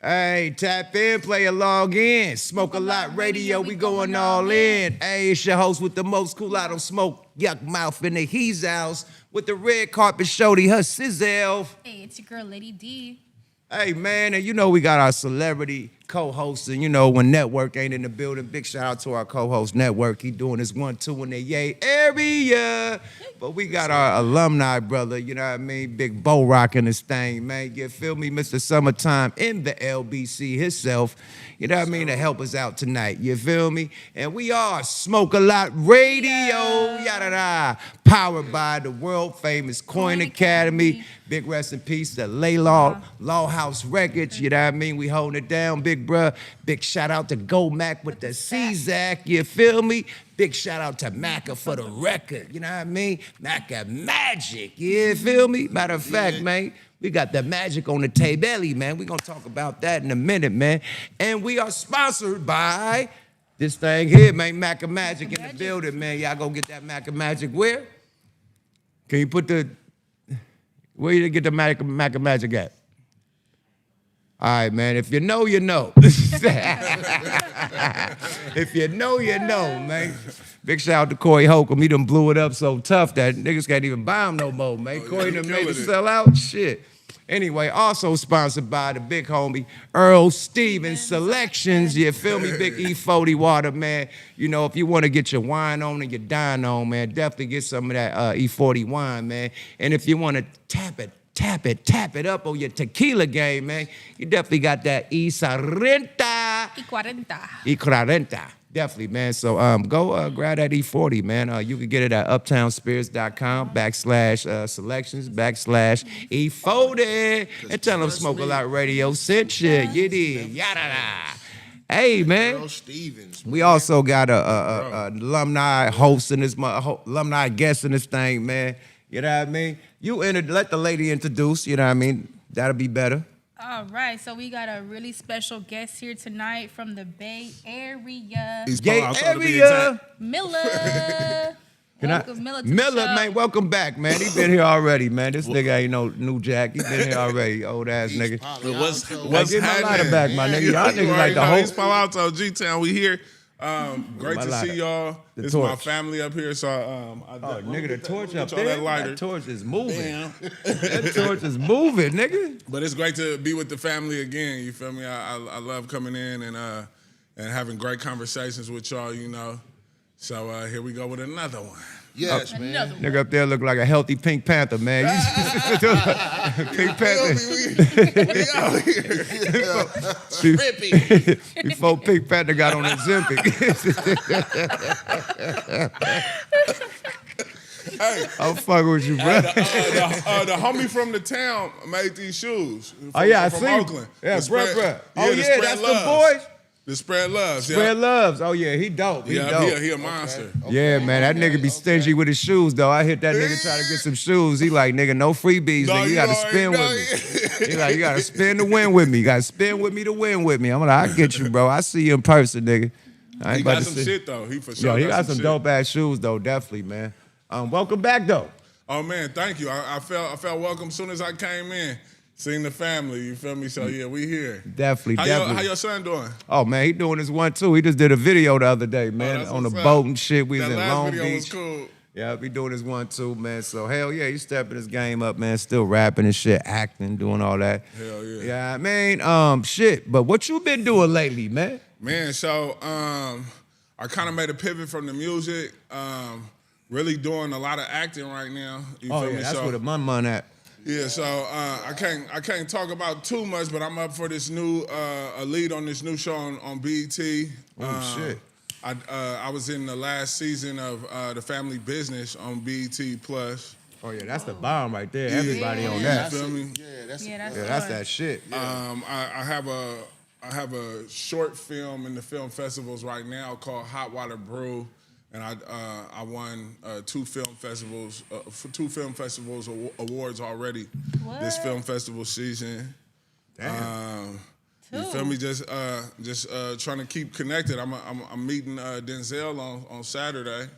Hey, tap in, play a log in. Smoke a lot radio, we going all in. Hey, it's your host with the most cool. I don't smoke YUKMOUTH in the He's house with the red carpet shorty, her sizzle. Hey, it's your girl, Lady D. Hey, man, and you know we got our celebrity co-hosts, and you know when Network ain't in the building, big shout out to our co-host Network. He doing his 1-2 in the yay area. But we got our alumni brother, you know what I mean? Big BO-ROC in this thing, man. You feel me? Mr. Summertime in the LBC himself, you know what I mean, to help us out tonight. You feel me? And we are Smoke a Lot Radio, yada-da, powered by the world famous Coin Academy. Big rest in peace to Laylaw, Law House Records, you know what I mean? We holding it down, big bruh. Big shout out to Go Mac with the CZAC, you feel me? Big shout out to Macca for the record, you know what I mean? Macca Magic, you feel me? Matter of fact, man, we got the magic on the table, man. We're gonna talk about that in a minute, man. And we are sponsored by this thing here, man, Macca Magic in the building, man. Y'all go get that Macca Magic where? Can you put the, where you get the Macca Magic at? All right, man, if you know, you know. If you know, you know, man. Big shout out to Corey Holcomb. He done blew it up so tough that niggas can't even buy him no more, man. Corey done made it sell out. Shit. Anyway, also sponsored by the big homie Earl Stevens Selections. You feel me? Big E40 water, man. You know, if you want to get your wine on and your dine on, man, definitely get some of that E40 wine, man. And if you want to tap it up on your tequila game, man, you definitely got that E40. E40. Definitely, man. So go grab that E40, man. You can get it at uptownspirits.com/selections/E40. And tell them Smoke a Lot Radio sent you. You did. Yada. Hey, man. We also got a alumni host in this, alumni guest in this thing, man. You know what I mean? Let the lady introduce, you know what I mean? That'll be better. All right, so we got a really special guest here tonight from the Bay Area. MILLA. Welcome, MILLA, man, welcome back, man. He been here already, man. This nigga ain't no new jack. He been here already, old ass nigga. What's get my lighter back, my nigga. Y'all niggas like the whole. East Palo Alto, G-Town, we here. Great to see y'all. This is my family up here, so nigga, the torch up there. That torch is moving. That torch is moving, nigga. But it's great to be with the family again. You feel me? I love coming in and having great conversations with y'all. You know. So here we go with another one. Yes, man. Nigga up there look like a healthy Pink Panther, man. Pink Panther. We out here. Trippy. Before Pink Panther got on Ozempic. Hey, I'm fucking with you, bro. The homie from the town made these shoes. I from see. Oakland. Yeah, bruh. That's Loves. the boys. The Spread Loves. Spread Loves. Oh, yeah, he dope. He dope. He a monster. Okay. Yeah, man, that nigga be stingy with his shoes, though. I hit that nigga trying to get some shoes. He like, nigga, no freebies, nigga. You gotta spin with me. He like, you gotta spin to win with me. You gotta spin with me to win with me. I'm like, I get you, bro. I see you in person, nigga. I ain't He about got to some see. shit, though. He for sure Yo, he got some shit. dope-ass shoes, though, definitely, man. Welcome back, though. Oh, man, thank you. I felt welcome as soon as I came in. Seeing the family, you feel me? So, yeah, we here. Definitely. How your son doing? Oh, man, he doing his 1-2. He just did a video the other day, man, on the boat and shit. We was in Long Beach. That last video was cool. Yeah, he doing his 1-2, man. So, hell yeah, he's stepping his game up, man. Still rapping and shit, acting, doing all that. Hell yeah. Yeah, I mean, shit. But what you been doing lately, man? Man, so I kind of made a pivot from the music. Really doing a lot of acting right now. You feel me? That's so, where the money at. Yeah, so I can't talk about too much, but I'm up for this new a lead on this new show on BET. Oh shit! I was in the last season of The Family Business on BET Plus. Oh yeah, that's the bomb right there. Everybody on that. You feel me? That's that shit. Yeah. I have a short film in the film festivals right now called Hot Water Brew. And I won two film festivals awards already this film festival season. Damn. You feel me? Just trying to keep connected. I'm meeting Denzel on Saturday.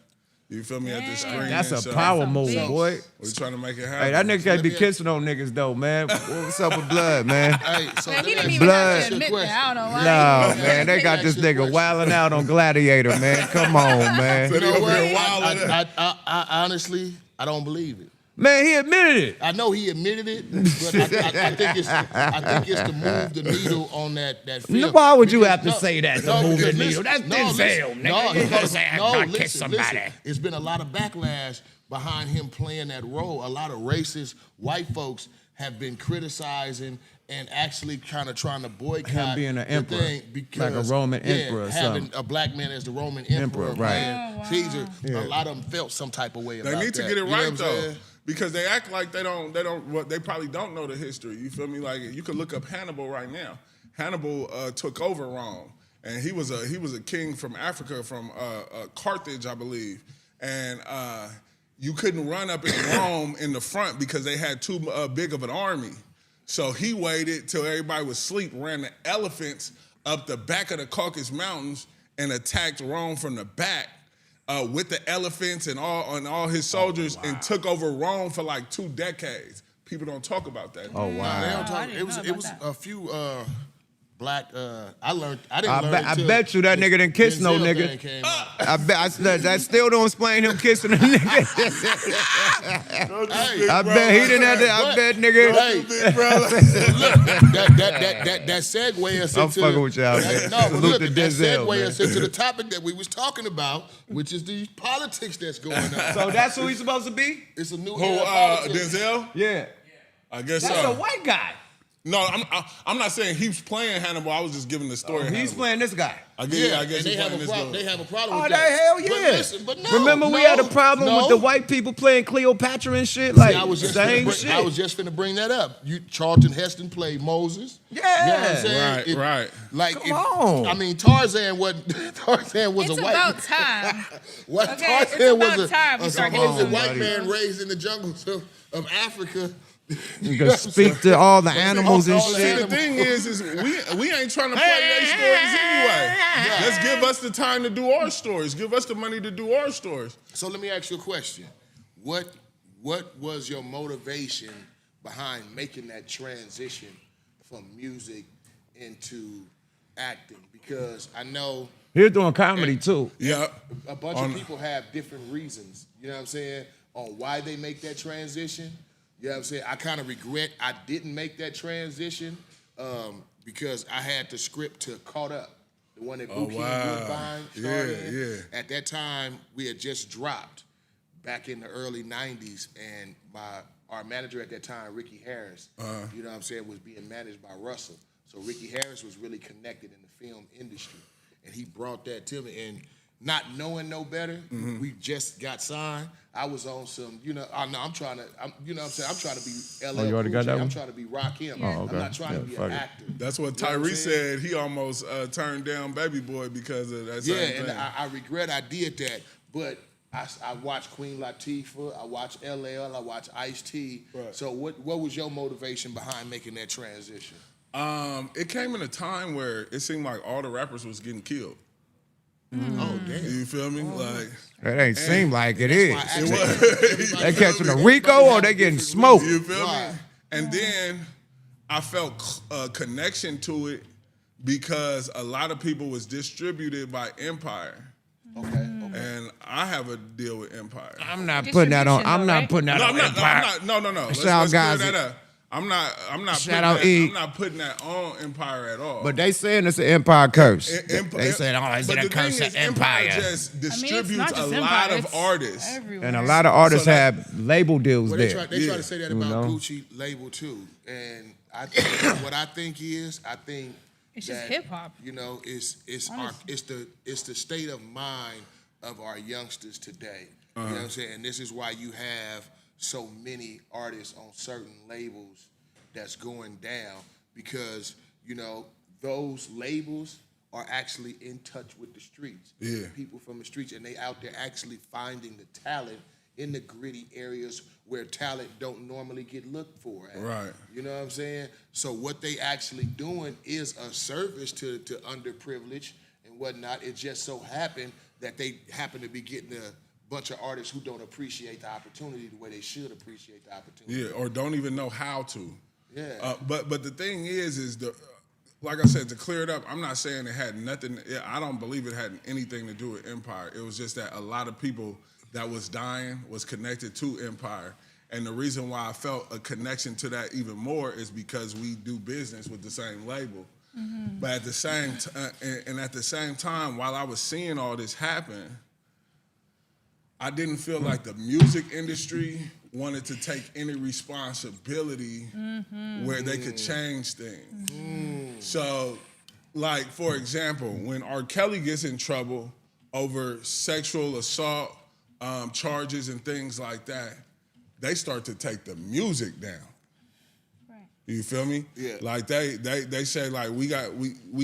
You feel me? At the screen. That's a so power That's a move, bitch. boy. We trying to make it happen. Hey, that nigga can't be kissing on niggas though, man. What's up with blood, man? Hey, so Man, let he me didn't ask even you have Blood. to admit that. I don't know why. No, man, they got this Ask you a nigga question. wilding out on Gladiator, man. Come on, man. So they over what? here wilding. I honestly, I don't believe it. Man, he admitted it. I know he admitted it, but I think it's to move the needle on that film. Why would you Because- have to say that to move the because needle? That's Denzel, nigga. No, You because- just say, "I'm no, gonna kiss listen, somebody." listen. It's been a lot of backlash behind him playing that role. A lot of racist white folks have been criticizing and actually kind of trying to boycott Him being an the emperor, thing like a Roman emperor or having something. a black man as the Roman emperor, right. man. Caesar. A lot of them felt some type of way about They that. need to get it You know right what I'm though, saying? because they act like they don't. Well, they probably don't know the history. You feel me? Like you could look up Hannibal right now. Hannibal took over Rome, and he was a king from Africa, from Carthage, I believe, and. You couldn't run up in Rome in the front because they had too big of an army. So he waited till everybody was asleep, ran the elephants up the back of the Caucasus Mountains and attacked Rome from the back with the elephants and all his soldiers and took over Rome for like 2 decades. People don't talk about that. Oh, wow. They don't I talk- didn't it was know it about was that. a few black. I didn't learn. I until bet you that nigga didn't kiss no Denzel nigga. thing came out. I bet that still don't explain him kissing a nigga. Hey, I bet he didn't have to. I bet nigga. Hey, that segue us I'm into fucking with y'all, man. No, but Salute look, to that Denzel, segue man. us into the topic that we was talking about, which is the politics that's going on. So that's who he's supposed to be? It's a new Who, era of politics. Denzel? Yeah. I guess That's so. a white guy. No, I'm not saying he's playing Hannibal. I was just giving the story. of He's Hannibal. playing this guy. I guess, Yeah, I guess and he's they have playing a this problem. dude. They have a problem Oh, with that that. hell yeah. But listen, but no, Remember we no, had a problem no. with the white people playing Cleopatra and shit? Like, I was just same finna shit. I was just finna bring that up. Charlton Heston played Moses. Yeah. You know what I'm saying? Right. Like, Come on. I mean, Tarzan wasn't. Tarzan was It's a white. about time. What Okay, it's Tarzan was about time we a start supposed getting white some man raised in the jungles of Africa. You can speak to all the animals and all the See, shit. the thing is we ain't trying to play their stories anyway. Let's give us the time to do our stories. Give us the money to do our stories. So let me ask you a question. What was your motivation behind making that transition from music into acting? Because I know He's doing comedy too. Yeah. a bunch of people have different reasons, you know what I'm saying, on why they make that transition. You know what I'm saying? I kind of regret I didn't make that transition because I had the script to Caught Up, the one that Buki Woodbine starred in. Yeah. At that time, we had just dropped back in the early 90s, and our manager at that time, Ricky Harris, you know what I'm saying, was being managed by Russell. So Ricky Harris was really connected in the film industry, and he brought that to me. And not knowing no better, we just got signed. I was on some, you know, I'm trying to, you know what I'm saying? I'm trying to be LL you already Cool got J. that I'm one? trying to be Rakim. Oh, okay. I'm not trying to be fuck an it. actor. That's what You know what I'm Tyrese saying? said. He almost turned down Baby Boy because of that same Yeah, thing. and I regret I did that. But I watched Queen Latifah, I watched LL, I watched Ice-T. Right. So what was your motivation behind making that transition? It came in a time where it seemed like all the rappers was getting killed. Oh, damn. You feel me? Like It ain't seem like it is. They They catching a Rico or they getting smoked? you feel Right. me? And then I felt a connection to it because a lot of people was distributed by Empire. Okay. And I have a deal with Empire. I'm not putting that on. I'm Distribution, not right? putting that No, on I'm not. Empire. No. Let's Shout out clear guys. that up. I'm not. Shout out putting E. I'm not putting that on Empire at all. But they saying it's an Empire curse. Empire, They said, oh, it's but a the curse thing of is, Empire Empire. just I mean, it's distributes not a just lot Empire, of it's artists. everywhere. And a lot of artists So that- have label deals Well, they there. try to say that about know? Gucci label too, and I think what I think is It's just that, hip-hop. You know, it's the state of mind of our youngsters today. You know what I'm saying? And this is why you have so many artists on certain labels that's going down, because you know those labels are actually in touch with the streets. Yeah. People from the streets, and they out there actually finding the talent in the gritty areas where talent don't normally get looked for at. Right. You know what I'm saying? So what they actually doing is a service to underprivileged and whatnot. It just so happened that they happen to be getting bunch of artists who don't appreciate the opportunity the way they should appreciate the opportunity. Yeah, or don't even know how to. Yeah. But the thing is like I said, to clear it up, I'm not saying it had nothing. I don't believe it had anything to do with Empire. It was just that a lot of people that was dying was connected to Empire. And the reason why I felt a connection to that even more is because we do business with the same label. Mm-hmm. But at the same time, while I was seeing all this happen, I didn't feel like the music industry wanted to take any responsibility where they could change things. So, like, for example, when R. Kelly gets in trouble over sexual assault charges and things like that, they start to take the music down. Right. You feel me? Yeah. Like they say like we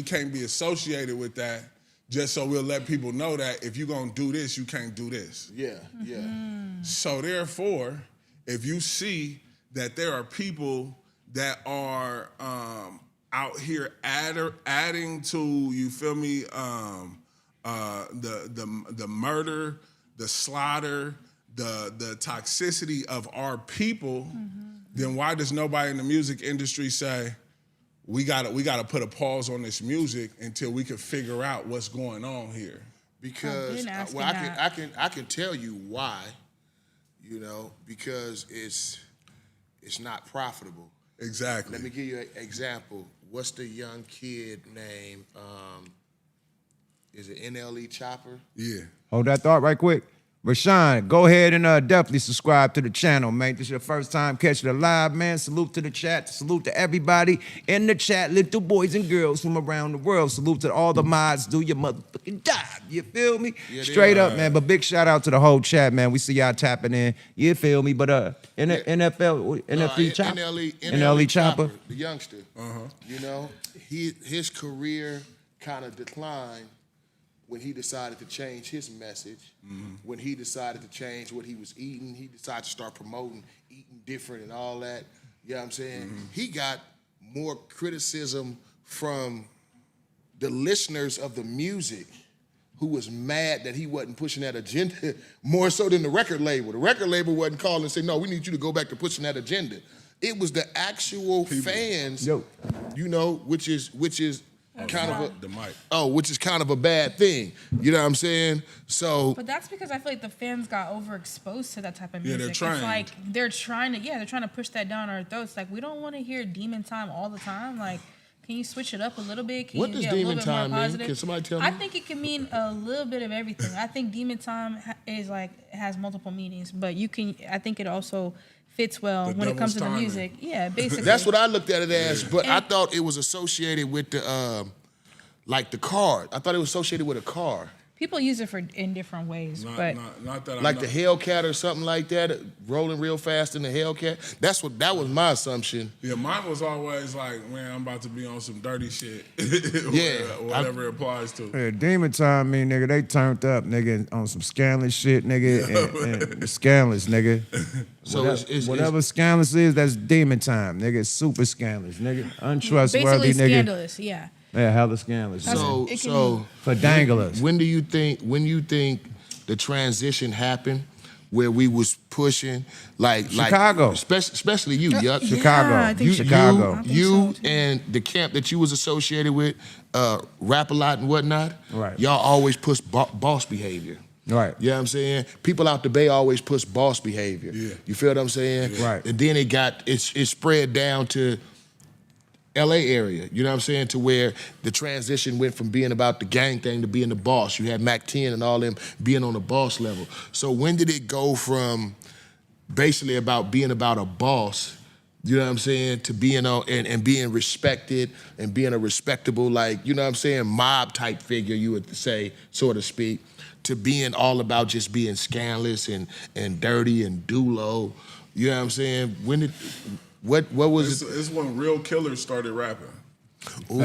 can't be associated with that, just so we'll let people know that if you're gonna do this, you can't do this. Yeah, yeah. So therefore, if you see that there are people that are out here adding to, you feel me, the murder, the slaughter, the toxicity of our people, then why does nobody in the music industry say, we gotta put a pause on this music until we can figure out what's going on here? Because I can tell you why, you know, because it's not profitable. Exactly. Let me give you an example. What's the young kid name? Is it NLE Chopper? Yeah. Hold that thought right quick. Rashawn, go ahead and definitely subscribe to the channel, man. This is your first time catching it live, man. Salute to the chat. Salute to everybody in the chat, little boys and girls from around the world. Salute to all the mods. Do your motherfucking job. You feel me? Yeah, Straight up, man. But big shout out to the whole chat, man. We see y'all tapping in. You feel me? But NFL Chopper? NLE Chopper. The youngster. You know, his career kind of declined when he decided to change his message, when he decided to change what he was eating, he decided to start promoting eating different and all that. You know what I'm saying? He got more criticism from the listeners of the music who was mad that he wasn't pushing that agenda more so than the record label. The record label wasn't calling and saying, no, we need you to go back to pushing that agenda. It was the actual fans, you know, which is kind of the mic. Which is kind of a bad thing. You know what I'm saying? So, but that's because I feel like the fans got overexposed to that type of music. they're trying. It's like they're trying to push that down our throats. Like, we don't want to hear Demon Time all the time. Like, can you switch it up a little bit? Can what you does get a Demon little bit Time more mean? positive? Can somebody tell me? I think it can mean a little bit of everything. I think Demon Time is like has multiple meanings, but I think it also fits well when it comes to the music. Yeah, basically. That's what I looked at it as, but I thought it was associated with the like the car. I thought it was associated with a car. People use it in different ways, Not that I like know. the Hellcat or something like that, rolling real fast in the Hellcat. That was my assumption. Yeah, mine was always like, man, I'm about to be on some dirty shit. Yeah. Whatever it applies to. Yeah, Demon Time, me, nigga, they turned up, nigga, on some scandalous shit, nigga, and scandalous, nigga. So whatever scandalous is, that's Demon Time, nigga. It's super scandalous, nigga. Untrustworthy, basically nigga. scandalous, yeah. Yeah, hella scandalous. So for danglers. When you think the transition happened where we was pushing Chicago. especially you, Yuck. Chicago. Yeah, I think Chicago. I think You so, too. and the camp that you was associated with, Rap a Lot and whatnot. Right. Y'all always push boss behavior. Right. You know what I'm saying? People out the Bay always push boss behavior. Yeah. You feel what I'm saying? Yeah. Right. And then it spread down to LA area, you know what I'm saying, to where the transition went from being about the gang thing to being the boss. You had Mac 10 and all them being on the boss level. So when did it go from basically about being about a boss, you know what I'm saying, to being on and being respected and being a respectable, like, you know what I'm saying, mob type figure, you would say, so to speak, to being all about just being scandalous and dirty and doulo, you know what I'm saying? When did What was it? It's when real killers started rapping. Ooh.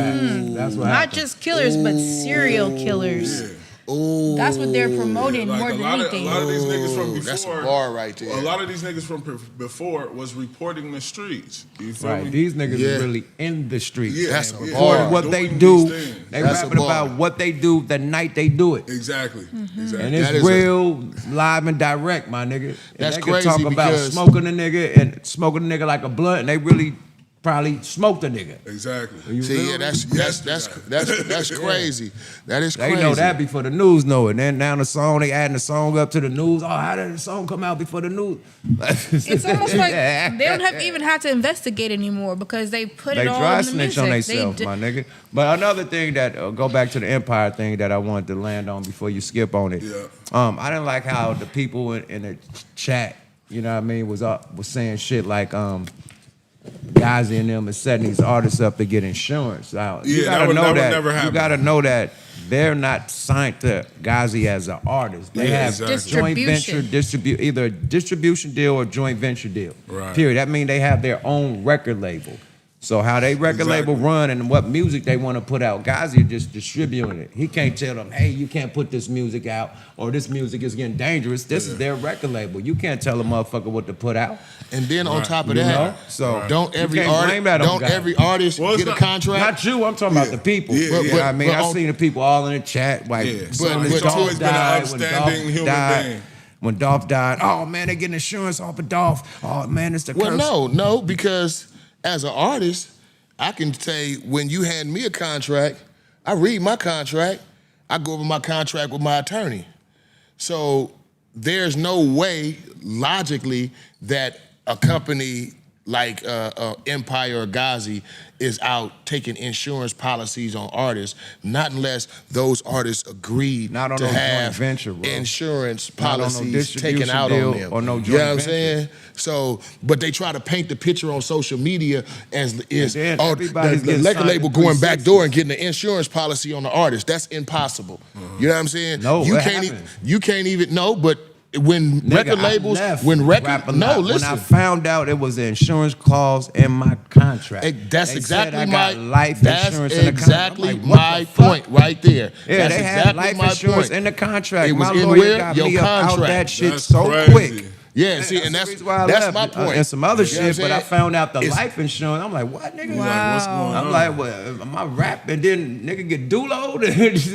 That's what Not happened. just killers, but serial killers. Yeah. Ooh. That's what they're promoting Like more than anything. A lot of these niggas from before. That's a bar right there. A lot of these niggas from before was reporting the streets. You feel Right, me? these niggas Yeah. is really in the streets. Yeah, That's yeah. a For bar. what they Doing do these things. They That's rapping a bar. about what they do the night they do it. Exactly. Mm-hmm. Exactly. And That it's is real live and direct, my nigga. And That's they can crazy talk about because- smoking a nigga and smoking a nigga like a blunt, and they really probably smoked a nigga. Exactly. You See, feel yeah, me? that's crazy. That is They crazy. know that before the news know it. Then now the song, they adding the song up to the news. Oh, how did the song come out before the news? It's almost like they don't even have to investigate anymore because they put They it all dry in the snitch music. on They themselves, d- my nigga. But another thing that go back to the Empire thing that I wanted to land on before you skip on it. Yeah. I didn't like how the people in the chat, you know what I mean, was saying shit like guys in them is setting these artists up to get insurance. Now, you Yeah, gotta that would know never You happen. gotta know that they're not signed to Ghazi as an artist. They Yeah, have exactly. joint venture Distribution. either a distribution deal or joint venture deal. Right. Period. That means they have their own record label. So how they record label Exactly. run and what music they want to put out, Ghazi are just distributing it. He can't tell them, hey, you can't put this music out or this music is getting dangerous. This is their record label. You can't tell a motherfucker what to put out. And then on top of You that, know? So don't you every can't blame that artist on don't guys. every artist Well, it's get a not- contract? Not you, I'm talking about the people. Yeah, You know yeah. what I mean, But I on- seen the people all in the chat, like, Yeah. soon But as it's Dolph always been an died, upstanding human being. When Dolph died, oh man, they getting insurance off of Dolph. Oh man, it's the Well, curse. no, because as an artist, I can say when you hand me a contract, I read my contract, I go over my contract with my attorney. So there's no way, logically, that a company like Empire or Ghazi is out taking insurance policies on artists, not unless those artists agreed Not on to no joint have venture, bro. insurance Not on no policies distribution taken out deal on them. or no You joint know what I'm venture. saying? So, but they try to paint the picture on social media as is then oh, everybody's the getting record signed label to going back 360s. door and getting the insurance policy on the artist. That's impossible. You know what I'm saying? No, you what can't happened? you can't even know. But when Nigga, record I labels, left when record rapping no, out. listen. When I found out it was the insurance clause in my contract. That's They exactly said I my got life that's insurance in the contract. exactly I'm like, what my the fuck? point right there. Yeah, that's they had exactly life my insurance point. in the contract. It was My in lawyer where? got Your me up out contract. that shit That's so crazy. quick. Yeah, see, and the that's reason why I that's left. my point. And some other You know what I'm shit, but I saying? found out the It's- life insurance. I'm like, what, nigga? Wow. What's going I'm on? like, well, am I rap and then nigga get duloed?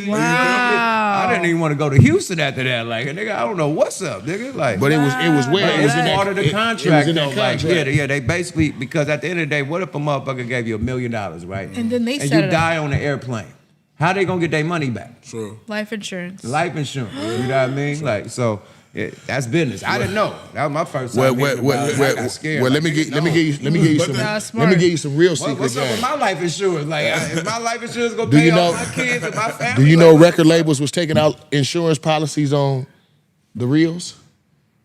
Wow. I didn't even want to go to Houston after that. Like, nigga, I don't know what's up, nigga. Like, But it was where But it was it's in that part of the it was contract, in though. that Like, contract. yeah, they basically, because at the end of the day, what if a motherfucker gave you $1 million, right? And then they and set you it die on the airplane. How they gonna get their money back? True. Life insurance. Life insurance. You know what I mean? Like, so that's business. I didn't know. That was my first time. hearing about it. I got scared. well, Like, let me nigga, give you But some That's let me smart. give you some real secret What's up with game. my life insurance? Like, is my life insurance gonna Do pay you off know- my kids and my family? Do you Like, know what- record labels was taking out insurance policies on the reels?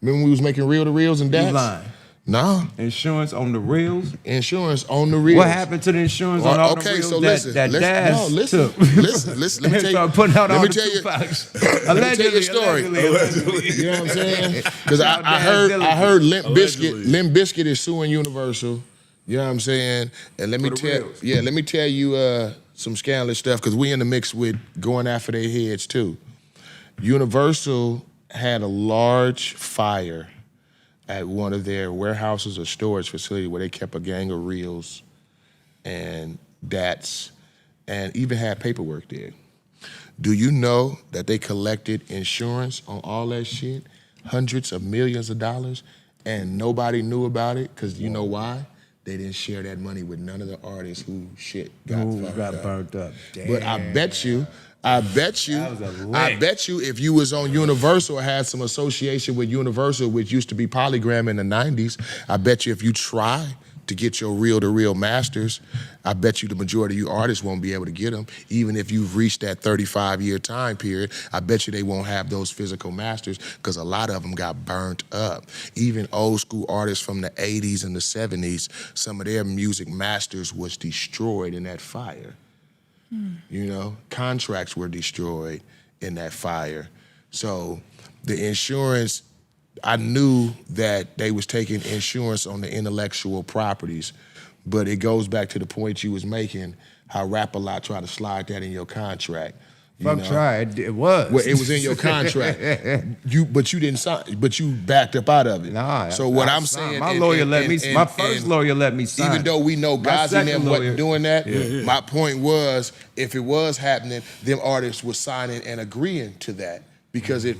Remember we was making reel to reels and You dats? lying? Nah, Insurance on the reels? insurance on the reels. What happened to the insurance on all the okay, reels so that, listen, that listen, Daz no, listen, took? listen. Let me tell you. Started putting out let all me the tell you. Tupacs. Let me tell you a story. Allegedly. You know what I'm saying? Because Shout out I Daz heard Dillinger. Limp Allegedly. Bizkit. Limp Bizkit is suing Universal. You know what I'm saying? And let me For the tell reals. let me tell you some scandalous stuff because we in the mix with going after their heads too. Universal had a large fire at one of their warehouses or storage facility where they kept a gang of reels and dats and even had paperwork there. Do you know that they collected insurance on all that shit? Hundreds of millions of dollars, and nobody knew about it because you know why? They didn't share that money with none of the artists who shit got fucked up. burnt up. But I bet you, That was a lick. I bet you if you was on Universal or had some association with Universal, which used to be Polygram in the 90s, I bet you if you try to get your reel-to-reel masters, I bet you the majority of you artists won't be able to get them. Even if you've reached that 35-year time period, I bet you they won't have those physical masters because a lot of them got burnt up. Even old school artists from the 80s and the 70s, some of their music masters was destroyed in that fire. You know, contracts were destroyed in that fire. So the insurance, I knew that they was taking insurance on the intellectual properties, but it goes back to the point you was making, how Rap-A-Lot tried to slide that in your contract. Fuck try. It was. Well, it was in your contract. But you didn't sign. But you backed up out of it. Nah. So what I'm saying, my lawyer let me. My first lawyer let me sign. Even though we know guys in them wasn't doing that, Yeah. my point was, if it was happening, them artists were signing and agreeing to that. Because it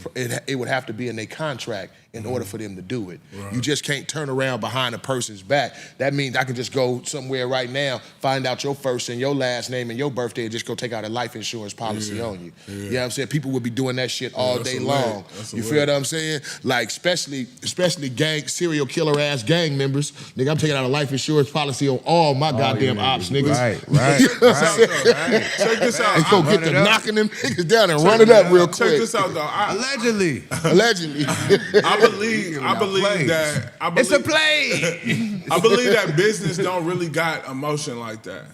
would have to be in their contract in order for them to do it. Right. You just can't turn around behind a person's back. That means I can just go somewhere right now, find out your first and your last name and your birthday, and just go take out a life insurance policy on you. Yeah. You know what I'm saying? People would be doing that shit all day long. You feel what I'm saying? Like, especially serial killer ass gang members. Nigga, I'm taking out a life insurance policy on all my goddamn ops, niggas. Right. Check this out. And go get to knocking them niggas down and run it up real quick. Check this out, though. Allegedly. I believe that. It's a play. I believe that business don't really got emotion like that.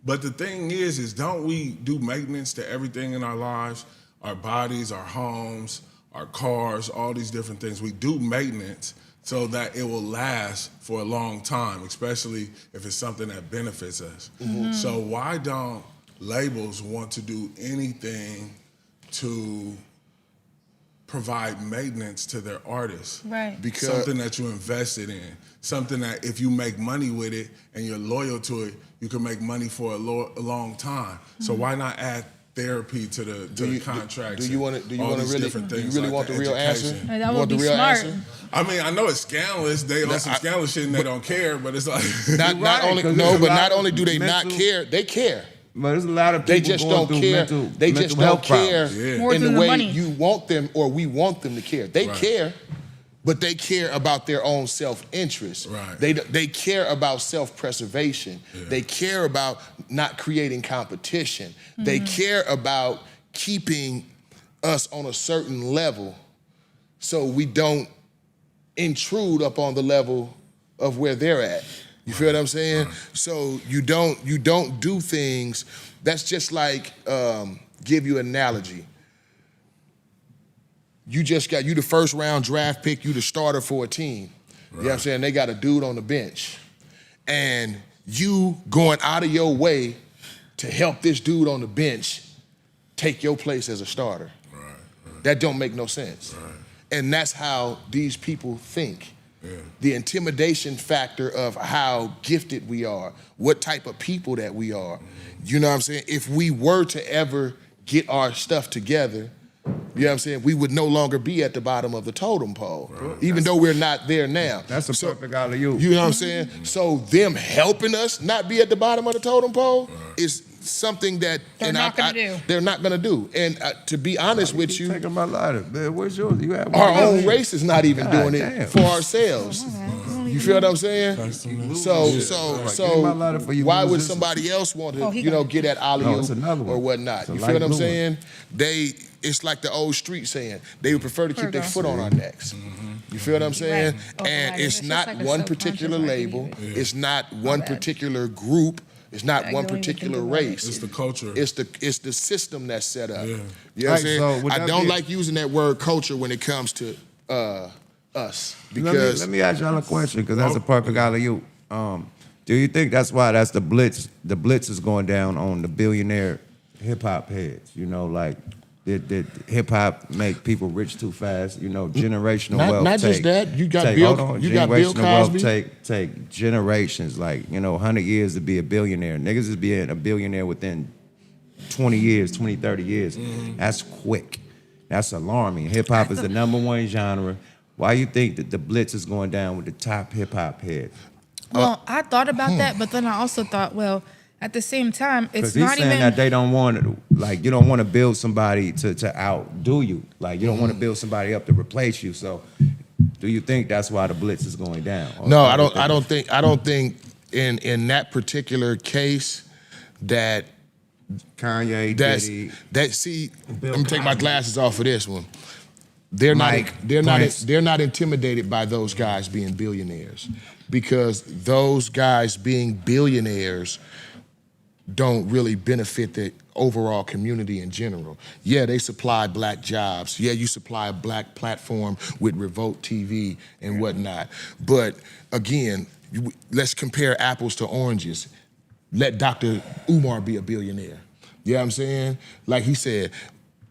But the thing is don't we do maintenance to everything in our lives? Our bodies, our homes, our cars, all these different things. We do maintenance so that it will last for a long time, especially if it's something that benefits us. So why don't labels want to do anything to provide maintenance to their artists? Right. Because something that you invested in, something that if you make money with it and you're loyal to it, you can make money for a long time. So why not add therapy to the contracts? Do you want to really want the real answer? That would be smart. I mean, I know it's scandalous. They on some scandalous shit and they don't care, but it's like not only do they not care, they care. But there's a lot of people they just don't care. They just don't care in the way you want them or we want them to care. They care, but they care about their own self-interest. Right. They care about self-preservation. They care about not creating competition. They care about keeping us on a certain level so we don't intrude up on the level of where they're at. You feel what I'm saying? So you don't do things. That's just like, give you an analogy. You the first round draft pick, you the starter for a team. You know what I'm saying? They got a dude on the bench. And you going out of your way to help this dude on the bench take your place as a starter. That don't make no sense. And that's how these people think. The intimidation factor of how gifted we are, what type of people that we are. You know what I'm saying? If we were to ever get our stuff together, you know what I'm saying, we would no longer be at the bottom of the totem pole, even though we're not there now. That's a perfect alley-oop. You know what I'm saying? So them helping us not be at the bottom of the totem pole is something that they're not going to do. They're not going to do. And to be honest with you, taking my lighter, man. Where's yours? You have our own race is not even doing it for ourselves. You feel what I'm saying? So why would somebody else want to, get at alley-oop or whatnot? You feel what I'm saying? It's like the old street saying, they would prefer to keep their foot on our necks. You feel what I'm saying? And it's not one particular label. It's not one particular group. It's not one particular race. It's the culture. It's the system that's set up. Yeah. You know what I'm saying? I don't like using that word culture when it comes to us. Because let me ask y'all a question, because that's a perfect alley-oop. Do you think that's why that's the blitz? The blitz is going down on the billionaire hip-hop heads. You know, like, did hip-hop make people rich too fast? You know, generational wealth. Not just that. You got Bill Cosby. Take generations, like, 100 years to be a billionaire. Niggas is being a billionaire within 20 years, 20, 30 years. That's quick. That's alarming. Hip-hop is the #1 genre. Why you think that the blitz is going down with the top hip-hop heads? Well, I thought about that, but then I also thought, well, at the same time, it's not even... Because he's saying that they don't want to, like, you don't want to build somebody to outdo you. Like, you don't want to build somebody up to replace you. So, do you think that's why the blitz is going down? No, I don't think in that particular case that Kanye, Diddy, let me take my glasses off for this one. They're not intimidated by those guys being billionaires, because those guys being billionaires don't really benefit the overall community in general. Yeah, they supply black jobs. Yeah, you supply a black platform with Revolt TV and whatnot. But again, let's compare apples to oranges. Let Dr. Umar be a billionaire. You know what I'm saying? Like he said,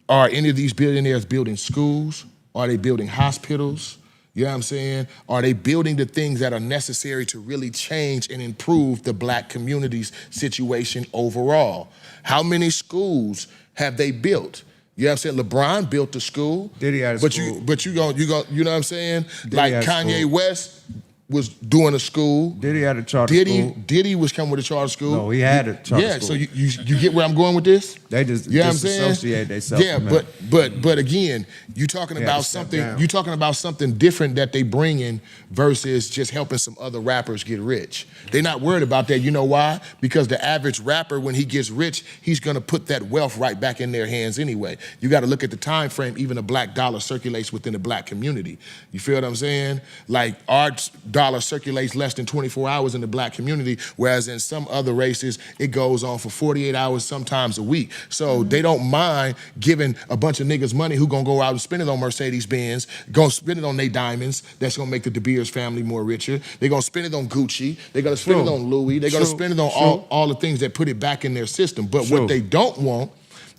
are any of these billionaires building schools? Are they building hospitals? You know what I'm saying? Are they building the things that are necessary to really change and improve the black community's situation overall? How many schools have they built? You know what I'm saying? LeBron built a school. Diddy had a school. But you know what I'm saying? Diddy like had a Kanye school. West was doing a school. Diddy had a charter school. Diddy was coming with a charter school. No, he had a charter yeah, school. so you get where I'm going with this? They just You know what I'm saying? disassociate themselves. Yeah, from but again, you talking They had about to step something. down. You talking about something different that they bring in versus just helping some other rappers get rich. They're not worried about that. You know why? Because the average rapper, when he gets rich, he's gonna put that wealth right back in their hands anyway. You got to look at the time frame. Even a black dollar circulates within the black community. You feel what I'm saying? Like our dollar circulates less than 24 hours in the black community, whereas in some other races, it goes on for 48 hours, sometimes a week. So they don't mind giving a bunch of niggas money who gonna go out and spend it on Mercedes-Benz, gonna spend it on their diamonds, that's gonna make the De Beers family more richer. They're gonna spend it on Gucci, they're gonna spend it on Louis, they're gonna spend it on all the things that put it back in their system. But what they don't want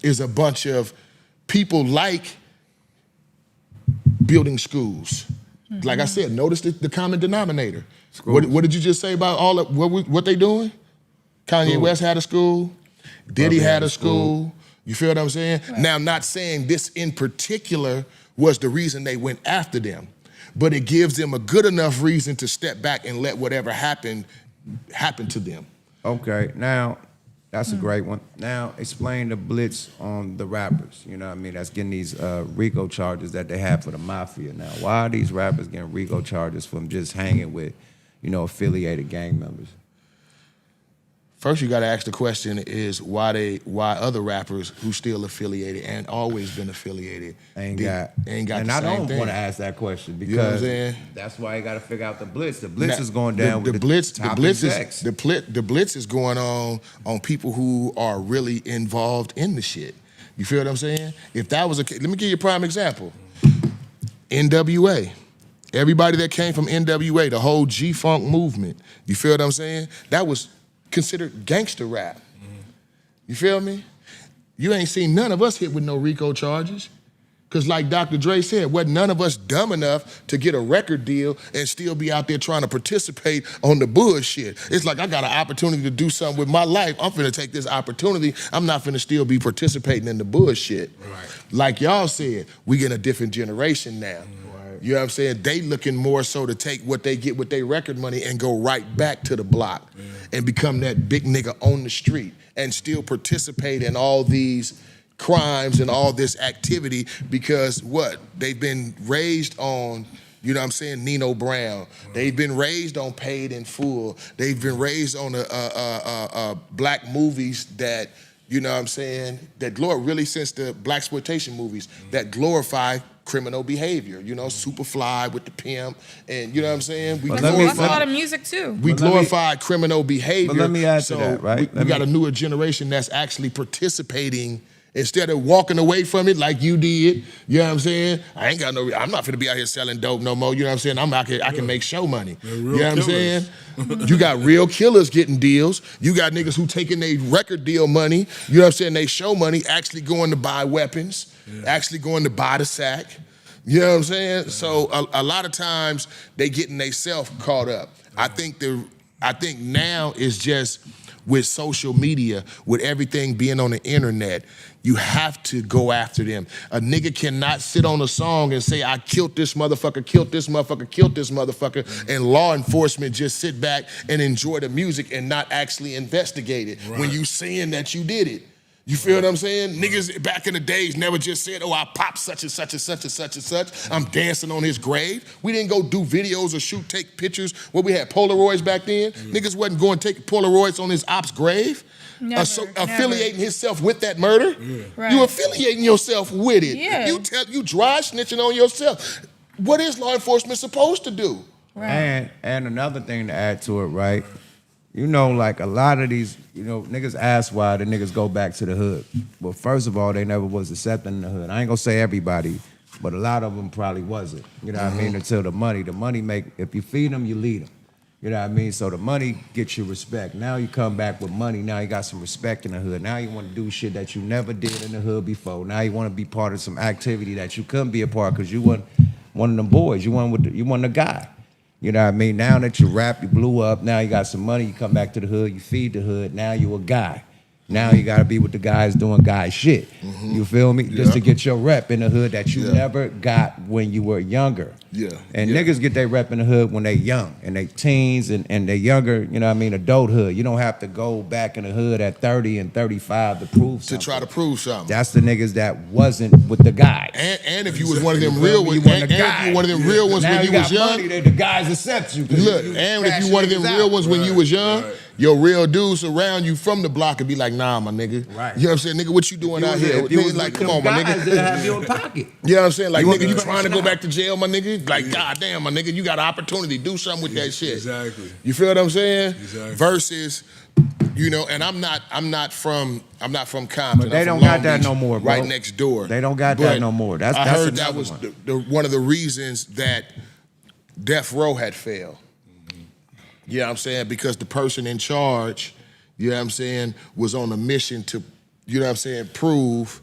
is a bunch of people like building schools. Like I said, notice the common denominator. What did you just say about all of what they doing? Kanye West had a school. Diddy had a school. You feel what I'm saying? Right. Now, I'm not saying this in particular was the reason they went after them, but it gives them a good enough reason to step back and let whatever happen to them. Okay, now that's a great one. Now explain the blitz on the rappers. You know what I mean? That's getting these Rico charges that they have for the mafia. Now, why are these rappers getting Rico charges from just hanging with, affiliated gang members? First, you got to ask the question is why other rappers who still affiliated and always been affiliated ain't got and I don't want to ask that question because that's why you got to figure out the blitz. The blitz is going down with the blitz execs. The blitz is going on people who are really involved in the shit. You feel what I'm saying? If that was let me give you a prime example. NWA. Everybody that came from NWA, the whole G-Funk movement. You feel what I'm saying? That was considered gangster rap. You feel me? You ain't seen none of us hit with no RICO charges. Cause like Dr. Dre said, wasn't none of us dumb enough to get a record deal and still be out there trying to participate on the bullshit. It's like I got an opportunity to do something with my life. I'm finna take this opportunity. I'm not finna still be participating in the bullshit. Right. Like y'all said, we get a different generation now. You know what I'm saying? They looking more so to take what they get with their record money and go right back to the block and become that big nigga on the street and still participate in all these crimes and all this activity because what? They've been raised on, you know what I'm saying, Nino Brown. They've been raised on Paid in Full. They've been raised on black movies that, you know what I'm saying, that really since the blaxploitation movies that glorify criminal behavior, Superfly with the pimp, and you know what I'm saying? That's a lot of music too. We glorify criminal behavior. But let me add to that, right? We got a newer generation that's actually participating instead of walking away from it like you did. You know what I'm saying? I'm not finna be out here selling dope no more. You know what I'm saying? I'm out here, I can make show money. You know what I'm saying? You got real killers getting deals. You got niggas who taking their record deal money, you know what I'm saying, they show money, actually going to buy weapons, actually going to buy the sack. You know what I'm saying? So a lot of times they getting themselves caught up. I think now is just with social media, with everything being on the internet, you have to go after them. A nigga cannot sit on a song and say, I killed this motherfucker, killed this motherfucker, killed this motherfucker, and law enforcement just sit back and enjoy the music and not actually investigate it when you saying that you did it. You feel what I'm saying? Niggas back in the days never just said, oh, I popped such and such and such and such and such. I'm dancing on his grave. We didn't go do videos or take pictures where we had Polaroids back then. Niggas wasn't going to take Polaroids on his op's grave. Never, affiliating himself with that murder. Right. You affiliating yourself with it. Yeah. You dry snitching on yourself. What is law enforcement supposed to do? Right. And another thing to add to it, right? Like a lot of these, niggas ask why the niggas go back to the hood. Well, first of all, they never was accepted in the hood. I ain't gonna say everybody, but a lot of them probably wasn't. You know what I mean? Until the money make, if you feed them, you lead them. You know what I mean? So the money gets you respect. Now you come back with money. Now you got some respect in the hood. Now you want to do shit that you never did in the hood before. Now you want to be part of some activity that you couldn't be a part because you weren't one of them boys. You weren't a guy. You know what I mean? Now that you rap, you blew up. Now you got some money. You come back to the hood. You feed the hood. Now you a guy. Now you got to be with the guys doing guy shit. You feel me? Just to get your rep in the hood that you never got when you were younger. And niggas get their rep in the hood when they young and they teens and they younger, you know what I mean, adulthood. You don't have to go back in the hood at 30 and 35 to prove something. To try to prove something. That's the niggas that wasn't with the guys. And if you was one of them real ones, and if you one of them real ones when you was young. Money, the guys accept you. Look, and if you one of them real ones when you was young, your real dudes around you from the block and be like, nah, my nigga. Right. You know what I'm saying? Nigga, what you doing out here? Niggas like, come on, my nigga. That have you in pocket. You know what I'm saying? Like, nigga, you trying to go back to jail, my nigga? Like, goddamn, my nigga, you got an opportunity. Do something with that shit. Exactly. You feel what I'm saying? Exactly. Versus, you know, and I'm not from Compton. But they I'm don't from got Long that Beach, no more, bro. right next door. They don't got that no more. That's I heard that another was one. one of the reasons that Death Row had failed. You know what I'm saying? Because the person in charge, you know what I'm saying, was on a mission to, you know what I'm saying, prove,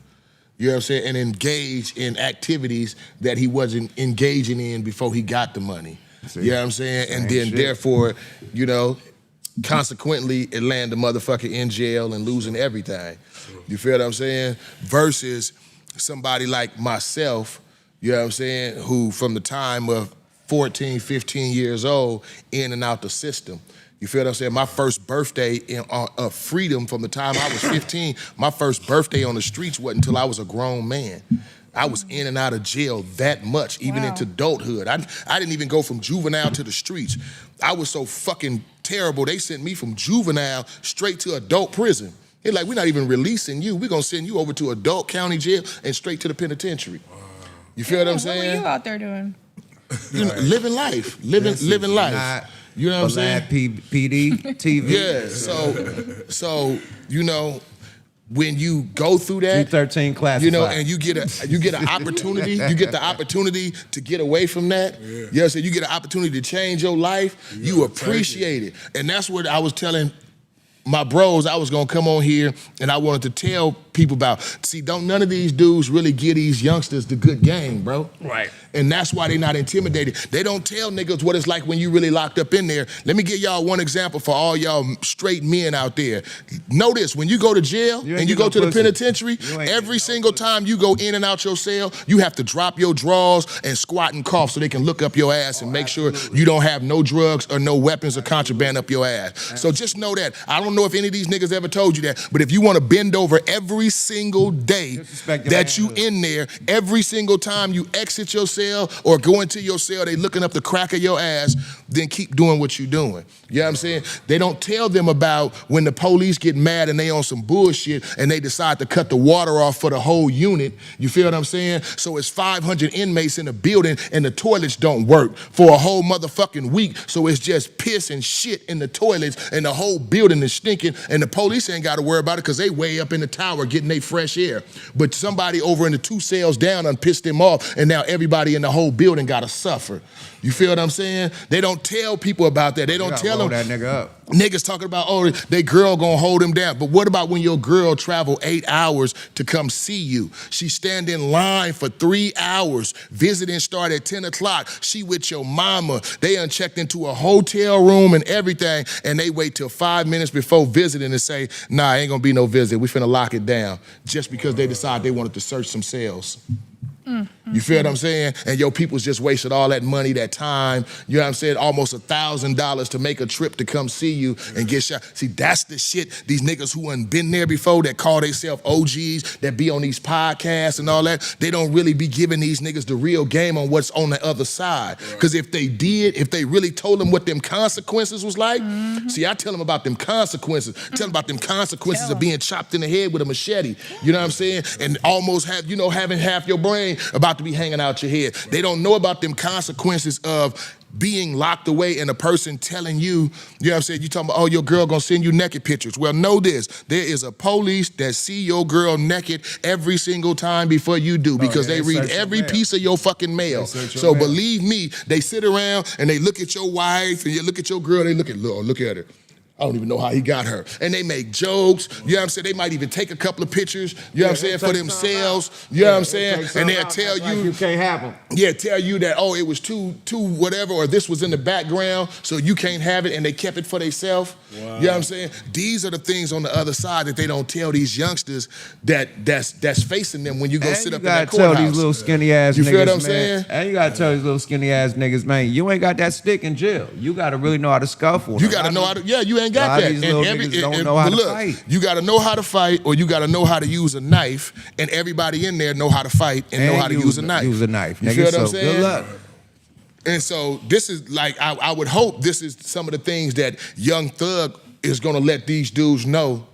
you know what I'm saying, and engage in activities that he wasn't engaging in before he got the money. See? You know what I'm saying? And then therefore, you know, consequently, it landed the motherfucker in jail and losing everything. You feel what I'm saying? Versus somebody like myself, you know what I'm saying, who from the time of 14, 15 years old, in and out the system. You feel what I'm saying? My first birthday of freedom from the time I was 15, my first birthday on the streets wasn't until I was a grown man. I was in and out of jail that much, even into adulthood. I didn't even go from juvenile to the streets. I was so fucking terrible, they sent me from juvenile straight to adult prison. They're like, we're not even releasing you. We're gonna send you over to adult county jail and straight to the penitentiary. You feel what I'm saying? What were you out there doing? You know, living life, living life. You know what I'm saying? PD, TV. Yeah, so you know, when you go through that, 13 classified. you know, and you get an opportunity, you get the opportunity to get away from that. You know what I'm saying? You get an opportunity to change your life, you appreciate it. And that's what I was telling my bros, I was gonna come on here and I wanted to tell people about. See, none of these dudes really give these youngsters the good game, bro. Right. And that's why they not intimidated. They don't tell niggas what it's like when you really locked up in there. Let me give y'all one example for all y'all straight men out there. Know this, when you go to jail and you go to the penitentiary, every single time you go in and out your cell, you have to drop your drawers and squat and cough so they can look up your ass and make sure you don't have no drugs or no weapons or contraband up your ass. So just know that. I don't know if any of these niggas ever told you that, but if you want to bend over every single day that you in there, every single time you exit your cell or go into your cell, they looking up the crack of your ass, then keep doing what you doing. You know what I'm saying? They don't tell them about when the police get mad and they on some bullshit and they decide to cut the water off for the whole unit. You feel what I'm saying? So it's 500 inmates in a building and the toilets don't work for a whole motherfucking week. So it's just piss and shit in the toilets and the whole building is stinking and the police ain't got to worry about it because they way up in the tower getting their fresh air. But somebody over in the 2 cells down done pissed them off and now everybody in the whole building got to suffer. You feel what I'm saying? They don't tell people about that. They don't tell them. That nigga up. Niggas talking about, oh, they girl gonna hold him down. But what about when your girl travel 8 hours to come see you? She stand in line for 3 hours. Visiting start at 10 o'clock. She with your mama. They unchecked into a hotel room and everything, and they wait till 5 minutes before visiting and say, nah, ain't gonna be no visit. We finna lock it down. Just because they decide they wanted to search some cells. You feel what I'm saying? And your people's just wasted all that money, that time, you know what I'm saying? Almost $1,000 to make a trip to come see you and get shot. See, that's the shit, these niggas who ain't been there before that call themselves OGs, that be on these podcasts and all that, they don't really be giving these niggas the real game on what's on the other side. Because if they did, if they really told them what them consequences was like, see, I tell them about them consequences. Tell them about them consequences of being chopped in the head with a machete. You know what I'm saying? And almost have, you know, having half your brain about to be hanging out your head. They don't know about them consequences of being locked away and a person telling you, you know what I'm saying, you talking about, oh, your girl gonna send you naked pictures. Well, know this, there is a police that see your girl naked every single time before you do, because they read every piece of your fucking mail. So believe me, they sit around and they look at your wife and you look at your girl, they look at her. I don't even know how he got her. And they make jokes, you know what I'm saying? They might even take a couple of pictures, you know what I'm saying, for themselves, you know what I'm saying? And they'll tell you, you can't have them. Yeah, tell you that, oh, it was too whatever, or this was in the background, so you can't have it, and they kept it for themselves. Wow. You know what I'm saying? These are the things on the other side that they don't tell these youngsters that's facing them when you go sit up in that courthouse. You gotta tell these little skinny ass niggas, you feel what I'm saying? And you gotta tell these little skinny ass niggas, man, you ain't got that stick in jail. You gotta really know how to scuffle. You gotta know how to, yeah, you ain't got that. These little niggas don't know how to fight. You gotta know how to fight, or you gotta know how to use a knife, and everybody in there know how to fight and know how to use a knife. Use a knife, nigga. You feel what I'm saying? Good luck. And so this is like, I would hope this is some of the things that Young Thug is gonna let these dudes know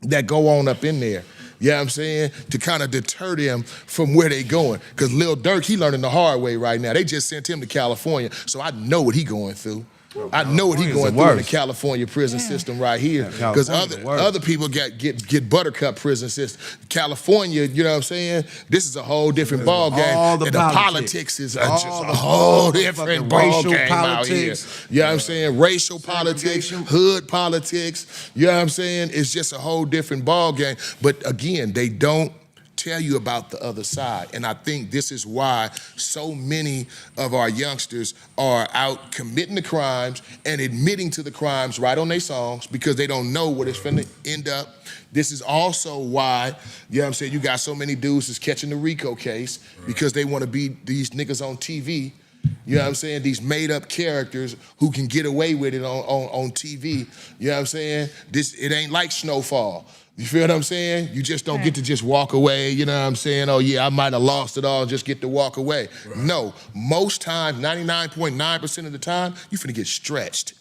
that go on up in there. You know what I'm saying? To kind of deter them from where they going. Because Lil Dirk, he learning the hard way right now. They just sent him to California, so I know what he going through. I know what he's going through in the California prison system right here. Because other people get buttercup prison system. California, you know what I'm saying? This is a whole different ball game. And the politics is just a whole different ball game out here. You know what I'm saying? Racial politics, hood politics. You know what I'm saying? It's just a whole different ball game. But again, they don't tell you about the other side. And I think this is why so many of our youngsters are out committing the crimes and admitting to the crimes right on their songs, because they don't know what it's finna end up. This is also why, you know what I'm saying, you got so many dudes that's catching the Rico case because they want to be these niggas on TV. You know what I'm saying? These made up characters who can get away with it on TV. You know what I'm saying? It ain't like Snowfall. You feel what I'm saying? You just don't get to just walk away, you know what I'm saying? Oh yeah, I might have lost it all, just get to walk away. Right. No, most times, 99.9% of the time, you finna get stretched.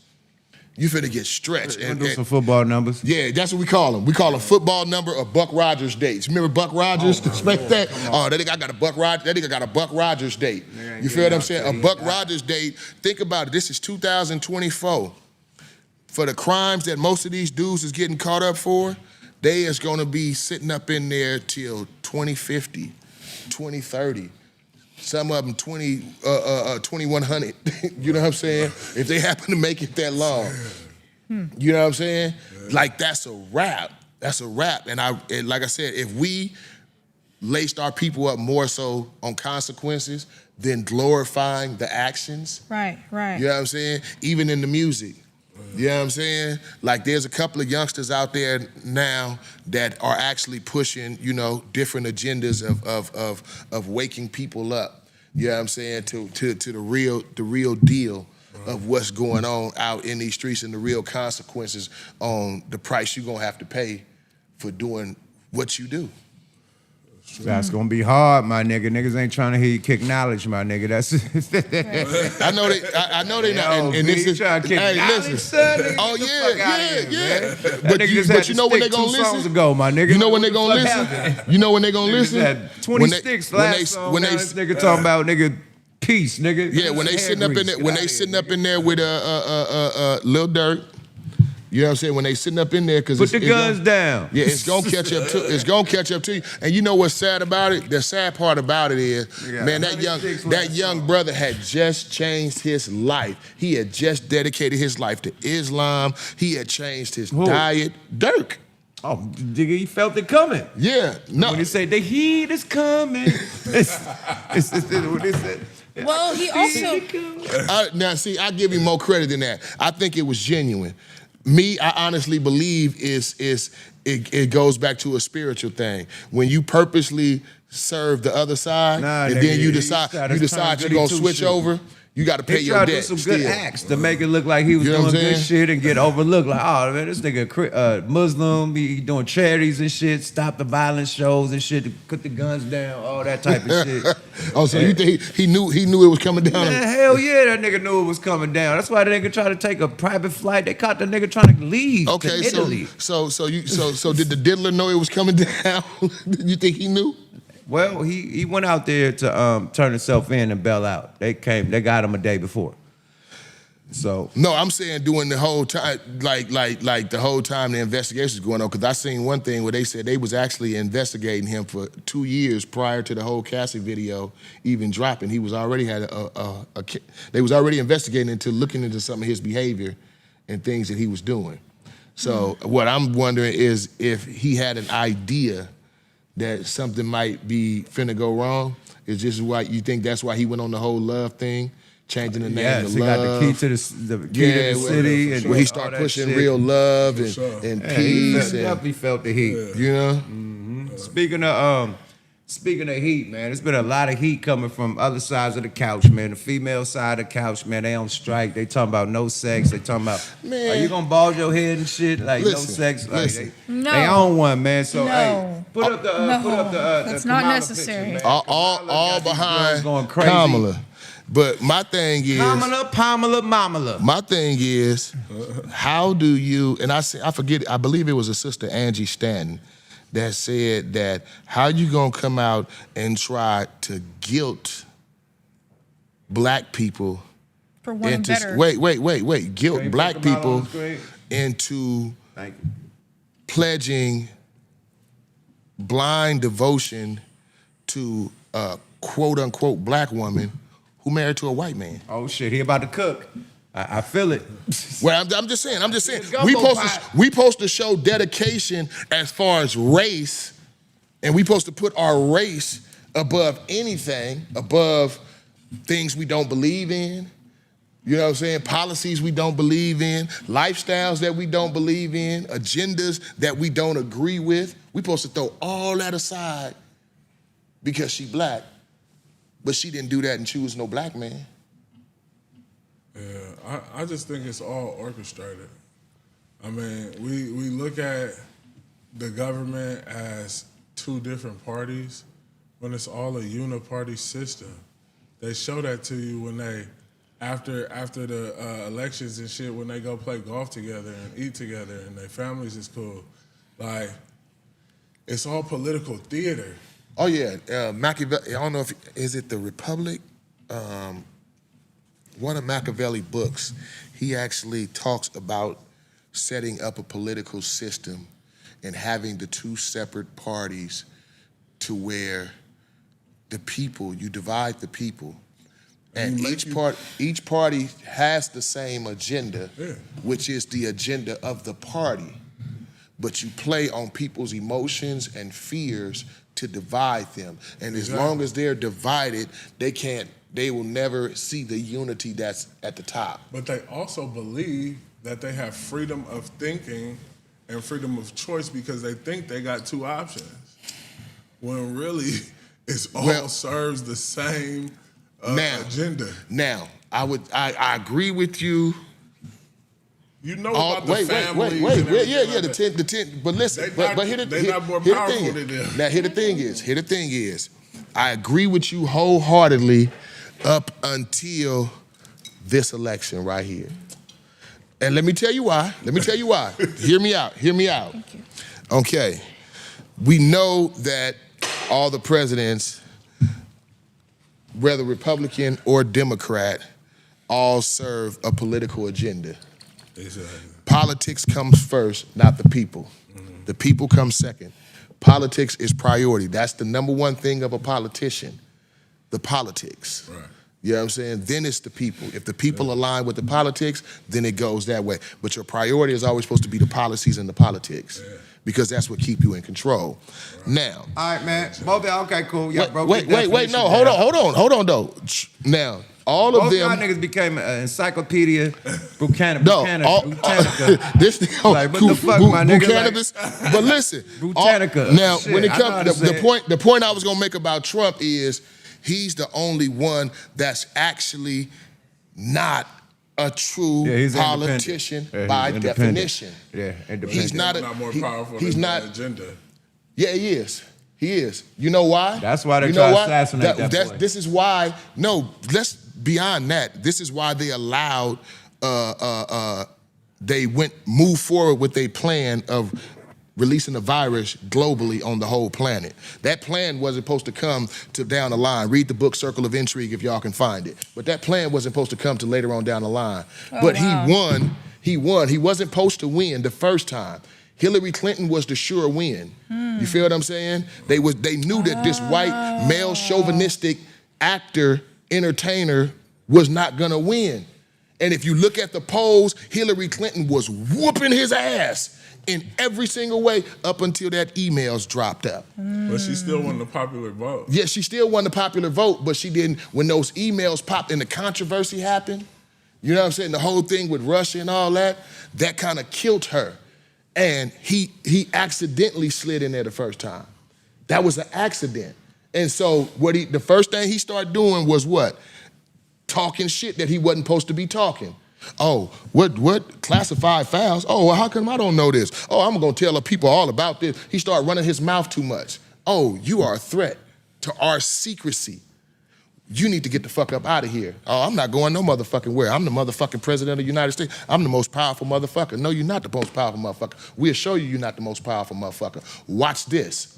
You finna get stretched. And do some football numbers. Yeah, that's what we call them. We call them football number or Buck Rogers dates. Remember Buck Rogers? Expect that? Oh, that nigga got a Buck Rogers. That nigga got a Buck Rogers date. You feel what I'm saying? A Buck Rogers date. Think about it. This is 2024. For the crimes that most of these dudes is getting caught up for, they is gonna be sitting up in there till 2050, 2030. Some of them 2100, you know what I'm saying? If they happen to make it that long. You know what I'm saying? Like, that's a wrap. That's a wrap. And like I said, if we laced our people up more so on consequences than glorifying the actions. Right. You know what I'm saying? Even in the music. You know what I'm saying? Like, there's a couple of youngsters out there now that are actually pushing, you know, different agendas of waking people up. You know what I'm saying? To the real deal of what's going on out in these streets and the real consequences on the price you're gonna have to pay for doing what you do. That's gonna be hard, my nigga. Niggas ain't trying to hear you kick knowledge, my nigga. That's I know they not. And this is, hey, listen. Oh yeah. But you know when they gonna listen? Songs ago, my nigga. You know when they gonna listen? You know when they gonna listen? 26 last song. When this nigga talking about nigga peace, nigga. Yeah, when they sitting up in there, with Lil Dirk. You know what I'm saying? When they sitting up in there, because put the guns down. Yeah, it's gonna catch up to. It's gonna catch up to you. And you know what's sad about it? The sad part about it is, man, that young brother had just changed his life. He had just dedicated his life to Islam. He had changed his diet. Dirk. Oh, nigga, he felt it coming. Yeah, no. When he say the heat is coming, it's what they said. Well, he also. Now, see, I give him more credit than that. I think it was genuine. Me, I honestly believe it goes back to a spiritual thing. When you purposely serve the other side, and then you decide you're gonna switch over, you got to pay your debt. He tried to do some good acts to make it look like he was doing good shit and get overlooked. Like, oh man, this nigga Muslim, he doing charities and shit, stop the violence shows and shit, put the guns down, all that type of shit. Oh, so you think he knew it was coming down? Man, hell yeah, that nigga knew it was coming down. That's why the nigga tried to take a private flight. They caught the nigga trying to leave to Italy. So did the diddler know it was coming down? You think he knew? Well, he went out there to turn himself in and bail out. They got him a day before. So no, I'm saying during the whole time, like the whole time the investigation was going on. Because I seen one thing where they said they was actually investigating him for 2 years prior to the whole Cassie video even dropping. He was already they was already investigating into looking into some of his behavior and things that he was doing. So what I'm wondering is if he had an idea that something might be finna go wrong. Is this why you think that's why he went on the whole love thing? Changing the name to he love. got the key to the city. And where he started pushing real love and peace. He definitely felt the heat. You know? Mm-hmm. Speaking of heat, man, there's been a lot of heat coming from other sides of the couch, man. The female side of the couch, man, they on strike. They talking about no sex. They talking about, are you gonna bald your head and shit? Like, no sex. Like, they own one, man. So, hey, put up the that's the not Kamala necessary. picture, man. All behind going crazy. Kamala. But my thing is, Pamela. my thing is, how do you? And I forget. I believe it was a sister, Angie Stanton, that said that how you gonna come out and try to guilt black people For wanting into better. wait guilt black people into Thank you. pledging blind devotion to a quote unquote black woman who married to a white man. Oh shit, he about to cook. I feel it. Well, I'm just saying. We supposed to show dedication as far as race, and we supposed to put our race above anything, above things we don't believe in. You know what I'm saying? Policies we don't believe in, lifestyles that we don't believe in, agendas that we don't agree with. We supposed to throw all that aside because she black, but she didn't do that and choose no black man. Yeah, I just think it's all orchestrated. I mean, we look at the government as two different parties when it's all a uniparty system. They show that to you when they, after the elections and shit, when they go play golf together and eat together and their families is cool. Like, it's all political theater. Oh yeah, Machiavelli, I don't know if, is it The Republic? One of Machiavelli's books, he actually talks about setting up a political system and having the two separate parties to where the people, you divide the people, and each party has the same agenda, which is the agenda of the party, but you play on people's emotions and fears to divide them. And as long as they're divided, they will never see the unity that's at the top. But they also believe that they have freedom of thinking and freedom of choice because they think they got two options. When really, it all serves the same agenda. Now, I agree with you. You know about the families. The 10. But listen, they're not more powerful than them. Now, here the thing is, I agree with you wholeheartedly up until this election right here. And let me tell you why. Hear me out. Thank you. Okay. We know that all the presidents, whether Republican or Democrat, all serve a political agenda. Exactly. Politics comes first, not the people. Mm-hmm. The people come second. Politics is priority. That's the number one thing of a politician, the politics. Right. You know what I'm saying? Then it's the people. If the people align with the politics, then it goes that way. But your priority is always supposed to be the policies and the politics because that's what keep you in control. Right. Now. All right, man. Okay, cool. No, hold on, though. Now, all of them. Both y'all niggas became an encyclopedia Britannica. This like, what the fuck, my nigga? Cannabis. But listen. Britannica. Now, when it comes, the point I was gonna make about Trump is he's the only one that's actually not a true politician by definition. Yeah, independent. He's not more powerful than the agenda. Yeah, he is. He is. You know why? That's why they try to assassinate that boy. This is why. No, let's beyond that. This is why they allowed. They moved forward with a plan of releasing a virus globally on the whole planet. That plan wasn't supposed to come to down the line. Read the book Circle of Intrigue if y'all can find it. But that plan wasn't supposed to come to later on down the line. But wow. He won. He wasn't supposed to win the first time. Hillary Clinton was the sure win. You feel what I'm saying? They knew that this white, male, chauvinistic actor, entertainer was not gonna win. And if you look at the polls, Hillary Clinton was whooping his ass in every single way up until that emails dropped up. But she still won the popular vote. Yeah, she still won the popular vote, but she didn't, when those emails popped and the controversy happened, you know what I'm saying, the whole thing with Russia and all that kind of killed her. And he accidentally slid in there the first time. That was an accident. And so the first thing he started doing was what? Talking shit that he wasn't supposed to be talking. Oh, what classified files? Oh, well, how come I don't know this? Oh, I'm gonna tell the people all about this. He started running his mouth too much. Oh, you are a threat to our secrecy. You need to get the fuck up out of here. Oh, I'm not going no motherfucking where. I'm the motherfucking president of the United States. I'm the most powerful motherfucker. No, you're not the most powerful motherfucker. We'll show you you're not the most powerful motherfucker. Watch this.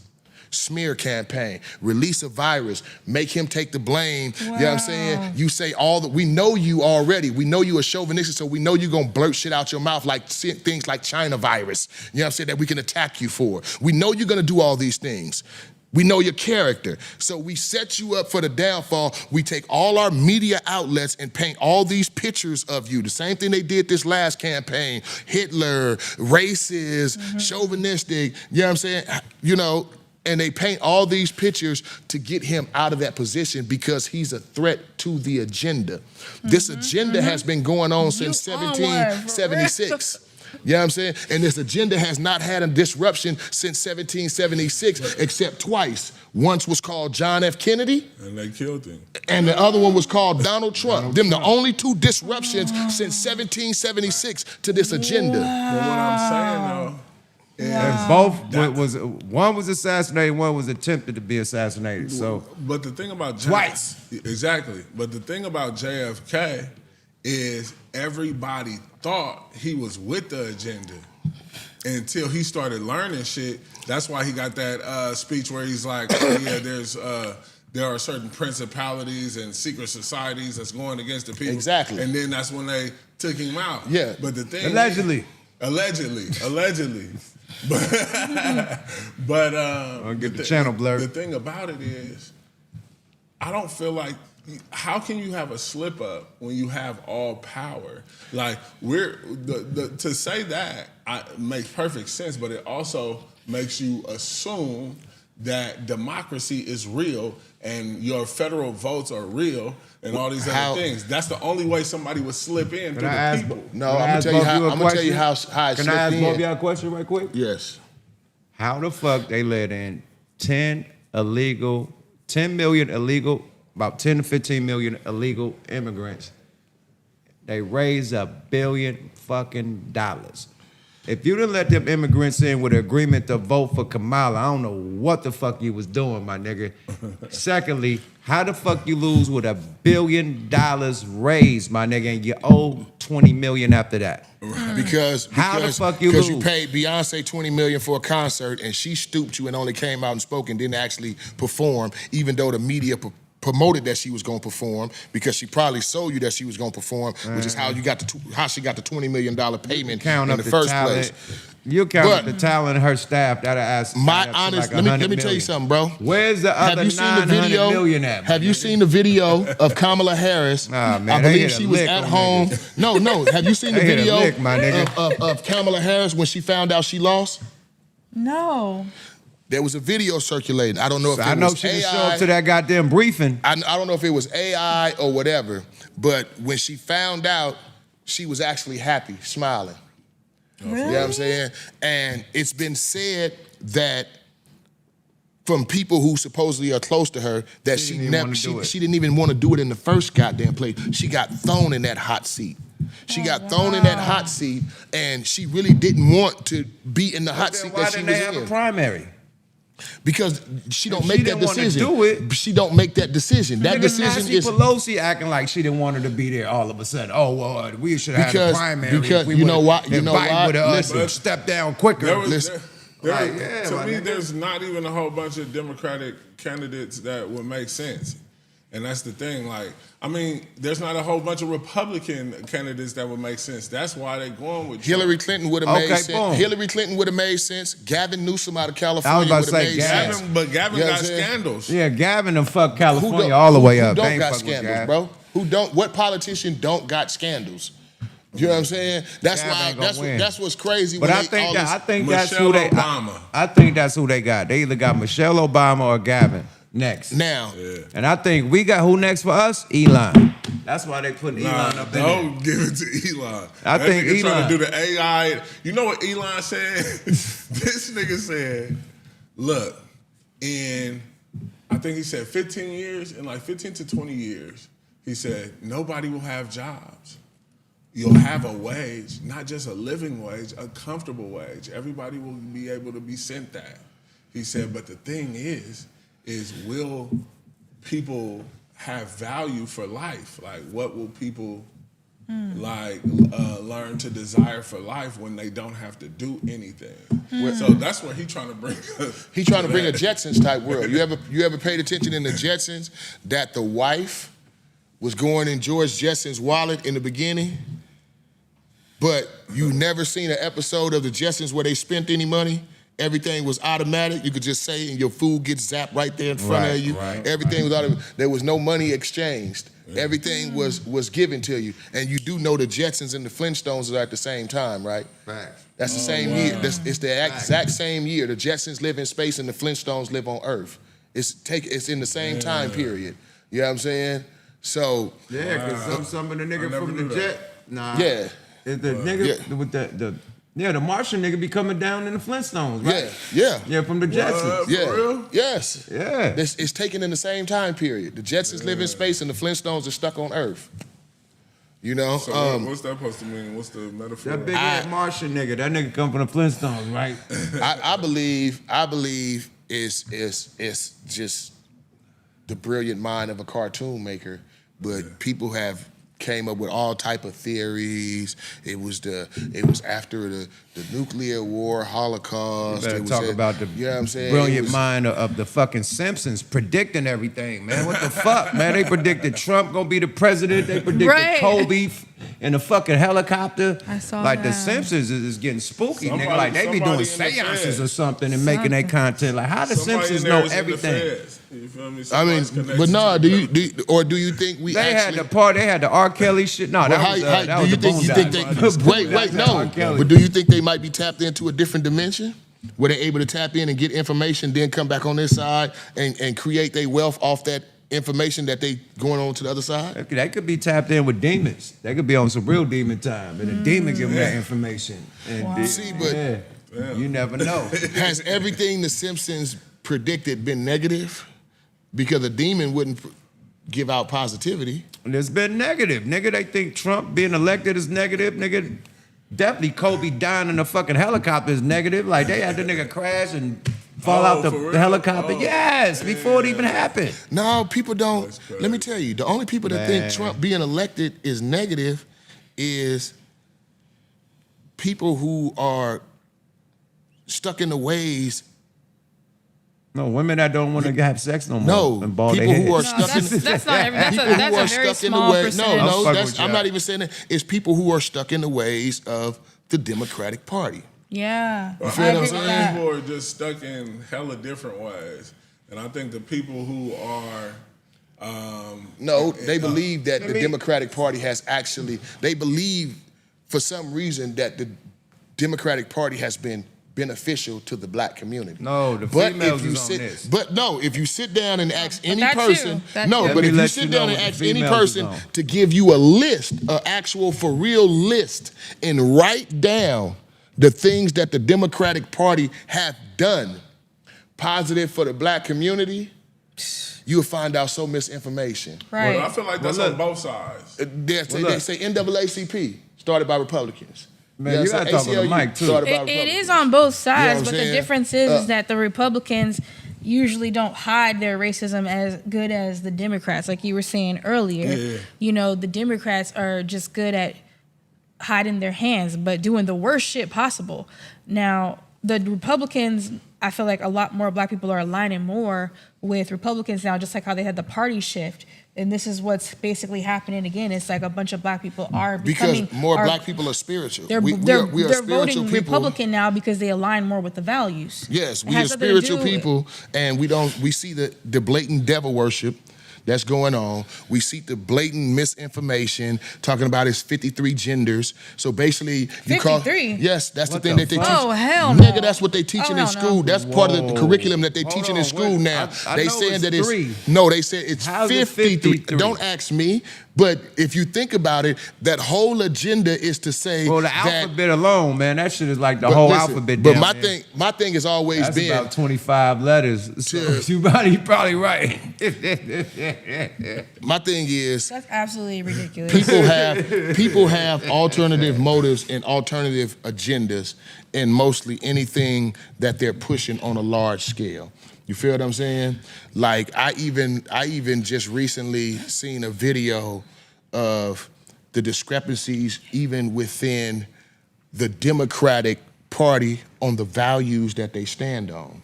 Smear campaign, release a virus, make him take the blame. Wow. You know what I'm saying? You say we know you already. We know you a chauvinistic, so we know you're gonna blurt shit out your mouth like things like China virus. You know what I'm saying? That we can attack you for. We know you're gonna do all these things. We know your character. So we set you up for the downfall. We take all our media outlets and paint all these pictures of you. The same thing they did this last campaign. Hitler, racist, chauvinistic, you know what I'm saying? You know, and they paint all these pictures to get him out of that position because he's a threat to the agenda. This agenda has been going on since 1776. You know what I'm saying? And this agenda has not had a disruption since 1776, except twice. Once was called John F. Kennedy. And they killed him. And the other one was called Donald Trump. The only two disruptions since 1776 to this agenda. But what I'm saying though, and both one was assassinated, one was attempted to be assassinated. So, but the thing about twice, exactly. But the thing about JFK is everybody thought he was with the agenda until he started learning shit. That's why he got that speech where he's like, oh, yeah, there are certain principalities and secret societies that's going against the people. Exactly. And then that's when they took him out. Yeah. But the thing allegedly. But I'll get the channel blurred. The thing about it is, I don't feel like, how can you have a slip up when you have all power? Like to say that makes perfect sense, but it also makes you assume that democracy is real and your federal votes are real and all these other things. That's the only way somebody would slip in through the people. No, I'm gonna tell you how I slipped in. Can I ask both of y'all a question right quick? Yes. How the fuck they let in 10 million illegal, about 10 to 15 million illegal immigrants? They raised $1 billion fucking dollars. If you didn't let them immigrants in with an agreement to vote for Kamala, I don't know what the fuck you was doing, my nigga. Secondly, how the fuck you lose with $1 billion raised, my nigga, and you owe 20 million after that? Because how the fuck you lose? Because you paid Beyonce 20 million for a concert and she stooped you and only came out and spoke and didn't actually perform, even though the media promoted that she was going to perform, because she probably sold you that she was going to perform, which is how she got the $20 million payment in the first place. You count the talent of her staff. That'll ask. Let me tell you something, bro. Where's the other 900 million at? Have you seen the video of Kamala Harris? Man, I believe she was at home. No. Have you seen the video of Kamala Harris when she found out she lost? No. There was a video circulating. I don't know if it was AI. I know she didn't show up to that goddamn briefing. I don't know if it was AI or whatever, but when she found out, she was actually happy, smiling. Really? You know what I'm saying? And it's been said that from people who supposedly are close to her, that she didn't even want to do it in the first goddamn place. She got thrown in that hot seat. She got thrown in that hot seat, and she really didn't want to be in the hot seat that she was in. Why didn't they have a primary? Because she don't make that decision. She don't make that decision. That decision is Pelosi acting like she didn't want her to be there all of a sudden. Oh well, we should have had a primary. Because you know why? You know why? Listen, step down quicker. Like, yeah, to my me, nigga. there's not even a whole bunch of Democratic candidates that would make sense. And that's the thing. Like, I mean, there's not a whole bunch of Republican candidates that would make sense. That's why they're going with Trump. Hillary Clinton would have made Okay, sense. boom. Hillary Clinton would have made sense. Gavin Newsom out of I California was about would to have say made Gavin, sense. But Gavin You know got what I'm saying? scandals. Yeah, Gavin done fucked Who California don't- all the way up. Who They don't ain't got fucking with scandals, Gavin. bro? Who don't? What politician don't got scandals? You know what I'm saying? That's Gavin why. ain't gonna win. That's what's crazy. But when I they think all that this- I think that's Michelle who they. Obama. I think that's who they got. They either got Michelle Obama or Gavin next. now. And I think we got who next for us? Elon. That's why they put Elon Nah, up in there. don't give it to Elon. I That think nigga trying Elon- to do the AI. You know what Elon said? This nigga said, look, I think he said 15 years, in like 15 to 20 years, he said, nobody will have jobs. You'll have a wage, not just a living wage, a comfortable wage. Everybody will be able to be sent that. He said, but the thing is will people have value for life? Like, what will people learn to desire for life when they don't have to do anything? So that's what he's trying to bring us. He trying to bring a Jetsons type world. You ever paid attention in the Jetsons that the wife was going in George Jetson's wallet in the beginning, but you never seen an episode of the Jetsons where they spent any money? Everything was automatic. You could just say, and your food gets zapped right there in front of you. Everything was automatic. There was no money exchanged. Everything was given to you. And you do know the Jetsons and the Flintstones are at the same time, right? Facts. That's the same year. It's the exact same year. The Jetsons live in space and the Flintstones live on Earth. It's in the same time period. You know what I'm saying? So Yeah, because some of the nigga never from the knew that. jet. Nah. yeah, The nigga with the Martian nigga be coming down in the Flintstones, right? yeah. From the Jetsons. Yeah. For real? Yes. Yeah. It's taken in the same time period. The Jetsons live in space and the Flintstones are stuck on Earth. You know? So what's that supposed to mean? What's the metaphor? That big ass Martian nigga, that nigga come from the Flintstones, right? I believe it's just the brilliant mind of a cartoon maker, but people have came up with all type of theories. It was after the nuclear war, Holocaust. You better It was talk about the you know what I'm saying? brilliant mind of the fucking Simpsons predicting everything, man. What the fuck, man? They predicted Trump gonna be the president. They predicted Right. Kobe in a fucking helicopter. I saw like the that. Simpsons is getting spooky, Somebody- nigga. Like they be doing somebody in the seances feds. or something and making their content. Like how the Somebody Simpsons in there know is in the everything. feds. You feel me? I mean, Somebody's connected but no, to do the you think we They actually? had the part. They had the R. Kelly shit. No, that Well, was how that do was you the think? You think they? Boondocks. Wait, That's no. R. Kelly. But do you think they might be tapped into a different dimension, where they're able to tap in and get information, then come back on this side and create their wealth off that information that they going on to the other side? They could be tapped in with demons. They could be on some real demon time, and a demon give them that information. And See, but you never know. has everything the Simpsons predicted been negative? Because a demon wouldn't give out positivity. And it's been negative, nigga. They think Trump being elected is negative, nigga. Definitely Kobe dying in a fucking helicopter is negative. Like they had the nigga crash and fall out for real? the helicopter. Oh. Yes, before it even happened. No, people don't. That's crazy. Let me tell you, the only people that think Trump being elected is negative is people who are stuck in the ways. No, women that don't want to have sex no more. No, and bald people their who are head. No, stuck in that's not every. That's people a, who that's are a very stuck in the small way. percentage. No, fuck that's, with I'm y'all. not even saying that. It's people who are stuck in the ways of the Democratic Party. Yeah, I feel I what I'm agree with saying? that. People are just stuck in hella different ways. And I think the people who are No, they believe that the Democratic Party has actually, they believe for some reason that the Democratic Party has been beneficial to the black community. No, the But females if you is on sit, this. But no, if you sit down and ask any that too. person, That no, too. but Let me if you let sit you down know and what ask the any females is person on. to give you a list, an actual for real list, and write down the things that the Democratic Party have done positive for the black community, you'll find out so misinformation. Right. But I feel like that's Well, on look. both sides. They say NAACP started by Republicans. Man, you know what gotta I'm talk with the saying? mic, too. Started by It Republicans. is on both You know what sides, I'm but the saying? difference is that the Republicans usually don't hide their racism as good as the Democrats, like you were saying earlier. Yeah. You know, the Democrats are just good at hiding their hands, but doing the worst shit possible. Now, the Republicans, I feel like a lot more black people are aligning more with Republicans now, just like how they had the party shift. And this is what's basically happening again. It's like a bunch of black people are becoming... Because more black people are spiritual. They're we are spiritual voting people. Republican now because they align more with the values. Yes, we are spiritual people, and we see the blatant devil worship that's going on. We see the blatant misinformation talking about his 53 genders. So basically, you 53? Yes, that's What the thing the that they fuck? teach. Oh, hell no. Nigga, that's what they teaching in school. no. That's part of the Whoa. curriculum that they Hold teaching on, in school wait. now. I They know saying it's that it's 3. no. They said it's How's it 53. 53? Don't ask me. But if you think about it, that whole agenda is to say Well, the that, alphabet alone, man, that shit is like the but whole listen, alphabet. But down my there. thing has always That's been about 25 letters. So you probably right. my thing is That's absolutely ridiculous. people have alternative motives and alternative agendas in mostly anything that they're pushing on a large scale. You feel what I'm saying? Like I even just recently seen a video of the discrepancies even within the Democratic Party on the values that they stand on.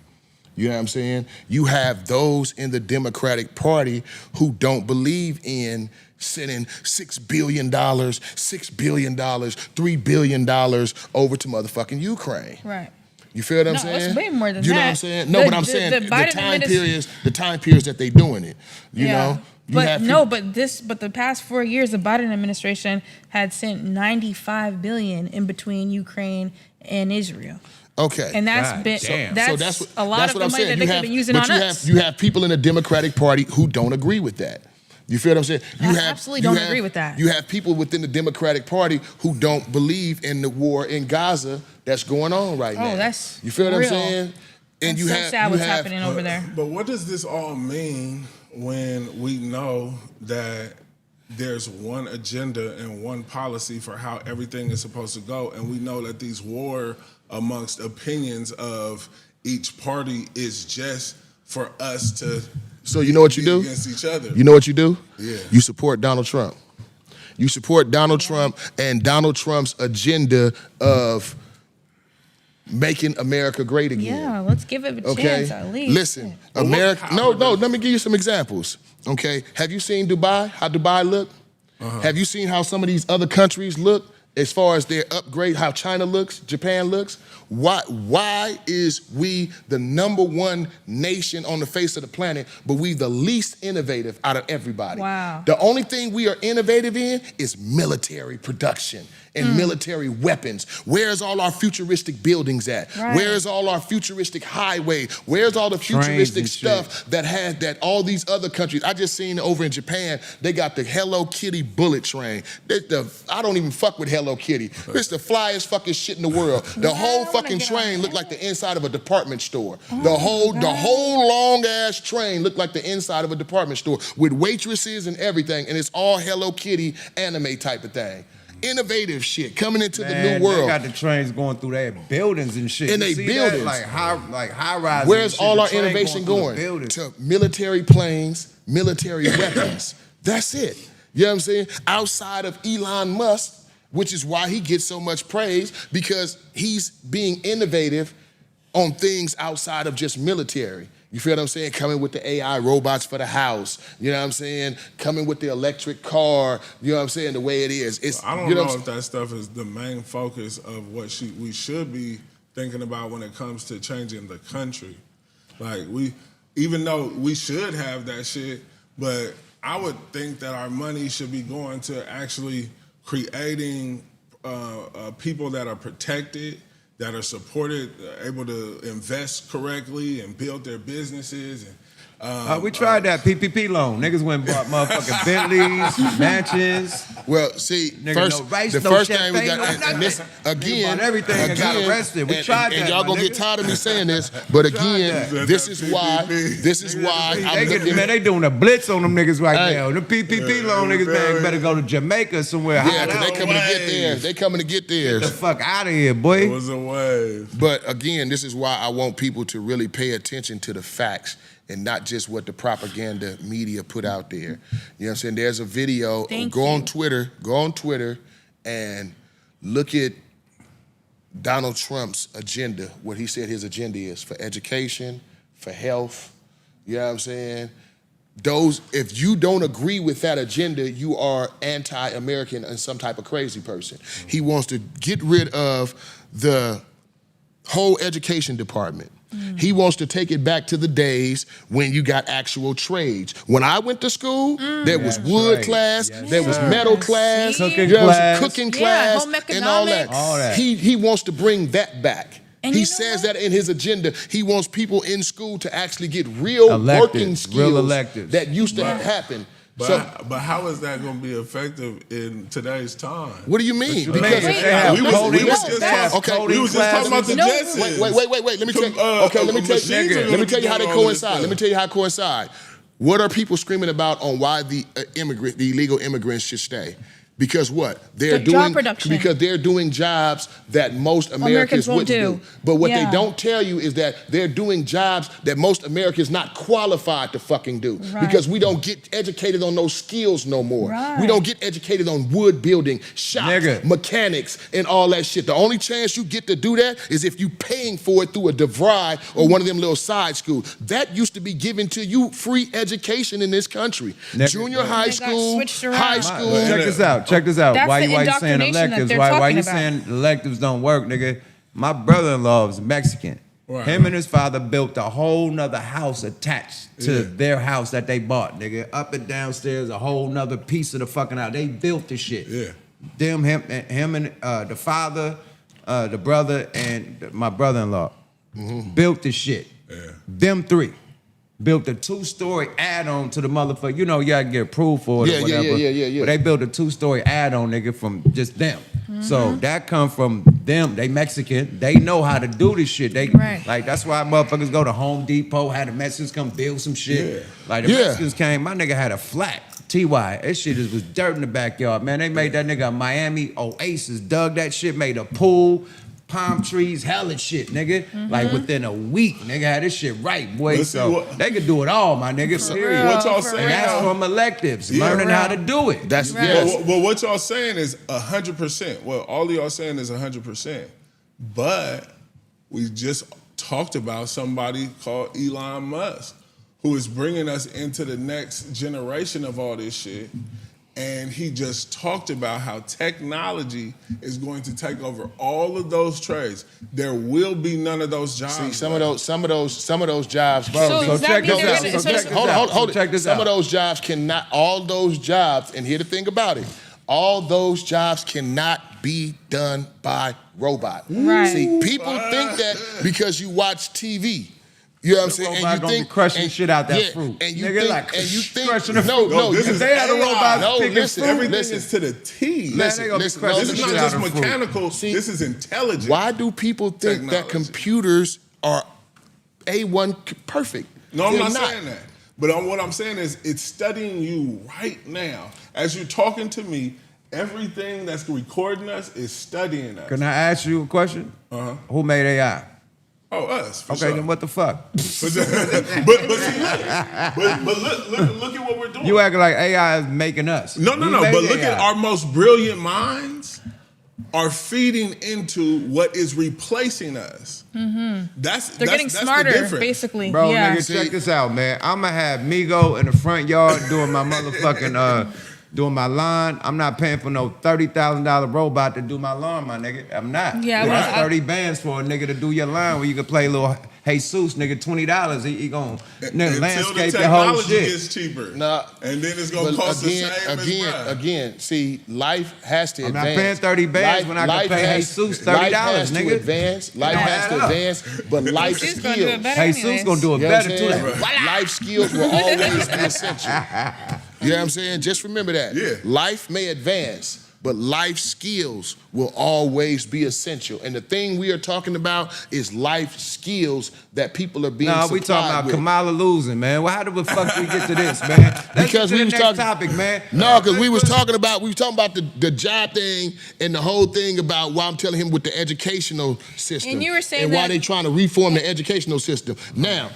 You know what I'm saying? You have those in the Democratic Party who don't believe in sending $6 billion, $6 billion, $3 billion over to motherfucking Ukraine. Right. You feel what I'm No, saying? it's way more than you know that. what I'm saying? No, The- but I'm the- saying the the Biden time periods that they doing it. You know? You But have no, people- but the past 4 years, the Biden administration had sent $95 billion in between Ukraine and Israel. Okay. And that's God been damn. that's a lot that's of what the I'm money saying. that they could have been using on us. You have people in the Democratic Party who don't agree with that. You feel what I'm saying? Absolutely don't agree with that. You have people within the Democratic Party who don't believe in the war in Gaza that's going on right now. That's you feel what real. I'm saying? And It's you so have sad you what's have- happening over there. But what does this all mean when we know that there's one agenda and one policy for how everything is supposed to go, and we know that these war amongst opinions of each party is just for us to So you know what you be do? against each other? You know what you do? Yeah. You support Donald Trump. You support Donald Trump and Donald Trump's agenda of making America great again. Yeah, let's give it a Okay. chance at least. Listen, Well, America. how- No. Let me give you some examples. Okay. Have you seen Dubai? How Dubai look? Have you seen how some of these other countries look as far as their upgrade? How China looks, Japan looks. Why is we the #1 nation on the face of the planet, but we the least innovative out of everybody? Wow. The only thing we are innovative in is military production and military weapons. Where's all our futuristic buildings at? Right. Where's all our futuristic highway? Where's all the futuristic and stuff that all these other countries? I just seen over in Japan, they got the Hello Kitty bullet train. I don't even fuck with Hello Kitty. It's the flyest fucking shit in the world. The whole fucking train looked like the inside of a department store. The whole long ass train looked like the inside of a department store with waitresses and everything, and it's all Hello Kitty anime type of thing. Innovative shit coming into the new world. They got the trains going through their buildings and shit. In You they see that? buildings. like high rises. Where's all our innovation going? To military planes, military weapons. That's it. You know what I'm saying? Outside of Elon Musk, which is why he gets so much praise, because he's being innovative on things outside of just military. You feel what I'm saying? Coming with the AI robots for the house. You know what I'm saying? Coming with the electric car. You know what I'm saying? The way it is. It's, I don't you know what I'm if that stuff is the main focus of what we should be thinking about when it comes to changing the country. Like even though we should have that shit, but I would think that our money should be going to actually creating people that are protected, that are supported, able to invest correctly and build their businesses. And we tried that PPP loan. Niggas went and bought motherfucking Bentleys, mansions. Well, see, Nigga, no rice, the no first thing we champagne, got, no and this nothing. again, Nigga bought everything and got arrested. We tried and that, y'all my gonna get nigga. tired of me saying this, but again, that. this is why I'm looking. Man, they doing a blitz on them niggas right Hey. now. The PPP loan niggas, man, better go to Jamaica somewhere. Yeah, hide because they out. coming to get theirs. They coming to get Get theirs. the fuck out of here, it boy. was a wave. But again, this is why I want people to really pay attention to the facts and not just what the propaganda media put out there. You know what I'm saying? There's a video. Thank Go you. on Twitter and look at Donald Trump's agenda, what he said his agenda is for education, for health, you know what I'm saying? If you don't agree with that agenda, you are anti-American and some type of crazy person. He wants to get rid of the whole education department. He wants to take it back to the days when you got actual trades. When I went to school, there was wood class, there was metal class, cooking class, home and all that. All that. He wants to bring that back. And he you know says what? that in his agenda. He wants people in school to actually get real Electives, working real skills electives. that used to happen. But how is that going to be effective in today's time? What do you mean? Man, Because they have we was coding just classes. okay, we was just talking about the Jetsons. Wait. Let me tell you. Okay, let me tell you how they coincide. Let me tell you how they coincide. What are people screaming about on why the illegal immigrants should stay? Because what? They're The doing job production. because they're doing jobs that most Americans won't wouldn't do. But what they Yeah. don't tell you is that they're doing jobs that most Americans not qualified to fucking do. Right. Because we don't get educated on those skills no more. Right. We don't get educated on wood building, shops, Nigga. mechanics, and all that shit. The only chance you get to do that is if you paying for it through a DeVry or one of them little side schools. That used to be given to you free education in this country. Nigga. Junior high They got school, switched around. high My- school. Check this out. Check this out. That's Why the you saying indoctrination that electives? they're Why talking you about. saying electives don't work, nigga? My brother-in-law is Mexican. Right. Him and his father built a whole nother house attached to their house that they bought, nigga. Up and downstairs, a whole nother piece of the fucking house. They built the shit. Yeah. Him and the father, the brother, and my brother-in-law built the shit. Yeah. Them three built a 2-story add-on to the motherfucker. You know, you gotta get approved for it Yeah, or whatever. yeah. But they built a 2-story add-on, nigga, from just them. So that come from them. They Mexican. They know how to do this shit. They Right. like that's why motherfuckers go to Home Depot, had the Mexicans come build some shit. Yeah. Like the Yeah. Mexicans came, my nigga had a flat. TY, that shit was dirt in the backyard, man. They made that nigga a Miami Oasis, dug that shit, made a pool, palm trees, hella shit, nigga. Like within a week, nigga had this shit right, boy. Let's see So what- they could do it all, my nigga. Period. What y'all For saying? And that's now- from electives, Yeah. learning how to do it. That's Right. yes. Well, what y'all saying is 100%. Well, all of y'all saying is 100%. But we just talked about somebody called Elon Musk, who is bringing us into the next generation of all this shit. And he just talked about how technology is going to take over all of those trades. There will be none of those jobs. See, some of those jobs, So So does that check mean this they're out. gonna- So so check does- this hold out. on. Check this Some out. of those jobs cannot, all those jobs, and here the thing about it, all those jobs cannot be done by robot. Right. See, people think that because you watch TV. You know what I'm saying? robot And you gonna be think crushing shit out that fruit. And you Nigga, think, like, and you think, crushing the no, fruit. no, this you- is If they had a AI. robot No, picking listen, fruit, Everything listen. is to the T. Man, Listen, they gonna be listen, crushing no, This is the not shit just out of fruit. mechanical. See, this is intelligent. Why do people think that Technology. computers are A1 perfect? No, I'm They're not saying that. But what I'm saying is it's studying you right now. As you're talking to me, everything that's recording us is studying us. Can I ask you a question? Uh-huh. Who made AI? Oh, us. For Okay, sure. then what the fuck? but see, look at what we're doing. You acting like AI is making us. No. We But made look AI. at our most brilliant minds are feeding into what is replacing us. They're getting that's smarter, the difference. basically. Bro, yeah. nigga, check this out, man. I'ma have Migo in the front yard doing my motherfucking doing my line. I'm not paying for no $30,000 robot to do my lawn, my nigga. I'm not. Yeah, That's well, I- 30 bands for a nigga to do your line where you can play a little Jesus, nigga, $20. He gonna Until landscape the the whole technology shit. gets cheaper. Nah, and then it's gonna but cost the same as mine. again. See, life has to I'm not advance. paying 30 bands when I can pay Jesus $30, life has nigga. to advance. Life Don't has add to up. advance, but life Jesus gonna do it skills. better Jesus anyways. gonna do it You know what better I'm too. saying? Life skills will always be essential. You know what I'm saying? Just remember that. Yeah. Life may advance, but life skills will always be essential. And the thing we are talking about is life skills that people are being Nah, we talking supplied about with. Kamala losing, man. Well, how the fuck we get to this, man? Let's Because get to we the was next talking topic, man. No, because we was talking about the job thing and the whole thing about why I'm telling him with the educational system. And you were saying and why that- they trying to reform the educational system. Now,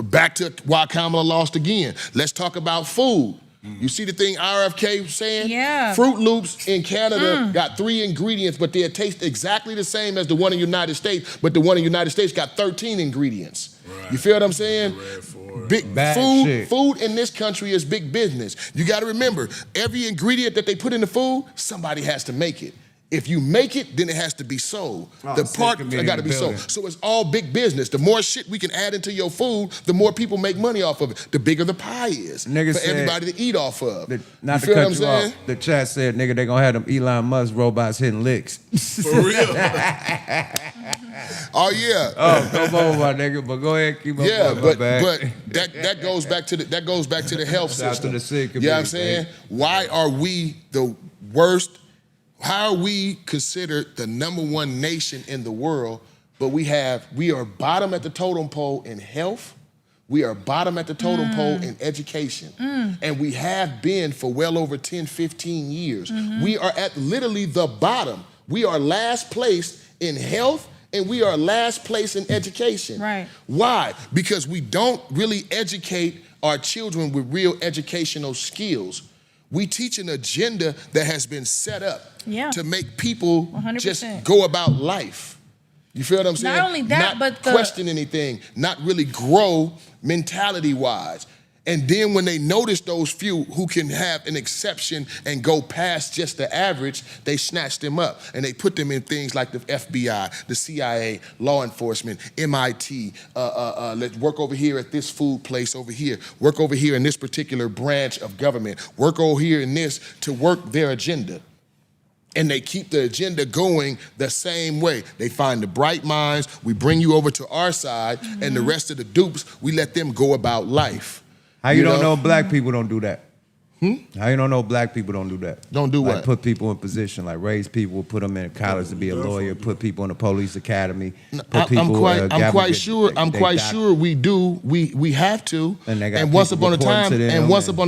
back to why Kamala lost again. Let's talk about food. You see the thing RFK was saying? Yeah. Fruit Loops in Canada got 3 ingredients, but they taste exactly the same as the one in the United States, but the one in the United States got 13 ingredients. Right. You feel what I'm saying? Big food in this country is big business. You got to remember, every ingredient that they put in the food, somebody has to make it. If you make it, then it has to be sold. The part got to be sold. So it's all big business. The more shit we can add into your food, the more people make money off of it. The bigger the pie is for everybody to eat off of. Not to cut you off, the chat said, nigga, they gonna have them Elon Musk robots hitting licks. For real? Oh yeah. Oh, come on, my nigga. But go ahead, keep up. Yeah, but that goes back to the health system. To the sick. You know what I'm saying? Why are we the worst? How are we considered the #1 nation in the world, but we are bottom at the totem pole in health, we are bottom at the totem pole in education, and we have been for well over 10, 15 years. We are at literally the bottom. We are last place in health, and we are last place in education. Right. Why? Because we don't really educate our children with real educational skills. We teach an agenda that has been set up to make people 100%. just go about life. You feel what I'm saying? Not only that, not question anything, not really grow mentality-wise. And then when they notice those few who can have an exception and go past just the average, they snatch them up and they put them in things like the FBI, the CIA, law enforcement, MIT, let's work over here at this food place over here, work over here in this particular branch of government, work over here in this to work their agenda. And they keep the agenda going the same way. They find the bright minds, we bring you over to our side, and the rest of the dupes, we let them go about life. How you don't know black people don't do that? How you don't know black people don't do that? Don't do like what? Put people in position, like raise people, put them in college to be a lawyer, put people in the police academy. Put people, I'm quite sure we do. We have to. And once upon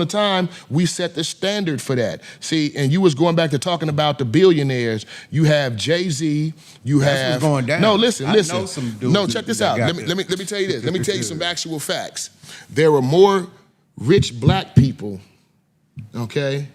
a time, we set the standard for that. See, and you was going back to talking about the billionaires. You have Jay-Z. That's what's going down. No, listen. I know some dudes No, check this out. Let me tell you this. Let me tell you some actual facts. There were more rich black people, okay,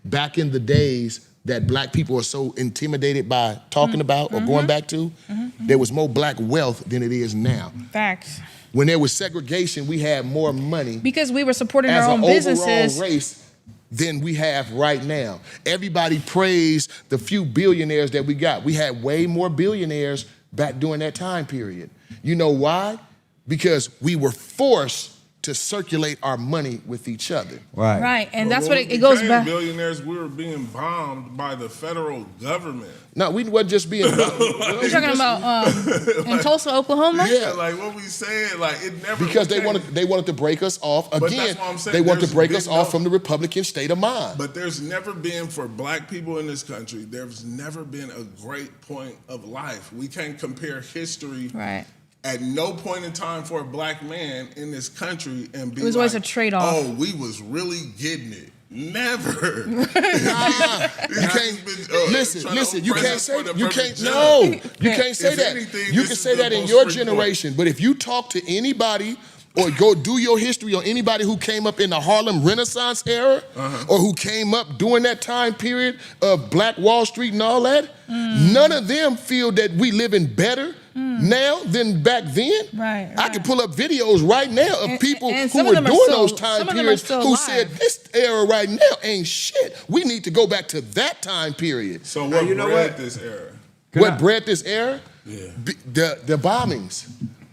back in the days that black people are so intimidated by talking about or going back to. There was more black wealth than it is now. Facts. When there was segregation, we had more money because we were supporting our own as an businesses. overall race than we have right now. Everybody praised the few billionaires that we got. We had way more billionaires back during that time period. You know why? Because we were forced to circulate our money with each other. Right. Right, and that's when what it goes back. Billionaires, we were being bombed by the federal government. No, we wasn't just being bombed. You're talking about in Tulsa, Oklahoma? Yeah. Like what we saying, like it never Because they wanted to break us off. But Again, that's what I'm saying. they wanted to break There's us off from the Republican state of mind. But there's never been, for black people in this country, there's never been a great point of life. We can't compare history. Right. At no point in time for a black man in this country and be It was like, always a trade-off. Oh, we was really getting it. Never. You can't listen. You can't say that. You can't. No, you can't say that. You can say that in your generation, but if you talk to anybody or go do your history on anybody who came up in the Harlem Renaissance era or who came up during that time period of Black Wall Street and all that, none of them feel that we living better now than back then. Right. I can pull up videos right now of people and who some were of them doing are still- those time some of them are periods still who alive. said this era right now ain't shit. We need to go back to that time period. So what you know bred what? this era? What bred this era? Yeah. The bombings.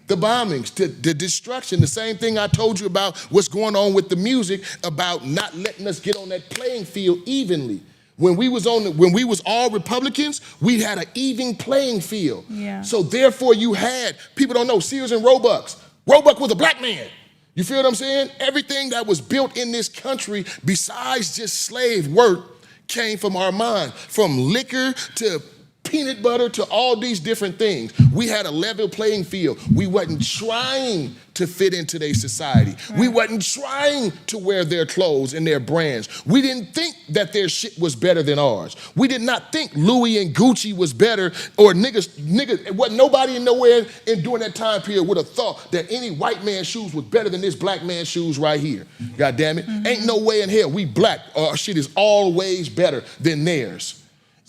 The bombings, the destruction, the same thing I told you about what's going on with the music, about not letting us get on that playing field evenly. When we was all Republicans, we had an even playing field. Yeah. So therefore you had, people don't know, Sears and Roebuck. Roebuck was a black man. You feel what I'm saying? Everything that was built in this country besides just slave work came from our mind. From liquor to peanut butter to all these different things. We had a level playing field. We wasn't trying to fit into their society. Right. We wasn't trying to wear their clothes and their brands. We didn't think that their shit was better than ours. We did not think Louis and Gucci was better, or niggas, it wasn't nobody nowhere in during that time period would have thought that any white man's shoes was better than this black man's shoes right here. God damn it. Ain't no way in hell. We black, our shit is always better than theirs.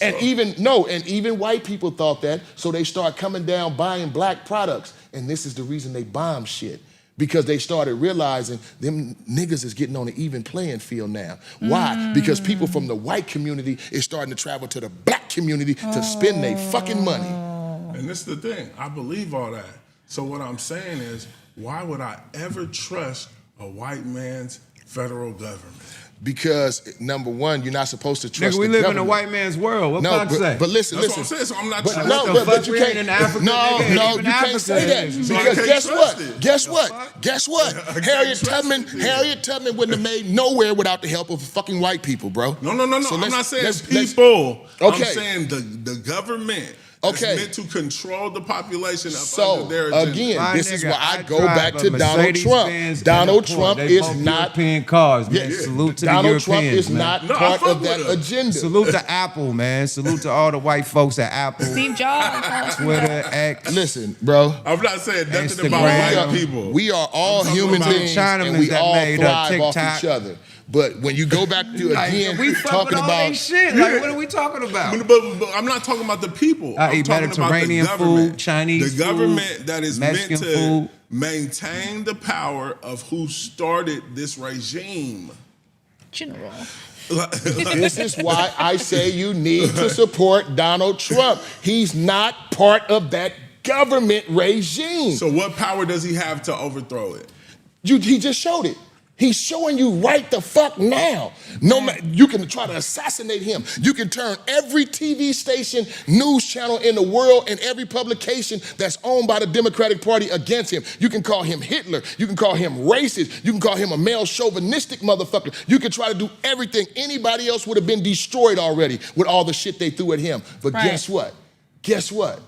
And even white people thought that, so they start coming down buying black products. And this is the reason they bomb shit. Because they started realizing them niggas is getting on an even playing field now. Why? Because people from the white community is starting to travel to the black community to spend their fucking money. And this is the thing, I believe all that. So what I'm saying is, why would I ever trust a white man's federal government? Because number one, you're not supposed to trust. Nigga, we the live government. in a white man's world. What Pac say? But listen, That's what I'm saying. So I'm not. But you can't. In Africa, no, nigga, you can't say that So because guess what? Harriet Tubman wouldn't have made nowhere without the help of fucking white people, bro. No. So I'm not saying people. Okay. I'm saying the government. Okay. It's meant to control the population So, under their agenda. again, this is why I go back to Donald Trump. Donald Trump is not European cars, man. Salute to Donald the Trump Europeans, is man. not part of that agenda. Salute to Apple, man. Salute to all the white folks at Apple, Steve Jobs. Twitter, X. Listen, bro. I'm not saying nothing Instagram. about white people. We are all I'm talking human about beings, Chinamen and we that all made, thrive off TikTok. each other. But when you go back to again we fuck talking with all about they shit. Like, what are we talking about? But I'm not talking about the people. I I'm eat talking about Mediterranean the government. food, Chinese The government food, that is Mexican meant to food. maintain the power of who started this regime. General. This is why I say you need to support Donald Trump. He's not part of that government regime. So what power does he have to overthrow it? He just showed it. He's showing you right the fuck now. You can try to assassinate him. You can turn every TV station, news channel in the world, and every publication that's owned by the Democratic Party against him. You can call him Hitler. You can call him racist. You can call him a male chauvinistic motherfucker. You can try to do everything. Anybody else would have been destroyed already with all the shit they threw at him. But guess what? Guess what?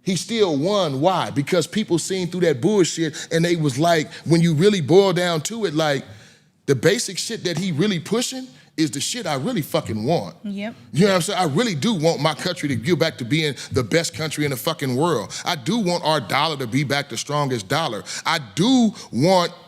He still won. Why? Because people seen through that bullshit, and they was like, when you really boil down to it, like, the basic shit that he really pushing is the shit I really fucking want. Yep. You know what I'm saying? I really do want my country to get back to being the best country in the fucking world. I do want our dollar to be back the strongest dollar. I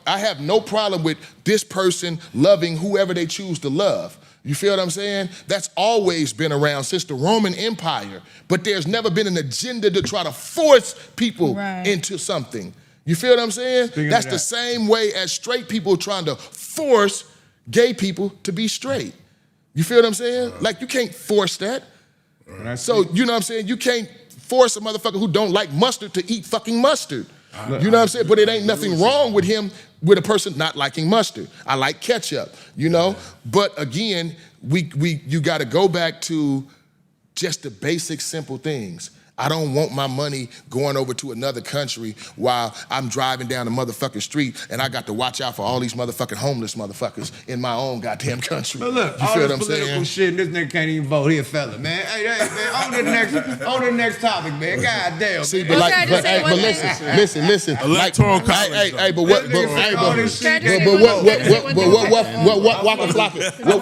have no problem with this person loving whoever they choose to love. You feel what I'm saying? That's always been around since the Roman Empire. But there's never been an agenda to try to force people into something. You feel what I'm saying? That's the same way as straight people trying to force gay people to be straight. You feel what I'm saying? Like, you can't force that. So, you know what I'm saying? You can't force a motherfucker who don't like mustard to eat fucking mustard. You know what I'm saying? But it ain't nothing wrong with him, with a person not liking mustard. I like ketchup, you know? But again, you gotta go back to just the basic, simple things. I don't want my money going over to another country while I'm driving down the motherfucking street and I got to watch out for all these motherfucking homeless motherfuckers in my own goddamn country. But look, you all feel this what I'm political saying? shit, this nigga can't even vote. He a fella, man. Hey, man, on to the next topic, man. God damn. See, man. but listen. Electoral college. But what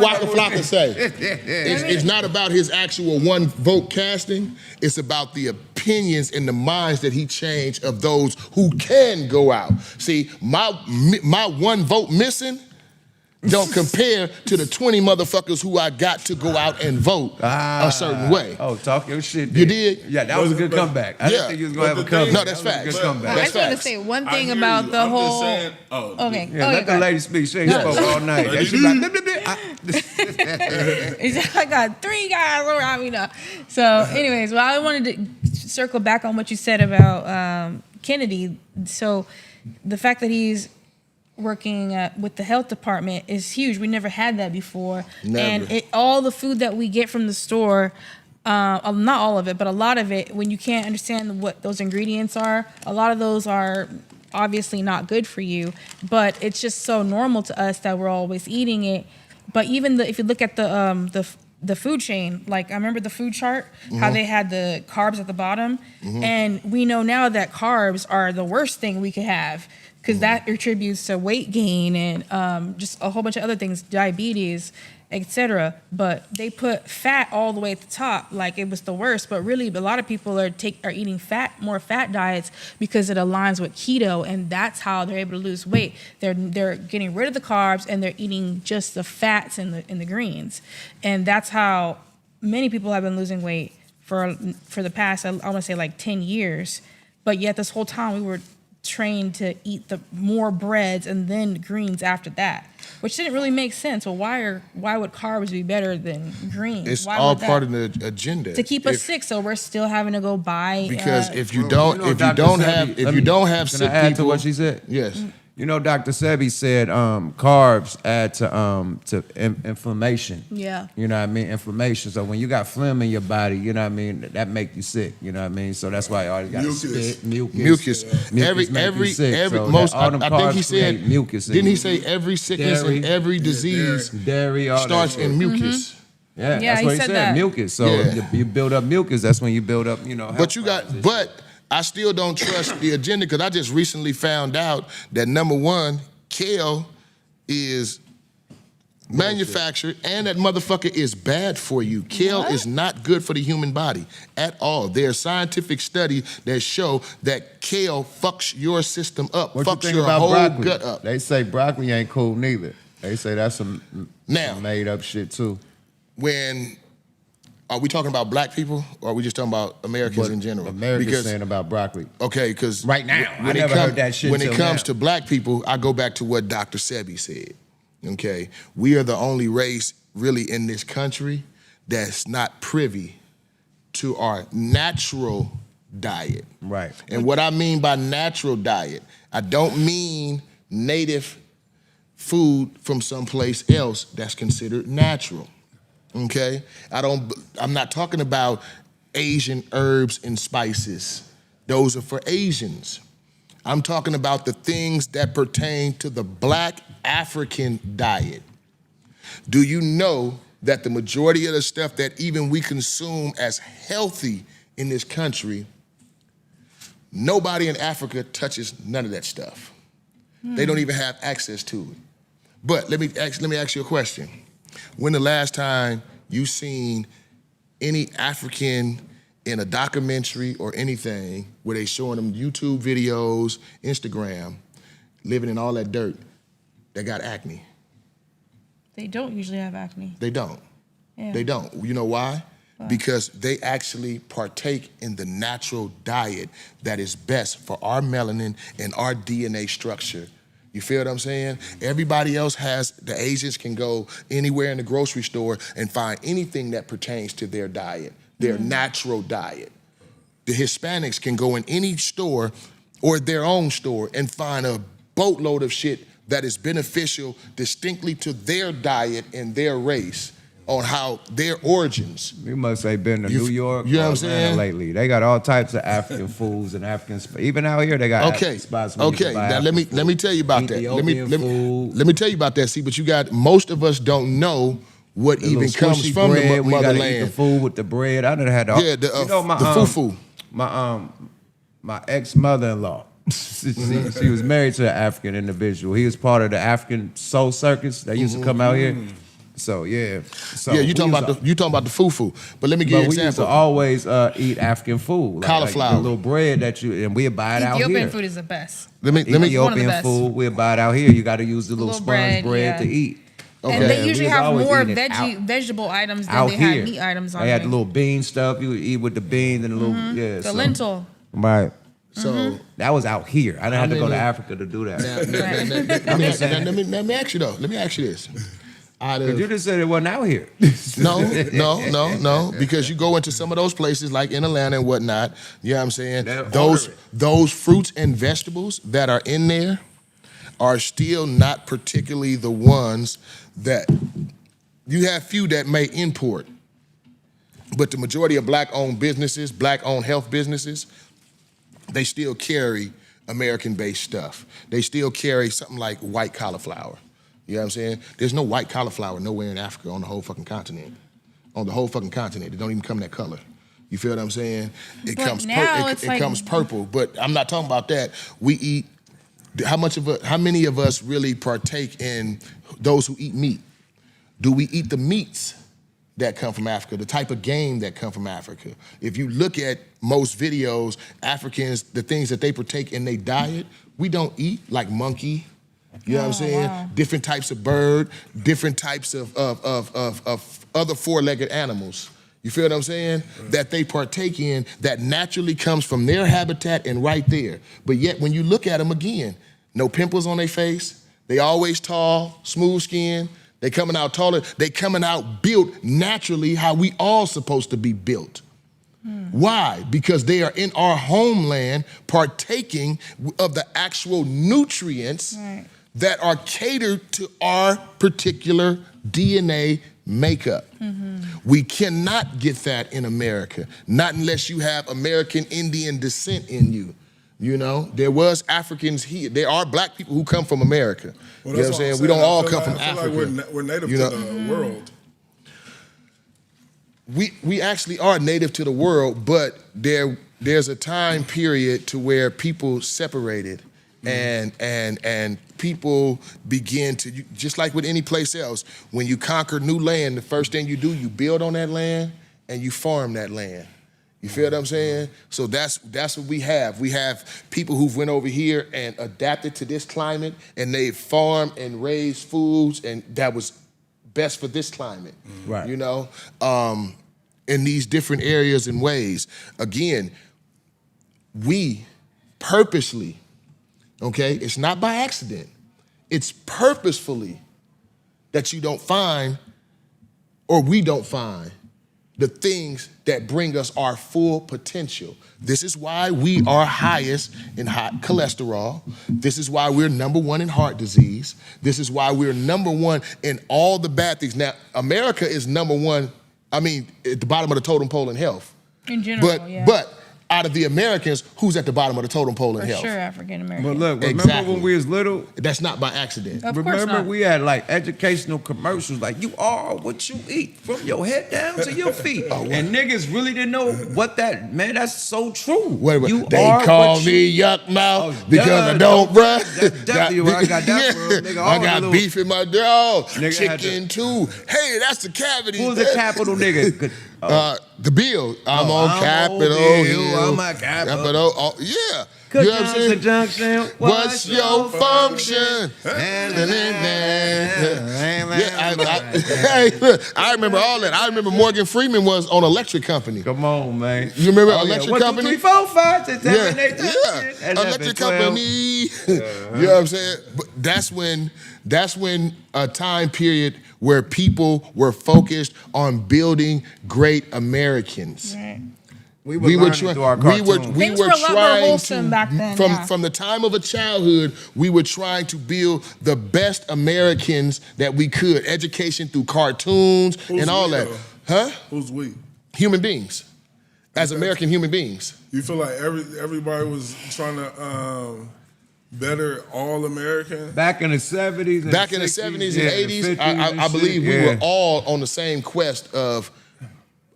Waka Flocka say? It's not about his actual one vote casting. It's about the opinions and the minds that he changed of those who can go out. See, my one vote missing don't compare to the 20 motherfuckers who I got to go out and vote a certain way. Oh, talk your shit. You did? Yeah, that was a good comeback. I didn't think you was going to have a comeback. No, that's facts. I just want to say one thing about the whole. Okay. Yeah, let the lady speak. She ain't spoke all night. Yeah, she like, blip, blip, blip. I got 3 guys around me now. So, anyways, well, I wanted to circle back on what you said about Kennedy. So, the fact that he's working with the health department is huge. We never had that before. Never. And all the food that we get from the store, not all of it, but a lot of it, when you can't understand what those ingredients are, a lot of those are obviously not good for you, but it's just so normal to us that we're always eating it. But even if you look at the the food chain. Like I remember the food chart, how they had the carbs at the bottom, and we know now that carbs are the worst thing we could have because that attributes to weight gain and just a whole bunch of other things, diabetes, etc. But they put fat all the way at the top, like it was the worst. But really, a lot of people are eating more fat diets because it aligns with keto, and that's how they're able to lose weight. They're getting rid of the carbs and they're eating just the fats and the greens, and that's how many people have been losing weight for the past, I want to say like 10 years. But yet this whole time we were trained to eat the more breads and then greens after that, which didn't really make sense. Well, why would carbs be better than greens? It's why all would part of the agenda to keep us sick. So we're still having to go buy because if you Bro, don't, you know, if you Dr. don't Sebi, have, let if me- you don't have Can sick I add people, to what she said? yes. You know, Dr. Sebi said carbs add to inflammation. Yeah. You know what I mean? Inflammation. So when you got phlegm in your body, you know what I mean, that make you sick. You know what I mean? So that's why all you got Mucus. spit, mucus. Mucus. Mucus make you sick. So Most. all them I think he carbs said. create mucus. in Didn't he you. say every sickness Dairy. and every disease dairy, all starts that shit. in mucus? Yeah, Yeah, that's he what he said said. that. Mucus. So Yeah. you build up mucus. That's when you build up, you know. But health you got, problems. but I still don't trust the agenda because I just recently found out that number one, kale is manufactured and that motherfucker is bad for you. Kale is not good for the human body at all. There's scientific studies that show that kale fucks your system up, What you fucks think your about whole broccoli? gut up. They say broccoli ain't cool neither. They say that's some made up shit too. When are we talking about black people or are we just talking about Americans But in general? Americans saying about broccoli. Okay, because Right now. I never heard that shit When it till comes now. to black people, I go back to what Dr. Sebi said. Okay, we are the only race really in this country that's not privy to our natural diet. Right. And what I mean by natural diet, I don't mean native food from someplace else that's considered natural. Okay? I'm not talking about Asian herbs and spices. Those are for Asians. I'm talking about the things that pertain to the black African diet. Do you know that the majority of the stuff that even we consume as healthy in this country, nobody in Africa touches none of that stuff. They don't even have access to it. But let me ask you a question. When the last time you seen any African in a documentary or anything where they showing them YouTube videos, Instagram, living in all that dirt, that got acne? They don't usually have acne. They don't. Yeah. They don't. You know why? Because they actually partake in the natural diet that is best for our melanin and our DNA structure. You feel what I'm saying? Everybody else the Asians can go anywhere in the grocery store and find anything that pertains to their diet, their natural diet. The Hispanics can go in any store or their own store and find a boatload of shit that is beneficial distinctly to their diet and their race on how their origins. You must have been to New York you know or what I'm Atlanta saying? lately. They got all types of African foods and African even out here they got African spots. Where you can buy Now African let me tell you about that. Ethiopian food. Let me tell you about that. See, but you got most of us don't know what The even little comes squishy from bread, the we gotta eat the motherland. food with the bread. I done had all. Yeah, the my fufu. My ex mother-in-law. she was married to an African individual. He was part of the African soul circus that used to come out here. So yeah. So Yeah, you talking about the fufu. But let me give you But an we used to example. always eat African food, Cauliflower. the little bread that and we'd buy it out here. Ethiopian food is the best. Let me one of the Ethiopian best. food, we'll buy it out here. You got to use the little Little sponge bread, bread yeah. to eat. And Okay. they we usually was have always more eating it vegetable items than out they here. have meat items on They had there. the little bean stuff. You would eat with the beans and the little The lentil. Right. So That was out here. I didn't have to go to many- Africa to do that. let me ask you though. Let me ask you this. Out But you of, just said it wasn't out here. no, because you go into some of those places like in Atlanta and whatnot, you know what I'm saying? They'll Those order those fruits and vegetables that are in there are still not particularly the ones that you have few that may import. But the majority of black-owned businesses, black-owned health businesses, they still carry American-based stuff. They still carry something like white cauliflower. You know what I'm saying? There's no white cauliflower nowhere in Africa on the whole fucking continent. on the whole fucking continent. It don't even come that color. You feel what I'm saying? It But comes now it's like- comes purple, but I'm not talking about that. We eat. How many of us really partake in those who eat meat? Do we eat the meats that come from Africa, the type of game that come from Africa? If you look at most videos, Africans, the things that they partake in their diet, we don't eat, like monkey. You know what I'm saying? Wow. Different types of bird, different types of other four-legged animals. You feel what I'm saying? That they partake in that naturally comes from their habitat and right there. But yet when you look at them again, no pimples on their face. They always tall, smooth skin. They coming out taller. They coming out built naturally how we all supposed to be built. Why? Because they are in our homeland partaking of the actual nutrients that are catered to our particular DNA makeup. We cannot get that in America, not unless you have American Indian descent in you. You know, there was Africans here. There are black people who come from America. Well, you know what I'm saying? We don't all come from I feel Africa. like we're native you to know? the world. We actually are native to the world, but there's a time period to where people separated and people begin to, just like with any place else, when you conquer new land, the first thing you do, you build on that land and you farm that land. You feel what I'm saying? So that's what we have. We have people who've went over here and adapted to this climate, and they farm and raise foods, and that was best for this climate. Right. You know, in these different areas and ways. Again, we purposely, okay, it's not by accident. It's purposefully that you don't find, or we don't find, the things that bring us our full potential. This is why we are highest in high cholesterol. This is why we're #1 in heart disease. This is why we're #1 in all the bad things. Now, America is #1, I mean, at the bottom of the totem pole in health. In general, But out of the Americans, who's at the bottom of the totem pole in For health? sure, African American. But look, remember Exactly. when we was little? That's not by accident. Of course Remember not. we had like educational commercials like you are what you eat from your head down to your feet. And niggas really didn't know what that, man, that's so true. Wait, You they are call what me you- YUKMouth Oh, because duh, I don't bruh. That's definitely where I got that from, nigga. I All the got little- beef in my dog. Nigga had Chicken too. Hey, that's the cavity. Who was the capital nigga? The bill. I'm on I'm Capitol on Hill. Bill, I'm at Capitol. Oh, yeah. Good You know what I'm saying? junction. What's your function? Hey, look, I remember all that. I remember Morgan Freeman was on Electric Company. Come on, man. You remember Oh, Electric 1, 2, Company? 3, 4, 5, 6, 7, Yeah, 8, 9, 10, yeah. 11, Electric 12. Company. You know what I'm saying? But that's when a time period where people were focused on building great Americans. Right. We were trying through our cartoons. Things were a lot more wholesome back then, yeah. From the time of a childhood, we were trying to build the best Americans that we could. Education through cartoons Who's and all we, that. though? Huh? Who's we? Human beings. As American human beings. You feel like everybody was trying to better all American? Back in the 70s and Back in the 60s, 70s yeah, and 80s, 50s and I believe shit, we yeah. were all on the same quest of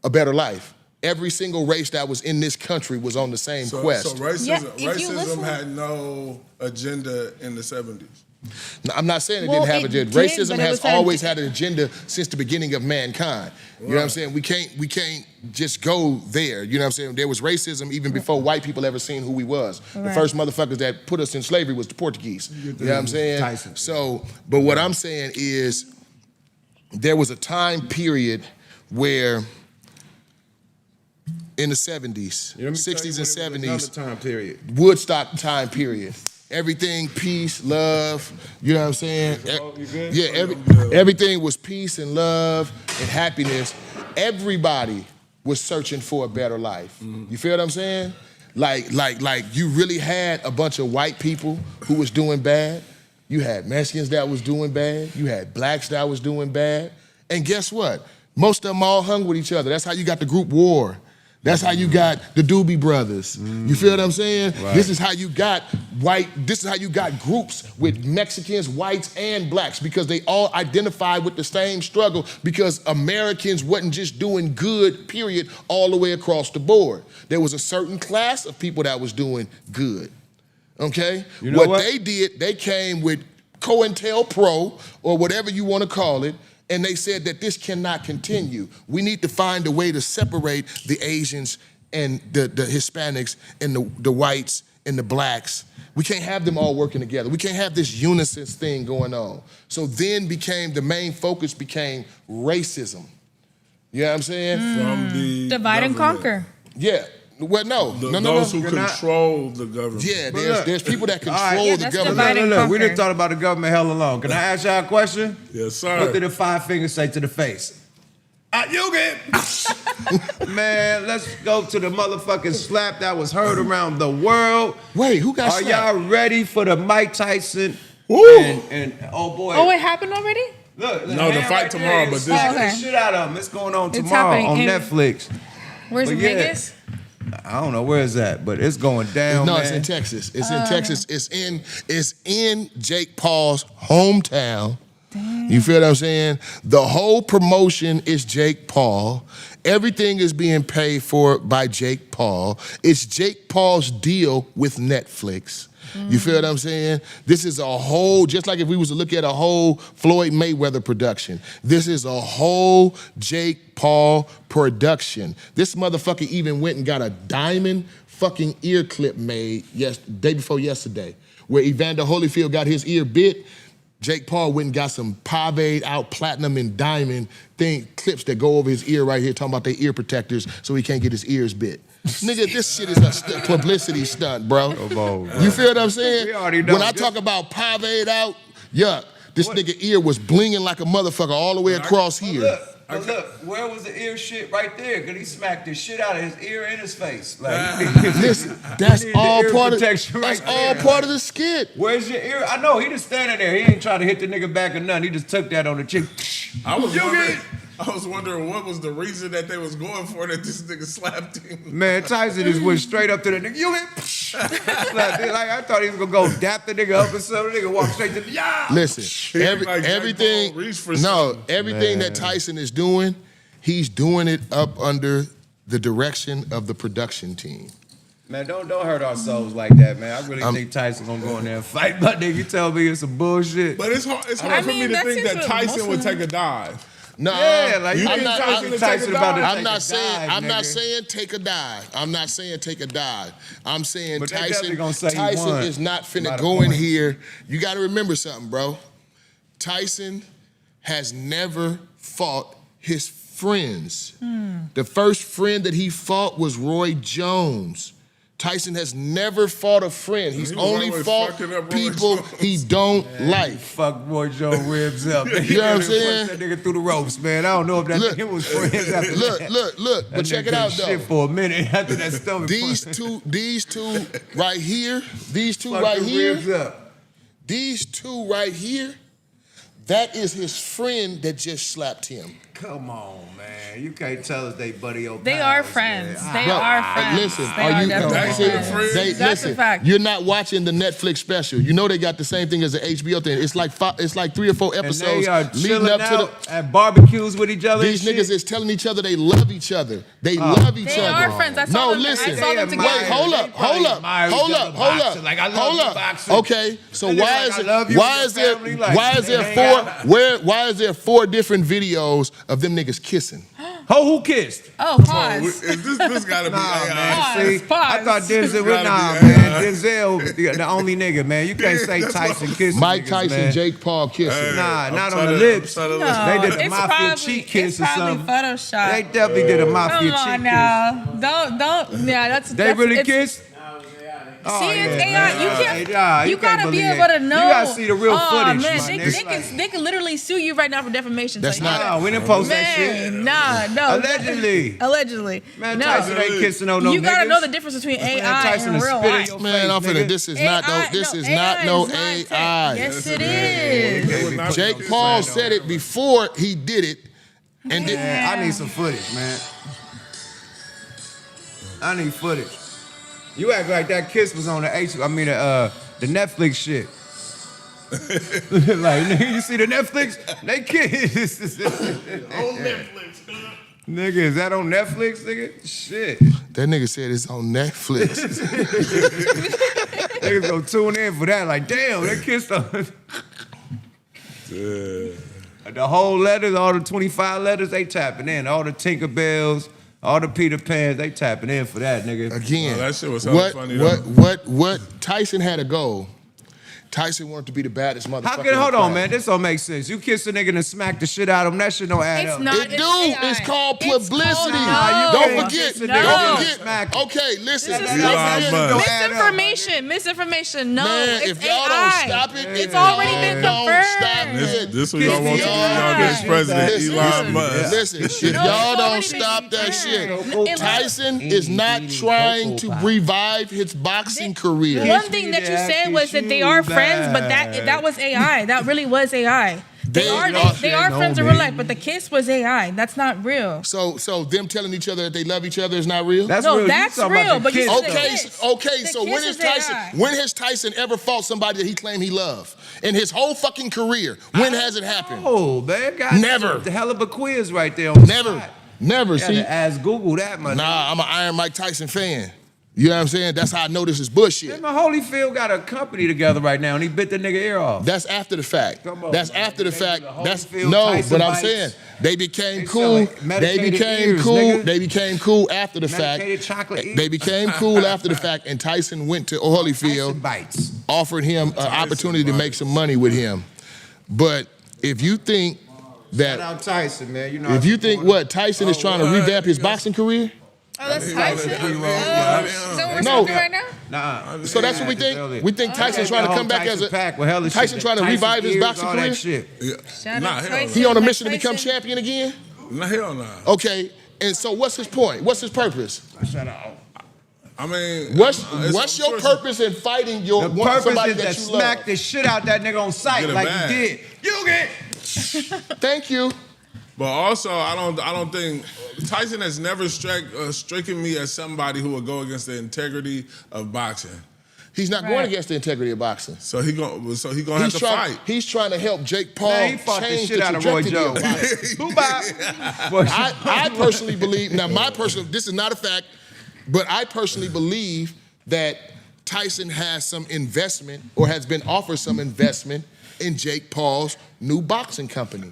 a better life. Every single race that was in this country was on the same quest. So racism, Yeah, if you racism listen- had no agenda in the 70s. Now, I'm not saying it Well, didn't have it an agenda. did, Racism but it has was at a- always had an agenda since the beginning of mankind. You know what I'm saying? We can't just go there. You know what I'm saying? There was racism even before white people ever seen who we was. The Right. first motherfuckers that put us in slavery was the Portuguese. You know what I'm saying? Tyson. So, but what I'm saying is there was a time period where in the 70s, 60s and 70s, time period. Woodstock time period. Everything peace, love, you know what I'm saying? You good? Yeah, everything was peace and love and happiness. Everybody was searching for a better life. You feel what I'm saying? Like you really had a bunch of white people who was doing bad. You had Mexicans that was doing bad. You had blacks that was doing bad. And guess what? Most of them all hung with each other. That's how you got the group war. That's how you got the Doobie Brothers. You feel what I'm saying? Right. This is how you got this is how you got groups with Mexicans, whites, and blacks, because they all identify with the same struggle, because Americans wasn't just doing good, period, all the way across the board. There was a certain class of people that was doing good, okay? You know what? They did, they came with COINTELPRO, or whatever you want to call it, and they said that this cannot continue. We need to find a way to separate the Asians and the Hispanics and the whites and the blacks. We can't have them all working together. We can't have this unison thing going on. So then the main focus became racism. You know what I'm saying? From the Divide and government. conquer. Yeah. Well, no. Those who control the government. Yeah, look, there's people that control right. Yeah, the that's government. divide and Look, we conquer. didn't talk about the government hell alone. Can I ask y'all a question? Yes, sir. What did the 5 fingers say to the face? You get. Man, let's go to the motherfucking slap that was heard around the world. Wait, who got Are slapped? y'all ready for the Mike Tyson Woo! and oh boy. Oh, it happened already? Look, No, the man fight right tomorrow, there, but it's this- slapping Oh, okay. the shit out of him. It's going on It's tomorrow happening on in- Netflix. Where's But Vegas? I don't know where it's at, but it's going down. No, man. it's in Texas. It's in Texas. It's in Jake Paul's hometown. You feel what I'm saying? The whole promotion is Jake Paul. Everything is being paid for by Jake Paul. It's Jake Paul's deal with Netflix. You feel what I'm saying? This is a whole, just like if we was to look at a whole Floyd Mayweather production, this is a whole Jake Paul production. This motherfucker even went and got a diamond fucking ear clip made day before yesterday, where Evander Holyfield got his ear bit. Jake Paul went and got some paved out platinum and diamond clips that go over his ear right here, talking about their ear protectors so he can't get his ears bit. Nigga, this shit is a publicity stunt, bro. You feel what I'm saying? We already know. When I talk about paved out, this nigga ear was blinging like a motherfucker all the way across here. Look, where was the ear shit right there? Because he smacked the shit out of his ear and his face. Like, Listen, that's need the all ear part of protection that's right all there. part of the skit. Where's your ear? I know, he just standing there. He ain't trying to hit the nigga back or nothing. He just took that on the chin. I was wondering what was the reason that they was going for that this nigga slapped him. Man, Tyson just went straight up to the nigga. You hit. Slapped it. Like, I thought he was going to go dap the nigga up or something. The nigga walk straight to the, Listen, Like everything, Jake Paul reached for no, something. everything that Tyson is doing, he's doing it up under the direction of the production team. Man, don't hurt our souls like that, man. I really think Tyson gonna go in there and fight, but nigga, you tell me it's some bullshit. But it's hard I for me mean, to that's think just that what Tyson would most of take a dive. No, Yeah, like you I'm think not- Tyson about to I'm take not a saying dive, I'm not nigga. saying take a dive. I'm not saying take a dive. I'm saying But they definitely Tyson gonna say he Tyson won is not by finna the go in points. here. You got to remember something, bro. Tyson has never fought his friends. The first friend that he fought was Roy Jones. Tyson has never fought a friend. He's He was only always fought fucking up Roy people Jones. he don't like. Fuck Roy Joe ribs up. You know what I'm saying? That nigga through the ropes, man. I don't know if that Look, nigga was friends after that. look. But That check nigga it out, couldn't though. shit for a minute after that stomach. These punch. two right here, these two Fuck right the here, ribs up. these two right here, that is his friend that just slapped him. Come on, man. You can't tell us they buddy old They are friends. They are friends. Listen, They are you definitely That's it, friends. friends? That's a listen, fact. you're not watching the Netflix special. You know they got the same thing as the HBO thing. It's like 3 or 4 And episodes they are leading chilling up to out at barbecues with each other. these and niggas shit. is telling each other they love each other. They love each They other. are friends. I saw No, them. listen. I saw them They together. Wait, hold up, They probably hold up, admire each hold other up, hold boxing. up. Like, I love hold you, up. boxing. Okay, so And they're why like, is I it? love you, Why your is there? family, like, Why is there they four? hang out. Why is there 4 different videos of them niggas kissing? Who kissed? Oh, pause. This gotta be Nah, AI. man. Pause, See, pause. I thought Denzel was Gotta nah, be man. AI. Denzel, the only nigga, man. You can't say Tyson kissing Mike niggas, Tyson, man. Jake Paul kissing. Nah, I'm not trying on the to- lips. I'm trying to No, They did a it's mafia probably, cheek kiss it's or probably something. Photoshop. They definitely did a mafia Come cheek on kiss. now. Don't. Yeah, that's. They really it's, kissed? See, it's AI. You can't. Nah, you gotta be believe able it. to know. You gotta see the real oh, footage, man, my nigga. they can literally sue you right now for defamation. That's So you not- gotta- Nah, we didn't post that shit. Man, no. Allegedly. Allegedly. Man, no. Tyson ain't kissing on no You gotta niggas. know the difference between Man, AI Tyson and will real spit in life. your Man, I'm face, finna. nigga. This is not no. This is not no AI. Yes, it It is. would not Jake be Paul kissing. said it before he did it, and Man, I need some footage, man. I need footage. You act like that kiss was on the the Netflix shit. Like, nigga, you see the Netflix? They kiss. On Netflix. Nigga, is that on Netflix, nigga? Shit. That nigga said it's on Netflix. Niggas gonna tune in for that. Like, damn, they kissed on. The whole letters, all the 25 letters, they tapping in. All the Tinkerbells, all the Peter Pans, they tapping in for that, nigga. Again, that shit was hella funny, though. what Tyson had a goal. Tyson wanted to be the baddest motherfucker. How can, hold on, man, this don't make sense. You kiss a nigga and smack the shit out of him, that shit don't add It's up. not. It do. It's called publicity. No. Don't forget. No. Don't forget. Okay, listen. This is Elon Musk. Misinformation. No, Man, it's if y'all AI. don't stop it, It's already been don't stop confirmed. it. This what y'all want to do. Yeah. Youngest president, Listen, Elon Musk. Listen, if No, y'all it's don't already stop been that shit, confirmed. Tyson is not trying to revive his boxing career. One thing that you said was that they are friends, but that was AI. That really was AI. They are friends in real life, but the kiss was AI. That's not real. So them telling each other that they love each other is not real? That's No, real. that's You talking about real, the but you kiss, said though. the kiss. Okay, The so kiss is AI. when has Tyson ever fought somebody that he claimed he loved? In his whole fucking career, when has it happened? Oh, man, got Never. the hell of a quiz right there on the Never. side. Never. You See? gotta ask Google that, man. Nah, I'm an Iron Mike Tyson fan. You know what I'm saying? That's how I know this is bullshit. Him and Holyfield got a company together right now, and he bit the nigga ear off. That's after the fact. Come on, That's man. after the They fact. do the That's Holyfield, no, Tyson but I'm bites. saying they became They cool. selling They medicated became ears, cool. nigga. They became cool after the fact. Medicated chocolate ears. They became cool after the fact, and Tyson went to Holyfield, Tyson bites. offered him an opportunity to make some money with him. But if you think Shout that, out Tyson, man. You know, if you think what Tyson is trying to revamp his boxing career, Oh, that's He Tyson? got a 3-roll. Oh, is that what we're No. talking right now? nah. so that's what we think. We think Tyson's trying to come back as a Tyson trying to revive his boxing all career. that shit. Yeah. Shout Nah, out hell Tyson. He on a Mike mission to become Tyson. champion again. no. Hell no. Okay, and so what's his point? What's his purpose? Shout out. I mean, What's your purpose in fighting your The purpose somebody is to that you smack love? the shit out that nigga on sight Get a like bag. you did. You get. Thank you. But also, I don't think Tyson has never stricken me as somebody who would go against the integrity of boxing. He's not going against the integrity of boxing. So he gonna have to fight. He's trying to help Jake Paul Man, he fought the change shit the out of Roy trajectory of Jones. boxing. Who bought? I personally believe, now this is not a fact, but I personally believe that Tyson has some investment or has been offered some investment in Jake Paul's new boxing company.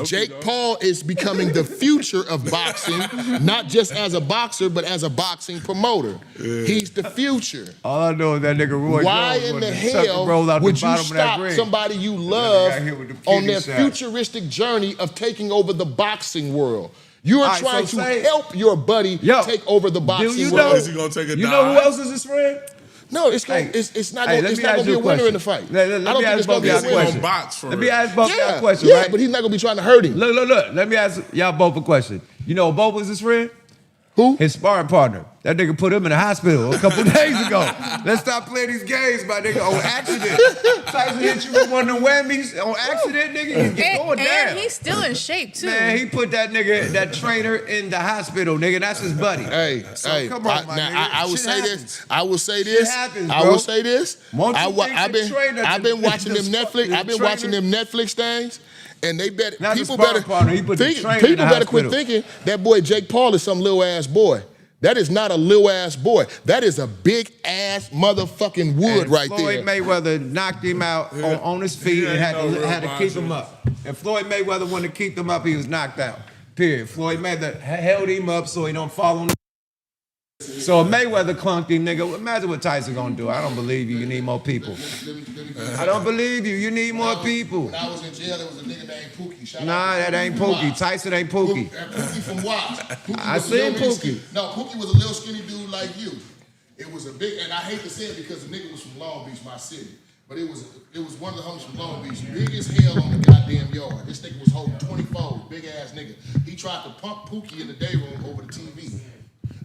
Jake Paul is becoming the future of boxing, not just as a boxer, but as a boxing promoter. Yeah. He's the future. All I know is that nigga Roy Why Jones in the wanted to tuck hell roll out would the you bottom of that stop ring. somebody you love got hit with the on kidney their shot. futuristic journey of taking over the boxing world? You are All right, trying so to say- help your buddy Yo, take over the boxing you world. know- Is he gonna take a You dive? know who else is his friend? No, it's not Hey, going let me to ask be you a a winner in question. the fight. Let I me don't think ask it's going both to be a y'all a winner. question. box for Let me real. ask both y'all a Yeah, question, yeah, right? but he's not going to be trying to hurt him. Look. Let me ask y'all both a question. You know Bob was his friend? Who? His sparring partner. That nigga put him in the hospital a couple days ago. Let's stop playing these games, my nigga, on accident. Tyson hit you with one of them whammies on accident, nigga. You get going down. And he's still in shape, too. Man, he put that nigga, that trainer, in the hospital, nigga. That's his buddy. Hey, Come on, my nigga. I will Shit say happens. this. I will say this. happens, I bro. will say this. Won't you think I've the trainer- been watching them the Netflix. I've been trainer- watching them Netflix things, and they better Not the people sparring better partner, he put the trainer in people the better quit hospital. thinking that boy Jake Paul is some little ass boy. That is not a little ass boy. That is a big ass motherfucking wood And right Floyd there. Mayweather knocked him out on his feet He and ain't no real had to keep boxer. him up. And Floyd Mayweather wanted to keep him up, he was knocked out. Period. Floyd Mayweather held him up so he don't fall on the. So if Mayweather clunked him, nigga, imagine what Tyson gonna do. I don't believe you. You need more people. I don't believe you. You need more people. When I was in jail, there was a nigga named Pookie. Shout Nah, out to that ain't Pookie. Pookie. Tyson ain't Pookie. Pookie from Watts. Pookie I was a seen little Pookie. No, Pookie was a little skinny dude like you. It was a big, and I hate to say it because the nigga was from Long Beach, my city. But it was one of the homies from Long Beach, big as hell on the goddamn yard. This nigga was holding 24, big ass nigga. He tried to pump Pookie in the day room over the TV.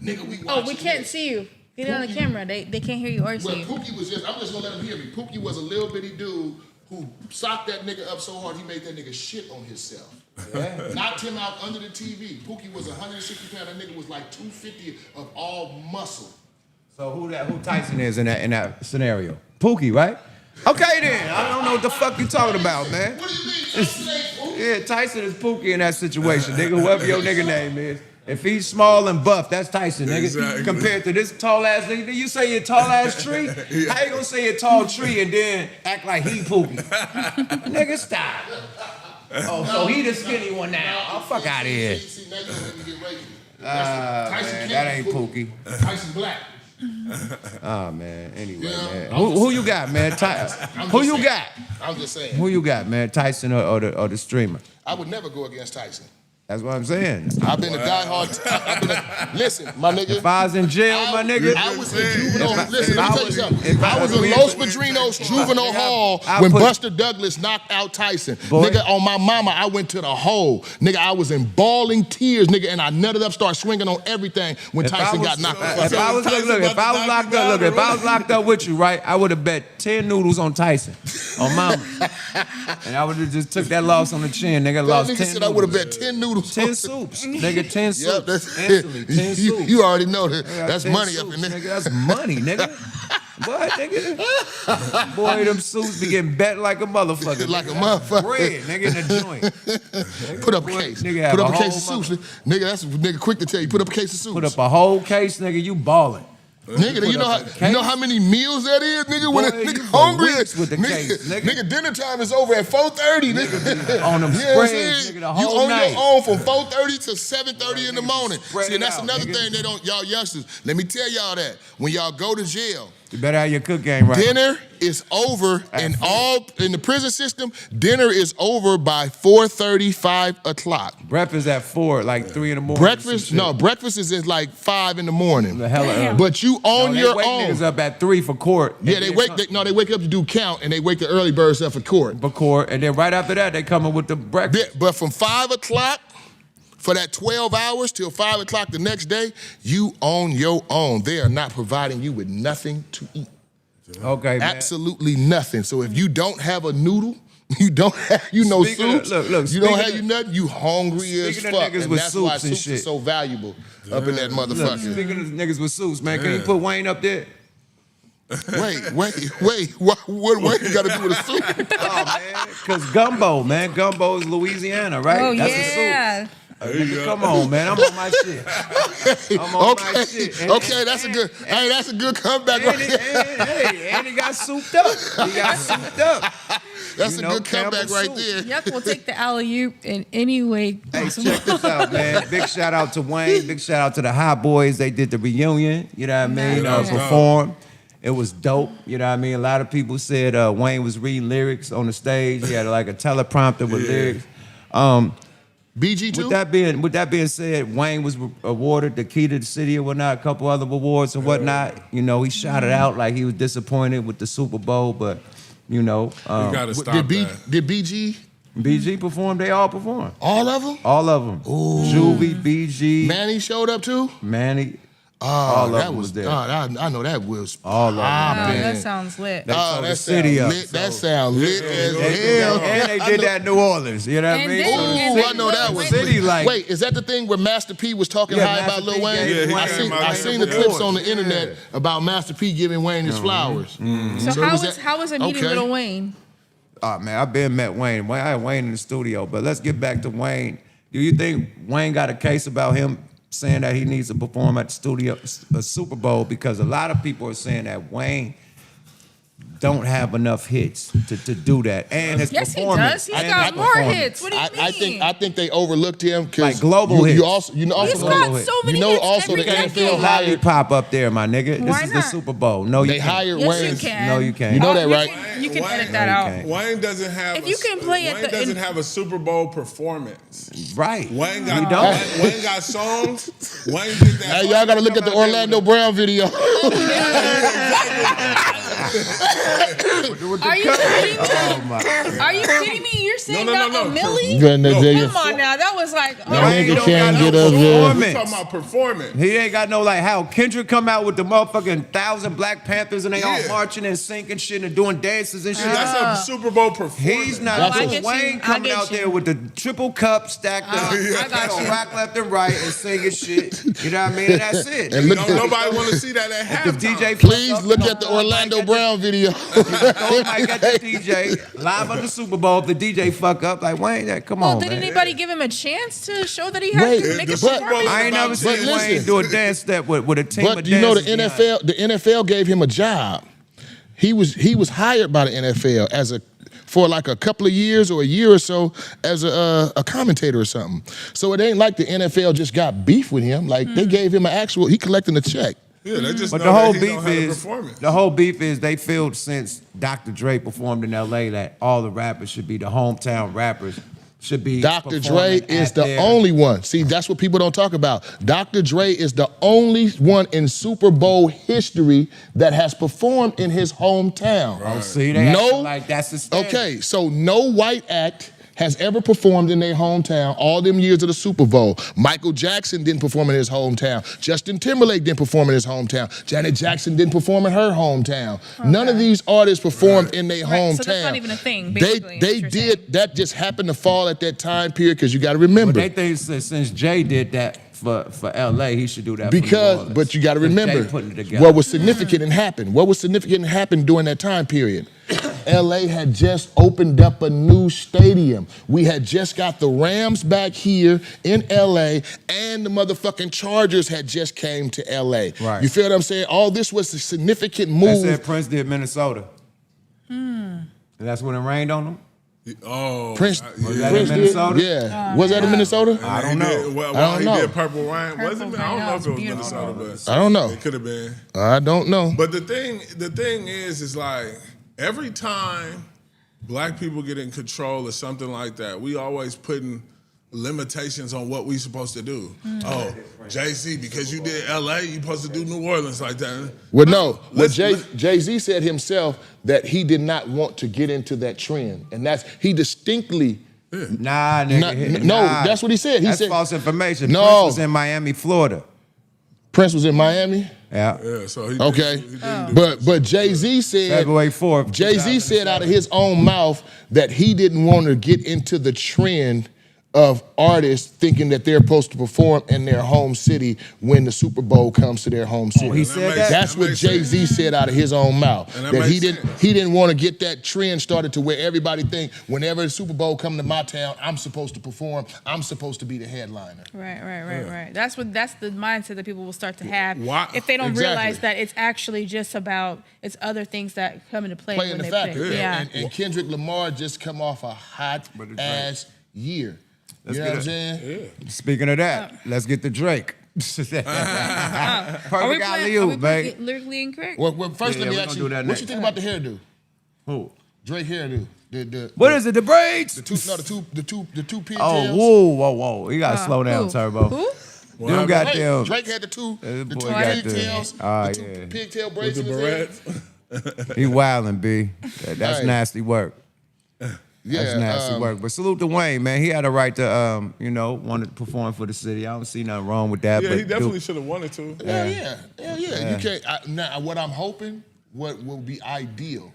Nigga, we watching Oh, we can't this. see you. Get it on the camera. They can't hear you or see Well, you. Pookie was I'm just gonna let him hear me. Pookie was a little bitty dude who socked that nigga up so hard he made that nigga shit on himself. Yeah. Knocked him out under the TV. Pookie was 160 pounds. That nigga was like 250 of all muscle. So who Tyson is in that scenario? Pookie, right? Okay then. I don't know what the fuck you talking about, man. What do you mean? Tyson ain't Pookie? Yeah, Tyson is Pookie in that situation, nigga. Whoever your nigga name is. If he's small and buff, that's Tyson, nigga. Exactly. Compared to this tall ass nigga, you say you're a tall ass tree? Yeah. How you gonna say a tall tree and then act like he Pookie? Nigga, stop. Oh, so he the skinny one now. Oh, fuck out of here. See, now you don't even get raised. Man, that ain't Pookie. Tyson Black. Oh man. Anyway, Yeah, man. I'm Who you got, man? Who you got? I'm just saying. Who you got, man? Tyson or the streamer? I would never go against Tyson. That's what I'm saying. I've been a diehard. Listen, my nigga. If I was in jail, my nigga. I was in juvenile. Listen, if let I me tell you was- something. if I I was was in in- Los Padrinos Juvenile Hall I when put- Buster Douglas knocked out Tyson. Boy. Nigga, on my mama, I went to the hole. Nigga, I was in bawling tears, nigga, and I nutted up, started swinging on everything when If Tyson I was- got knocked If out. I was if I was locked up, if I was locked up with you, right, I would have bet 10 noodles on Tyson, on mama, and I would have just took that loss on the chin, nigga. That Lost nigga 10 said I would have noodles. bet 10 noodles. 10 soups, nigga. 10 soups. Yep, that's Instantly, 10 soups. You already know that. Yeah, That's 10 money soups, up in there. nigga. That's money, nigga. What, nigga? Boy, them suits be getting bet like a motherfucker. Like a nigga. motherfucker. Bread, nigga, in the joint. Put up a Boy, case. nigga have Put up a a case of whole soups. Nigga, that's nigga quick to tell you. Put up a case of soups. Put up a whole case, nigga, you ballin'. Nigga, Put you up know a how many meals that is, nigga? When a Boy, you nigga for hungry, weeks with the case, nigga. nigga, dinner time is over at 4:30, nigga. On them You know what I'm spreads, saying? nigga, the You whole on night. your own from 4:30 to 7:30 in the morning. spread See, and it that's out, another nigga. thing they don't, y'all youngsters. Let me tell y'all that when y'all go to jail, You better have your cook game right. dinner is over in the prison system. Dinner is over by 4:30, 5 o'clock. Breakfast at 4, like 3 in the morning. Breakfast, no, breakfast is at like 5 in the morning. The hella early. But you on No, your they wake own. niggas up at 3 for court. Yeah, and they then wake. come- They wake up to do count, and they wake the early birds up for court. for court, and then right after that, they coming with the breakfast. But from 5 o'clock for that 12 hours till 5 o'clock the next day, you on your own. They are not providing you with nothing to eat. Okay, man. Absolutely nothing. So if you don't have a noodle, you don't have Speaking of- soups, look, you don't speaking have of- you nothing, you hungry as speaking of fuck. niggas And with that's why soups and soups are shit. so valuable up in that Look, motherfucker. speaking of niggas with suits, man, can you put Wayne up there? Wait. What Wayne got to do with a soup? Oh, man, because gumbo, man. Gumbo is Louisiana, right? Oh, That's yeah. a soup. Nigga, come on, man. I'm on my shit. I'm on my shit. And- Okay, that's a good. Hey, that's a good comeback right there. And he got souped up. He got souped up. That's You a know, good comeback Campbell right soup. there. Yuck will take the alley-oop in any way Hey, possible. check this out, man. Big shout out to Wayne. Big shout out to the Hot Boys. They did the reunion. You know what I mean? Nice. Performed. It was dope. You know what I mean? A lot of people said Wayne was reading lyrics on the stage. He had like a teleprompter with lyrics. BG too. With that being said, Wayne was awarded the Key to the City or whatnot, a couple other awards and whatnot. You know, he shouted out like he was disappointed with the Super Bowl, but you know, You gotta stop Did that. BG BG performed. They all performed. all of them? All of them. Juvie, BG, Manny showed up too. Manny. Oh, All of that them was there. I know that was All of them. Wow, popping. that sounds lit. They Oh, tore the that city sound up. lit. That sound lit as And hell. they did that in New Orleans. You know what I And mean? then- So the and Ooh, then I know that was city like. Wait, is that the thing where Master P was talking Yeah, high Master about Lil P Wayne? gave Yeah, he I came seen out I with seen the the clips awards. on the internet about Master P giving Wayne his flowers. So So was that- how was it meeting okay. Lil Wayne? Oh man, I've been met Wayne. I had Wayne in the studio, but let's get back to Wayne. Do you think Wayne got a case about him saying that he needs to perform at the studio, a Super Bowl? Because a lot of people are saying that Wayne don't have enough hits to do that, and his Yes, he performance. does. He's and got his more performance. hits. What do you mean? I think they overlooked him because Like global hits. You also He's global got hit. so many You know hits also every the NFL decade. hired- Lollipop up there, my nigga. Why This is the not? Super Bowl. No, you They can't. hired Yes, Wayne. you can. No, you can't. You know that, you right? Can, you can Wayne- edit that No, you out. can't. Wayne doesn't have. If you can play at Wayne the- doesn't in- have a Super Bowl performance. Right. Wayne We got. don't. Wayne got songs. Wayne did that. Hey, y'all got to look at the Orlando Brown video. Are you kidding me? Oh my. Are you kidding me? You're you're saying No. that a Millie? Come Come on now, that was like, No nigga don't can't got get no up there. We performance. talking about performance. He ain't got no like how Kendrick come out with the motherfucking 1,000 Black Panthers and they all Yeah. marching and singing shit and doing dances and shit. That's a Super Bowl performance. He's not That's Lil it. Wayne I coming get out you. there with the triple cup stacked up. I got Gonna you. rock left and right and singing shit. You know what I mean? And that's it. And look at- Nobody want to see that at the halftime. DJ Please look at the Orlando Brown video. Throw Mike at the DJ live on the Super Bowl. If the DJ fuck up, like Wayne, come well, on, did man. anybody give him a chance to show that he had Wait, to make a the Super Bowl performance? I ain't never But seen listen. Wayne do a dance step with a team But of you know the dancers behind. NFL, the NFL gave him a job. He was hired by the NFL for like a couple of years or a year or so as a commentator or something. So it ain't like the NFL just got beef with him. Like they gave him he collecting a check. Yeah, they just But know the whole that he don't beef have a is performance. they feel since Dr. Dre performed in LA that all the rappers should be the hometown rappers. Should be Dr. Dre performing is at the their- only one. See, that's what people don't talk about. Dr. Dre is the only one in Super Bowl history that has performed in his hometown. Oh, see, they acting like that's the standard. Okay, so no white act has ever performed in their hometown all them years of the Super Bowl. Michael Jackson didn't perform in his hometown. Justin Timberlake didn't perform in his hometown. Janet Jackson didn't perform in her hometown. None of these artists performed in their hometown. So that's not even a thing, basically, They what you're did, saying. that just happened to fall at that time period because you got to remember. But they think since Jay did that for LA, he should do that for New Because, Orleans. but you got to 'Cause remember Jay putting it together. what was significant and happened. What was significant and happened during that time period? LA had just opened up a new stadium. We had just got the Rams back here in LA, and the motherfucking Chargers had just came to LA. Right. You feel what I'm saying? All this was a significant They move. said Prince did Minnesota. And that's when it rained on him? Oh, Prince, Was that Prince in did- Minnesota? Yeah. Was that in Minnesota? I don't know. Well, I don't he know. did Purple Rain. Was it? Purple I don't Rain, know if it was beautiful. Minnesota, but I don't know. It could have been. I don't know. But the thing is like every time black people get in control of something like that, we always putting limitations on what we supposed to do. Oh, Jay-Z, because you did LA, you supposed to do New Orleans like that. Well, no. Well, Let's- Jay-Z said himself that he did not want to get into that trend. And he distinctly... Nah, nigga. No, that's what he said. He That's said false information. No. Prince was in Miami, Florida. Prince was in Miami? Yeah. Yeah, so he Okay. didn't do But Jay-Z said... February 4th. Jay-Z said out of his own mouth that he didn't want to get into the trend of artists thinking that they're supposed to perform in their home city when the Super Bowl comes to their home city. he said that? That's what makes Jay-Z said out of his own mouth. And that That he makes didn't want to get that trend started to where everybody think whenever the Super Bowl come to my town, I'm supposed to perform. I'm supposed to be the headliner. Right. That's the mindset that people will start to have Why- if they don't Exactly. realize that it's actually just about it's other things that come into play Playing when the they factor. play. Yeah. And Kendrick Lamar just come off a hot ass year. You know what I'm saying? Speaking of that, let's get to Drake. Are we Perfect playing alley-oop, babe. lyrically incorrect? Well, first Yeah, let me we ask gonna you, do that what next. you think about the hairdo? Who? Drake hairdo. What is it, the braids? The two pigtails. Oh, whoa. You gotta slow down, Who? Turbo. Who? Them goddamn. Drake had the two That boy two got the- pigtails, Ah, the two yeah. pigtail with braids the in his hair. barrettes. He wildin', B. That's Hey. nasty work. Yeah, That's nasty work. But salute to Wayne, man. He had a right to, want to perform for the city. I don't see nothing wrong with that. Yeah, but he definitely should have wanted to. Hell yeah. You can't. Now, what I'm hoping, what would be ideal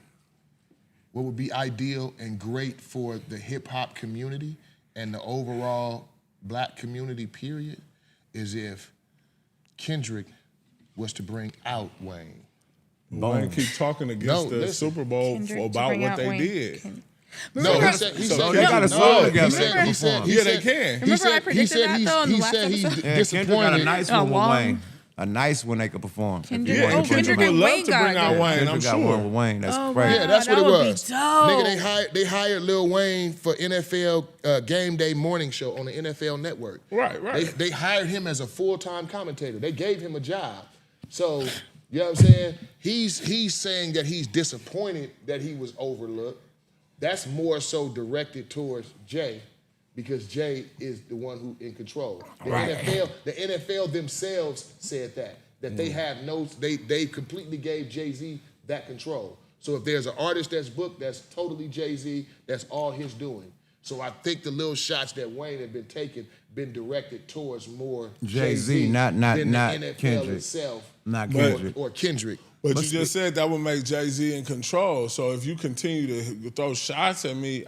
and great for the hip hop community and the overall black community, period, is if Kendrick was to bring out Wayne. Wayne keep talking against the listen. Super Bowl Kendrick to about bring what out they Wayne. did. No, Remember, he said So they got a song together. He said, Yeah, they can. Remember I predicted that, though, in the last he's episode? Yeah, Kendrick got a disappointed. nice Oh, one with Wong. Wayne. A nice one they could perform. Kendrick- Yeah, Oh, Kendrick Kendrick would and love Wayne to got bring out it. Wayne, I'm Kendrick got one sure. with Wayne. That's Oh, crazy. Yeah, that's that what it would be was. dope. Nigga, they hired Lil Wayne for NFL Game Day morning show on the NFL Network. Right. They hired him as a full-time commentator. They gave him a job. So, you know what I'm saying? He's saying that he's disappointed that he was overlooked. That's more so directed towards Jay, because Jay is the one who in control. The NFL themselves said that they have they completely gave Jay-Z that control. So if there's an artist that's booked, that's totally Jay-Z, that's all his doing. So I think the little shots that Wayne had been taking been directed towards more Jay-Z, not than the NFL Kendrick. itself, Not Kendrick. or Kendrick. But you just said that would make Jay-Z in control. So if you continue to throw shots at me,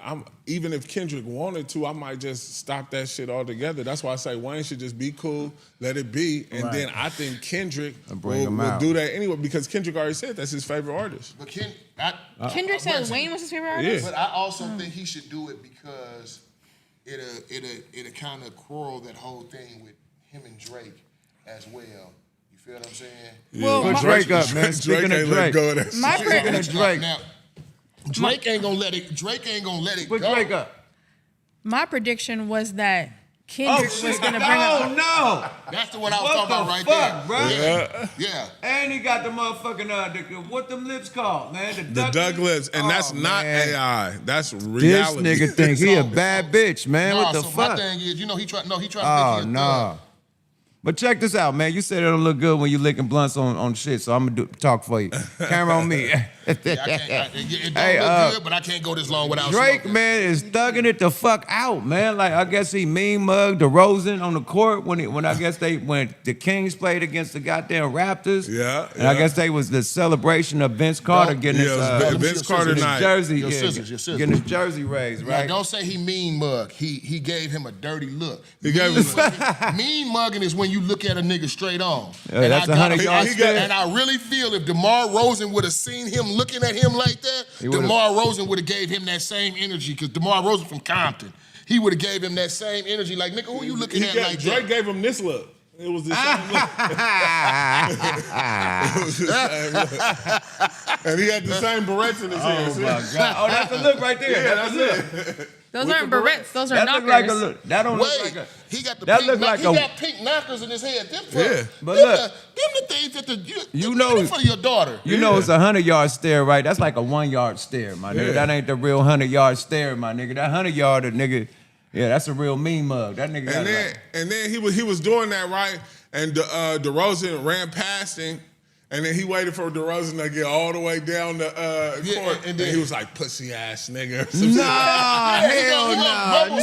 even if Kendrick wanted to, I might just stop that shit altogether. That's why I say Wayne should just be cool, let it be, and then I think Kendrick will do that anyway because Kendrick already said that's his favorite artist. But Kendrick said Wayne was his favorite artist? But I also think he should do it because it'll kind of quarrel that whole thing with him and Drake as well. You feel what I'm saying? Well, Put Drake up, man. Speaking of Drake. Go of that Speaking of Drake. Now, Drake ain't gonna let it. Drake ain't gonna let it Put go. Drake up. My prediction was that Kendrick was going to bring up. Oh, no. That's the one I was What talking about the right fuck, there. bro? Yeah. And he got the motherfucking, what them lips called, man? The Doug lips, and that's not man. AI. That's This reality. nigga think he a bad bitch, man. Nah, What the so fuck? my thing is, he trying to Oh, make you a thug. no. But check this out, man. You said it don't look good when you licking blunts on shit, so I'm going to talk for you. Camera on me. It don't Hey, look good, but I can't go this long without Drake, smoking. man, is thugging it the fuck out, man. Like, I guess he mean mugged DeRozan on the court when the Kings played against the goddamn Raptors. Yeah, And I yeah. guess they was the celebration of Vince Carter getting his, Vince Carter his night. jersey, Your scissors, your scissors. getting his jersey raised, Now, right? don't say he mean mug. He gave him a dirty look. He gave him Mean mugging is when you look at a nigga straight on. Yeah, And that's I 100 got- yard he got- stare. And I really feel if DeMar Rosen would have seen him looking at him like that, He would've- DeMar Rosen would have gave him that same energy because DeMar Rosen from Compton. He would have gave him that same energy like, nigga, who you looking at like Drake that? gave him this look. It was the same look. It was the same look. And he had the same barrettes in his hair. Oh, my God. Oh, that's the look right there. Yeah, that's that's it. Those aren't barrettes. Those are That knockers. look like a look. That don't look Wait, like a. he got the that pink look like he a- got pink knockers in his head. Them for, Yeah. But them look. the things that You know- them for your daughter. You know it's a 100-yard stare, right? That's like a 1-yard stare, my nigga. Yeah. That ain't the real 100-yard stare, my nigga. That 100-yard, nigga, yeah, that's a real mean mug. That nigga got And then he was doing that right, and DeRozan ran past him, and then he waited for DeRozan to get all the way down the court, and then he was like, "Pussy ass nigga." Nah, hell no.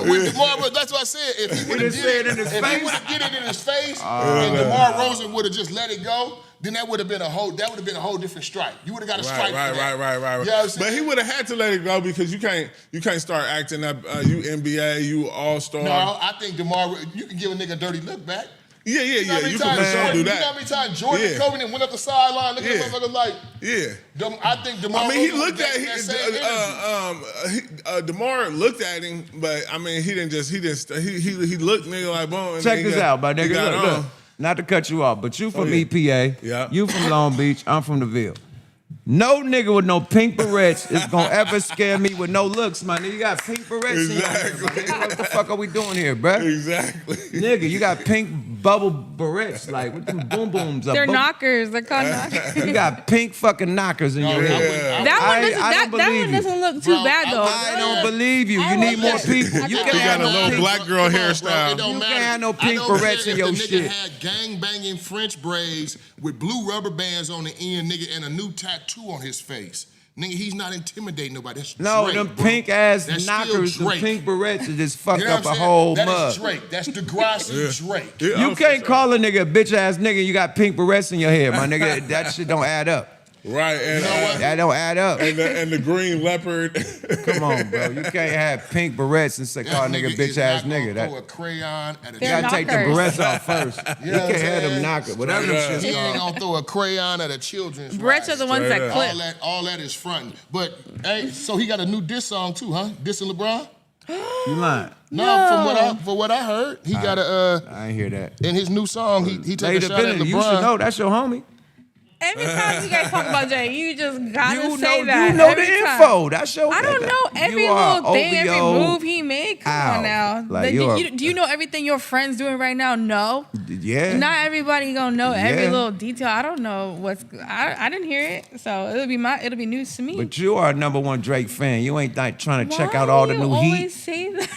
no. With DeMar, that's what I said. If he would have didn't say it in his if face? he would have get it in his face, and DeMar Rosen would have just let it go, then that would have been a whole different strike. You would have got a strike. Right. for that. You know what I'm But saying? he would have had to let it go because you can't start acting up. You NBA, you All Star. No, I think DeMar, you can give a nigga a dirty look back. Yeah. You know how many You times can for sure Jordan, do You know how that. many times Jordan Yeah. and Kobe went up the sideline looking at motherfuckers like, Yeah. I think DeMar I mean, he Rosen looked gave at that same energy. DeMar looked at him, but I mean, he looked nigga like boom. and Check then he this got- out, my he nigga. got Look. on. Not to cut you off, but you from yeah. EPA. Yeah. You from Long Beach. I'm from the Ville. No nigga with no pink barrettes is gonna ever scare me with no looks, my nigga. You got pink barrettes in your hair, my nigga. What the fuck are we doing here, bruh? Exactly. Nigga, you got pink bubble barrettes, like with them boom booms. They're knockers. They're called knockers. You got pink fucking knockers in your head. That don't one believe you. doesn't look too Bro, bad though. I don't believe you. I You need wouldn't more let you. people. You I can't got have a no little pink. black girl Come on, bro. hairstyle. It don't You matter. can't have no I pink don't barrettes care in if your the nigga shit. had gang banging French braids with blue rubber bands on the end, nigga, and a new tattoo on his face. Nigga, he's not intimidating nobody. That's No, Drake, them bro. pink ass That's still knockers, them Drake. pink barrettes that just fucked You know up what a I'm whole saying? mug. That is Drake. That's Degrassi Drake. Yeah, You for can't sure. call a nigga a bitch ass nigga. You got pink barrettes in your hair, my nigga. That shit don't add up. Right, and That don't add up. and the green leopard. Come on, bro. You can't have pink barrettes and say call a nigga bitch ass nigga. Throw That a crayon at a you They're gotta take the knockers. barrettes off first. You know what can't I'm have them saying? knockers. Whatever them Straight up. shit's He ain't called. gonna throw a crayon at a children's Barrettes ride. are the ones that Straight up. clip. All that is fronting. But hey, so he got a new diss song too, huh? Dissing LeBron? You lying. No, from what I heard, he got a I ain't hear that. in his new song, he took a Lady shot at Divinity, you should LeBron. know. That's your homie. Every time you guys talk about Jay, you just gotta You say know, that. you know the every time. info. That's your. I don't know every You are little thing, every OVO move he made. Come out. on now. Like, Do you know everything your friend's doing right now? No. Yeah. Not everybody gonna know every Yeah. little detail. I don't know what's. I didn't hear it, so it'll be news to me. But you are a #1 Drake fan. You ain't like trying to check Why out all the you new always heat. say that?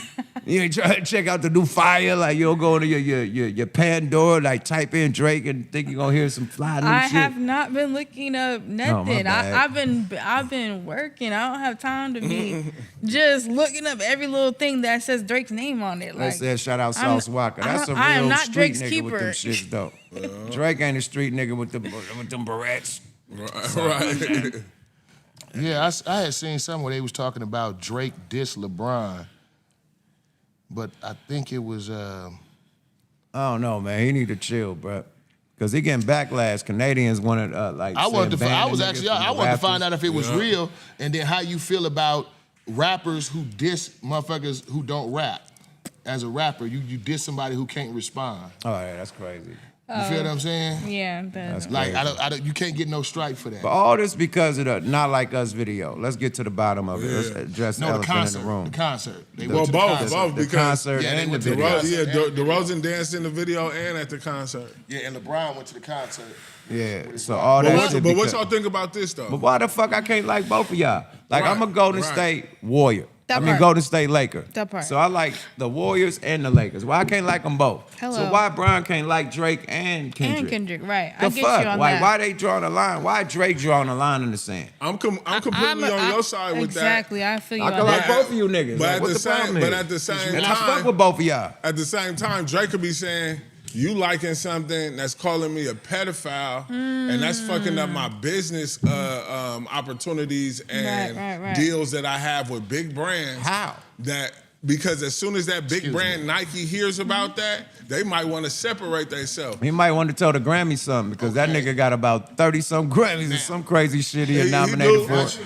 You ain't trying to check out the new fire, like you don't go to your Pandora, like type in Drake and think you're gonna hear some fly new I shit. have not been looking up nothing. bad. I've been working. I don't have time to be just looking up every little thing that says Drake's name on it. They Like, said shout out I'm- Sauce Walker. That's a I am real not street Drake's nigga keeper. with them shits though. Drake ain't a street nigga with them barrettes. Right. Yeah, I had seen something where they was talking about Drake diss LeBron, but I think it was I don't know, man. He need to chill, bro. Cause he getting backlash. Canadians wanted like. I wanted to. saying I ban was the niggas actually. from I the wanted to find rafters. out if it was real, and then how you feel about rappers who diss motherfuckers who don't rap. As a rapper, you diss somebody who can't respond. Oh yeah, that's crazy. You feel what I'm saying? yeah, but Like I don't. You can't get no strike for that. But all this because of the Not Like Us video. Let's get to the bottom of it. Let's address the No, the elephant concert. in the room. The concert. They Well, went to the both, concert. both The because concert Yeah, they and the went to the video. concert. DeRozan danced in the video and at the concert. Yeah, and LeBron went to the concert. Yeah, so all But that what, shit. but what because- y'all think about this though? But why the fuck I can't like both of y'all? Like Right, I'm a Golden right. State Warrior. That I mean part. Golden State Laker. That part. So I like the Warriors and the Lakers. Why I can't like them both? Hello. So why Brian can't like Drake and Kendrick? and Kendrick, right? The I get fuck? you on Like that. why they drawing a line? Why Drake drawing a line in the sand? I'm completely on your side with exactly. I feel you I on can like that. both of you niggas. But Like, at what the the same, problem but is? at the same And I fuck time, with both of y'all. at the same time, Drake could be saying, you liking something that's calling me a pedophile, and that's fucking up my business opportunities and Right. deals that I have with big brands. How? Because as soon as that big Excuse brand Nike hears about that, they might want to separate themselves. He might want to tell the Grammy something because that nigga got about 30-some Grammys or some crazy shit he He nominated do. for.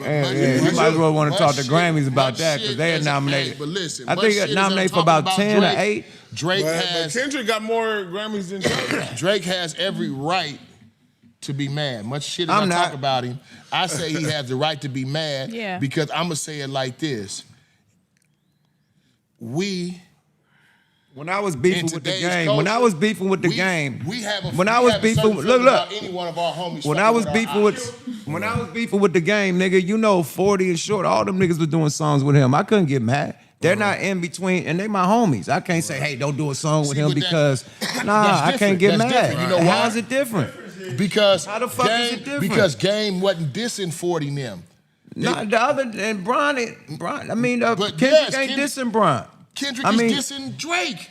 Yeah, you might as well want to talk to Grammys about that because they had nominated. But listen, I think it nominated for about 10 or 8. Drake But has Kendrick got more Grammys than Drake. Drake has every right to be mad. Much shit as I'm I not. talk about him, I say he has the right to be mad Yeah. because I'm gonna say it like this. When I was beefing In with the today's game, culture, when I was beefing with the we game, have a, when we I was have a beefing, certain look, feeling look, about any one of our homies. when fucking I was our beefing ops. when I was beefing with the game, nigga, you know 40 and Short, all them niggas was doing songs with him. I couldn't get mad. They're not in between, and they my homies. I can't say, hey, don't do a song with See, him but that- because, nah, that's I can't different. get That's mad. different. You know why? How is it different? Because How the fuck is it different? Because Game wasn't dissing 40 and them. Nah, the other, and Brian, I mean, But Kendrick yes, ain't Kendrick- dissing Brian. Kendrick I is mean, dissing Drake.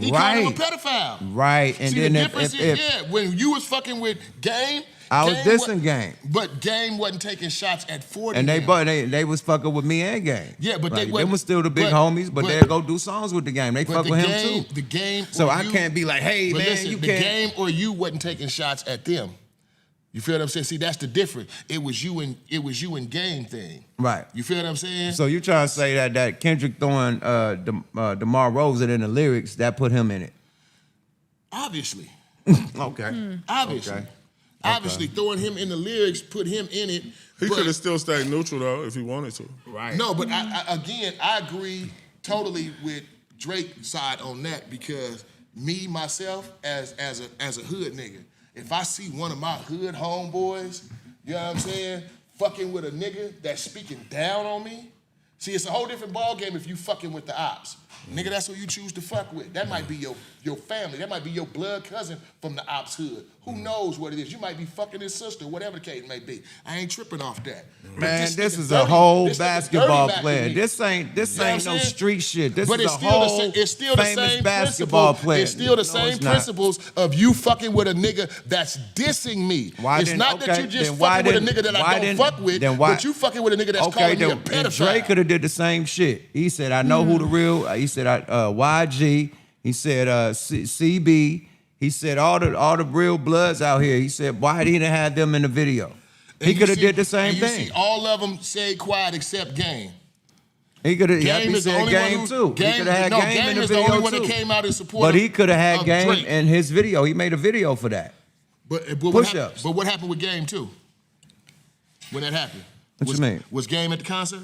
He Right. called him a pedophile. Right, and See, then the if difference is, if when you was fucking with Game, I was Game dissing Game. But Game wasn't taking shots at 40. and now. they was fucking with me and Game. Yeah, but they like, wasn't- was still the big but- homies, but they'd go do songs with the Game. They But fuck the with game, him too. The Game. So or I you- can't be like, hey but man, listen, you the can't. Game or you wasn't taking shots at them. You feel what I'm saying? See, that's the difference. It was you and Game thing. Right. You feel what I'm saying? So you trying to say that Kendrick throwing DeMar Rosen in the lyrics that put him in it? Obviously. Okay. Obviously. Okay. Obviously, throwing him in the lyrics put him in it. He but- could have still stayed neutral though if he wanted to. Right. No, but I agree totally with Drake's side on that because me myself as a hood nigga, if I see one of my hood homeboys, you know what I'm saying, fucking with a nigga that's speaking down on me, see, it's a whole different ballgame if you fucking with the ops. Nigga, that's who you choose to fuck with. That might be your family. That might be your blood cousin from the ops hood. Who knows what it is? You might be fucking his sister, whatever the case may be. I ain't tripping off that. But Man, this nigga is a dirty. whole This nigga basketball dirty back to player. me. This ain't You know what I'm no saying? street shit. This But is it's a still whole it's still the famous same basketball principle. player. It's still the No, same it's not. principles of you fucking with a nigga that's dissing me. Why it's didn't- not that okay, you just then why fucking with a didn't- nigga that why I don't didn't- fuck with, then why- but you fucking with a nigga that's Okay, calling me a then, and pedophile. Drake could have did the same shit. He said, I know who the real, he said, YG, he said, CB, he said, all the real bloods out here. He said, why he didn't have them in the video? And He you could have see- did the same and you thing. see all of them stayed quiet except Game. He could have, Game he is the said only Game one who, too. He Game, could have had no, Game in the is the video only one too. that came out in support But he could have had of Game Drake. in his video. He made a video for that. But Push-ups. what happened with Game too? When that happened? What you mean? Was Game at the concert?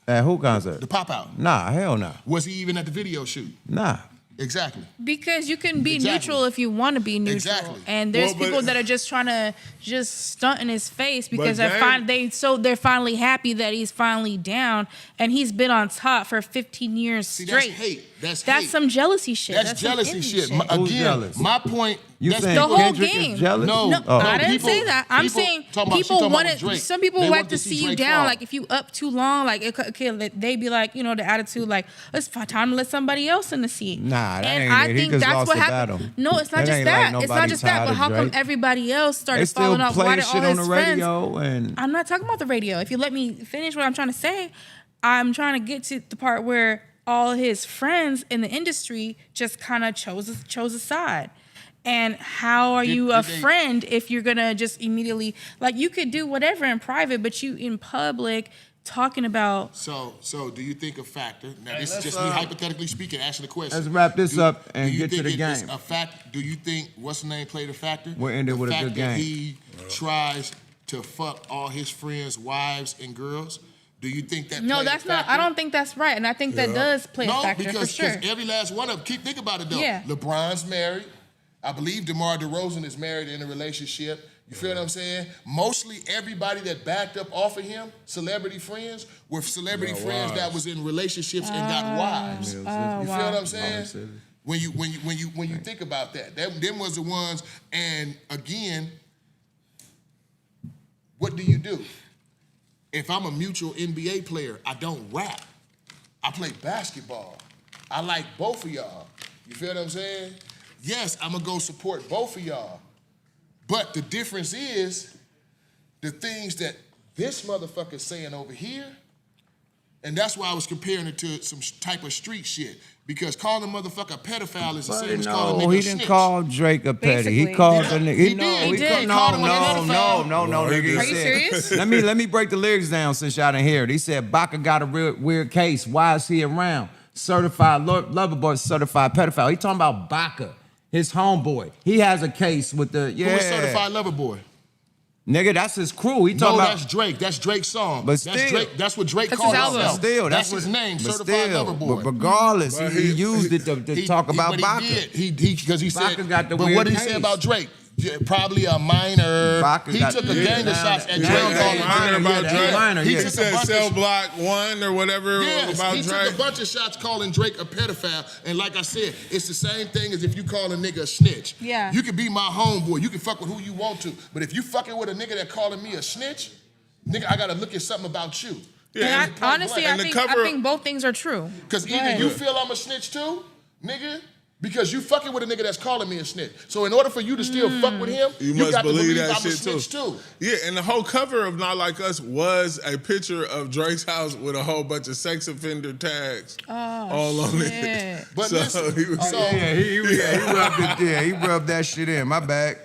At who concert? The pop out? Nah, hell nah. Was he even at the video shoot? Nah. Exactly. Because you can be Exactly. neutral if you want to be neutral, Exactly. and there's Well, but- people that are just trying to just stunt in his face because But they're finally happy that he's finally down, and he's been on top for 15 years See, straight. that's hate. That's That's hate. some jealousy shit. That's some jealousy envy shit. Who's Again, jealous? my point. You that's saying The whole Kendrick game. is jealous? No. No, Oh. I didn't people- say that. I'm people saying talking about- she people talking about want Drake. it. Some people They like want to to see see you Drake down. fall. Like if you up too long, like okay, they be like, the attitude, like it's time to let somebody else in the seat. Nah, that and ain't I it. He think just that's lost what the happened. battle. No, it's not That just ain't like that. It's not nobody just that. tired But of how come Drake. everybody else They started still following up? play Why the did all shit on his the friends? radio and I'm not talking about the radio. If you let me finish what I'm trying to say, I'm trying to get to the part where all his friends in the industry just kind of chose a side. And how are you a did they- friend if you're gonna just immediately, like, you could do whatever in private, but you in public talking about So do you think a factor? Now this is just me hypothetically speaking, asking the question. let's wrap this up and do you get to think the it's game. A fact? Do you think what's the name played a factor? We'll end it The with a fact good that game. He tries to fuck all his friends' wives and girls. Do you think that? no, played a that's not. factor? I don't think that's right, and I think that does play a No, factor for because sure. every last one of them. Think about it though. Yeah. LeBron's married. I believe DeMar DeRozan is married in a relationship. You feel what I'm saying? Mostly everybody that backed up off of him, celebrity friends, were celebrity friends that was in relationships and got wives. You feel what I'm saying? When you think about that, them was the ones. And again, what do you do? If I'm a mutual NBA player, I don't rap. I play basketball. I like both of y'all. You feel what I'm saying? Yes, I'm gonna go support both of y'all. But the difference is the things that this motherfucker's saying over here, and that's why I was comparing it to some type of street shit. Because calling a motherfucker a pedophile is the same as calling a No, nigga he a didn't snitch. call Drake a petty. He Basically. called He the did. nigga. He No, did. he He did. called, He no, called him a no, pedophile. no, nigga. He Are you said- serious? Let me break the lyrics down since y'all didn't hear it. He said Baca got a real weird case. Why is he around? Certified lover boy, certified pedophile. He talking about Baca, his homeboy. He has a case with the Who is certified lover boy? Nigga, that's his crew. He No, talking that's about. Drake. That's Drake's song. But that's still. Drake. That's what Drake That's called his album. himself. Still, that's his name. but Certified still, lover boy. But regardless, But he he- used it to talk about but Baca. He did. Because he Baca said. got the but weird what did he case. say about Drake? Yeah, probably a minor. Baca He got took a the- gang of Yeah, shots at yeah, Drake. yeah, calling yeah, Drake. about Drake. Minor, He yeah. He took a said bunch cell of block 1 or whatever Yes, about he Drake. took a bunch of shots calling Drake a pedophile. And like I said, it's the same thing as if you call a nigga a snitch. Yeah. You can be my homeboy. You can fuck with who you want to. But if you fucking with a nigga that calling me a snitch, nigga, I gotta look at something about you. Yeah, And honestly, and I the think cover- both things are true. Because Go either ahead. you feel I'm a snitch too, nigga, because you fucking with a nigga that's calling me a snitch. So in order for you to still fuck with him, You you must got to believe believe that I'm a shit snitch too. Yeah, and the whole cover of Not Like Us was a picture of Drake's house with a whole bunch of sex offender tags all on it. shit. But So listen, he was- so, He rubbed it there. He rubbed that shit in. My bad.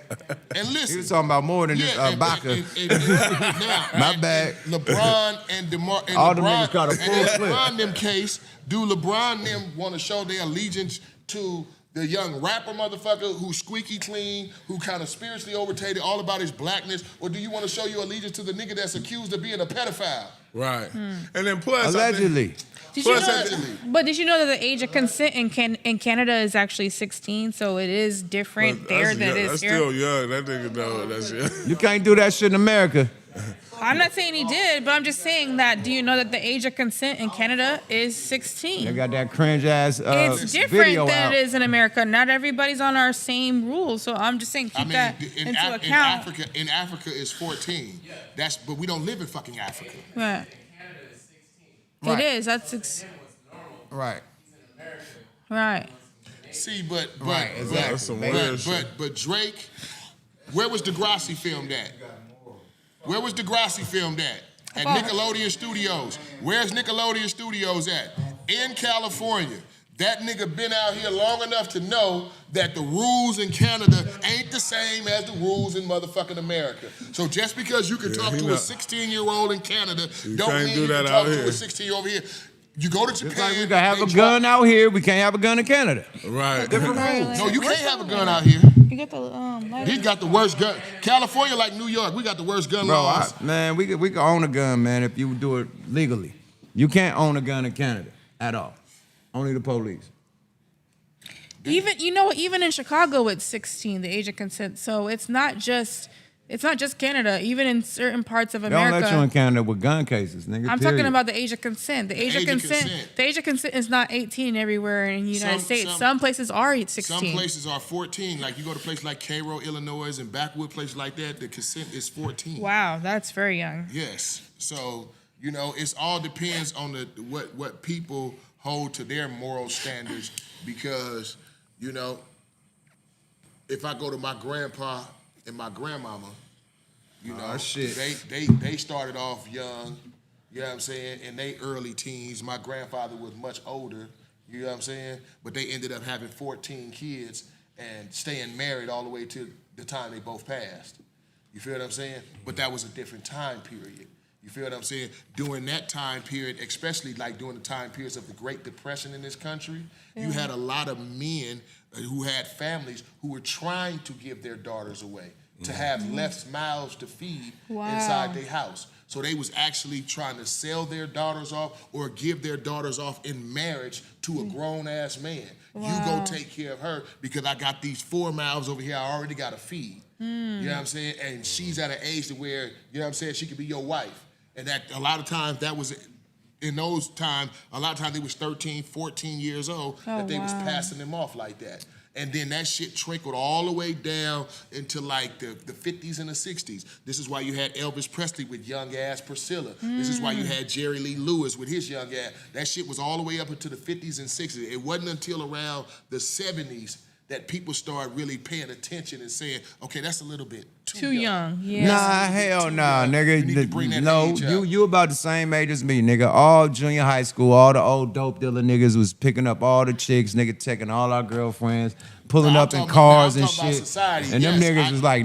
and He listen. was talking about more than just Baca. Now, My bad. and LeBron and DeMar and All them LeBron, niggas caught a and full in clip. LeBron them case, do LeBron them want to show their allegiance to the young rapper motherfucker who's squeaky clean, who kind of spiritually overtated, all about his blackness, or do you want to show your allegiance to the nigga that's accused of being a pedophile? Right. And then plus, I think- Allegedly. Did you know Plus, that, but did you know that the age of consent in Canada is actually 16? So it is different there than it is that's here. still young. That nigga know that's young. You can't do that shit in America. I'm not saying he did, but I'm just saying that. Do you know that the age of consent in Canada is 16? They got that cringe ass It's different video than out. it is in America. Not everybody's on our same rules, so I'm just saying keep that into account. In Africa is 14. But we don't live in fucking Africa. Right. Right. It is. That's Right. right. See, but Right, exactly. That's some weird shit. but Drake, where was Degrassi filmed at? Where was Degrassi filmed at? At Nickelodeon Studios. Where's Nickelodeon Studios at? In California. That nigga been out here long enough to know that the rules in Canada ain't the same as the rules in motherfucking America. So just because you can talk he to know. a 16-year-old in Canada, You don't can't mean do you that can out talk to here. a 16-year-old over here. You go to Just Japan. like we can have they a drop- gun out here, we can't have a gun in Canada. Right. No, you can't have a gun out here. You get the lighter. He got the worst gun. California, like New York, we got the worst gun Bro, laws. man, we could own a gun, man, if you do it legally. You can't own a gun in Canada at all. Only the police. Even in Chicago, it's 16, the age of consent. So it's not just Canada. Even in certain parts of They America, don't let you in Canada with gun cases, nigga. I'm period. talking about the age of consent. The age of consent is not 18 everywhere in the United States. Some places are 16. Some places are 14. Like you go to places like Cairo, Illinois, and backwood places like that, the consent is 14. Wow, that's very young. Yes. So, it's all depends on what people hold to their moral standards because, if I go to my grandpa and my grandmama, they started off young, you know what I'm saying, in their early teens. My grandfather was much older, you know what I'm saying, but they ended up having 14 kids and staying married all the way to the time they both passed. You feel what I'm saying? But that was a different time period. You feel what I'm saying? During that time period, especially like during the time periods of the Great Depression in this country, you had a lot of men who had families who were trying to give their daughters away, to have less mouths to feed inside their house. So they was actually trying to sell their daughters off or give their daughters off in marriage to a grown-ass man. You go take care of her because I got these 4 mouths over here I already got to feed. You know what I'm saying? And she's at an age to where, you know what I'm saying, she could be your wife. And that a lot of times that was, in those times, a lot of times they was 13, 14 years old that they was passing them off like that. And then that shit trickled all the way down into like the 50s and the 60s. This is why you had Elvis Presley with young ass Priscilla. This is why you had Jerry Lee Lewis with his young ass. That shit was all the way up into the 50s and 60s. It wasn't until around the 70s that people started really paying attention and saying, okay, that's a little bit too young. Yeah. Nah, hell nah, nigga. You need to bring that No, age up. you about the same age as me, nigga. All junior high school, all the old dope dealer niggas was picking up all the chicks, nigga, taking all our girlfriends, pulling Nah, up I'm in talking cars about- and I'm talking about shit. society, And them yes, niggas was like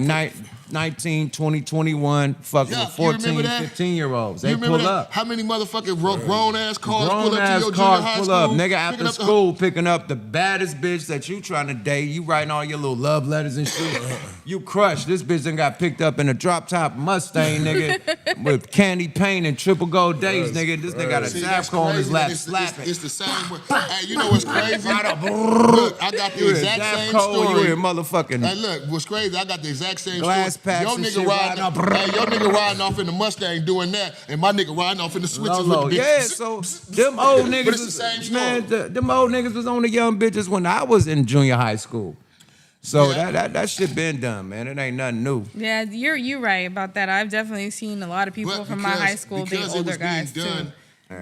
19, 20, 21, fucking Yeah, with you remember 14, that? 15-year-olds. They You remember pull that? up. How many motherfucking grown-ass cars pull up to Grown-ass your junior cars high pull school? up. Nigga, picking after up the- school, picking up the baddest bitch that you trying to date. You writing all your little love letters and shit. You crushed. This bitch done got picked up in a drop-top Mustang, nigga, with candy paint and triple gold days, nigga. This nigga got a See, that's Zapco on his crazy, lap man. slapping. It's the same way. Hey, you know what's crazy? Look, I got the You exact a same Zapco, story. you a motherfucking Hey, look, what's crazy? I got the exact same glass story. packs Your and nigga shit riding riding off, hey, your nigga riding off in the Mustang doing that, and my nigga riding off in the switches Lolo. with the bitch. Yeah, so them old niggas, But it's the same story. man, them old niggas was on the young bitches when I was in junior high school. So Yeah. that shit been done, man. It ain't nothing new. Yeah, you're right about that. I've definitely seen a lot of people But from my high school being because it older was being guys done, too.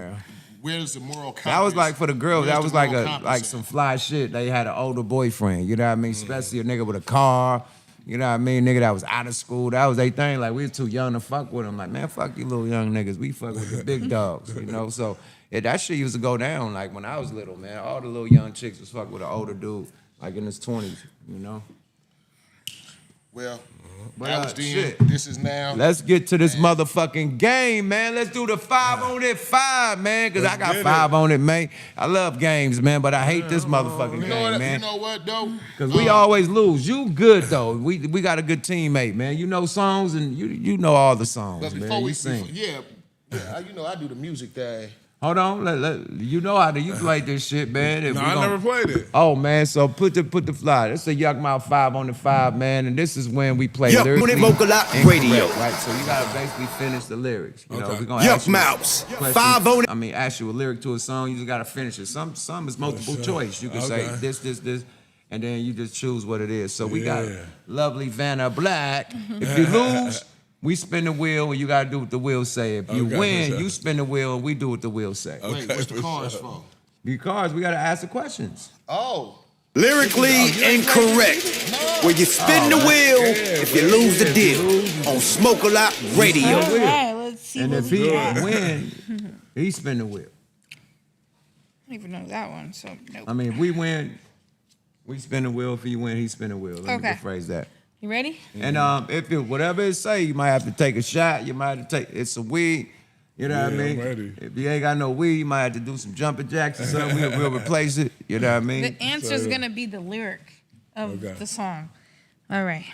where's the moral compass? That was like for the girls. Where's That the was like moral compass like at? some fly shit. They had an older boyfriend. You know what I mean? Especially a nigga with a car. You know what I mean? Nigga that was out of school. That was their thing. Like we was too young to fuck with them. Like man, fuck you little young niggas. We fuck with the big dogs. You know? So that shit used to go down. Like when I was little, man. All the little young chicks was fuck with an older dude, like in his 20s. You know? Well, But, that was then. shit. This is now. Let's get to this motherfucking game, man. Let's do the 5 on it 5, man, because I got 5 on it, man. I love games, man, but I hate this motherfucking You know game, what? man. You know what though? Because we always lose. You good, though. We got a good teammate, man. You know songs, and you know all the songs, But before man. we You sing. yeah, you know I do the music thing. Hold on. You know how to you play this shit, man. If No, we I gon- never played it. Oh, man, so put the fly. This is a YUKMOUTH 5 on the 5, man, and this is when we play Yuck, lyrically when it vocal out incorrect, radio. right? So you gotta basically finish the lyrics. You know, Okay. we're gonna ask you YUKMOUTH, questions. 5 on it. I mean, ask you a lyric to a song, you just gotta finish it. Some is multiple choice. You can say Okay. this, and then you just choose what it is. So we got Yeah. lovely Vanna Black. If you lose, we spin the wheel, and you gotta do what the wheel say. If you Okay, win, for sure. you spin the wheel, and we do what the wheel say. Wait, what's the cars for? Because we gotta ask the questions. Oh. Lyrically incorrect. Where you spin the wheel if you lose the deal. On Smoke a Lot Radio. All right, let's see And what if we he got. win, he spin the wheel. I don't even know that one, so nope. I mean, if we win, we spin the wheel. If he win, he spin the wheel. Let me Okay. rephrase that. You ready? And if it whatever it say, you might have to take a shot. You might have to take it's some weed. You know what I Yeah, I'm mean? ready. If you ain't got no weed, you might have to do some jumping jacks or something. We'll replace it. You know what I mean? The answer is gonna be the lyric of Okay. the song. All right.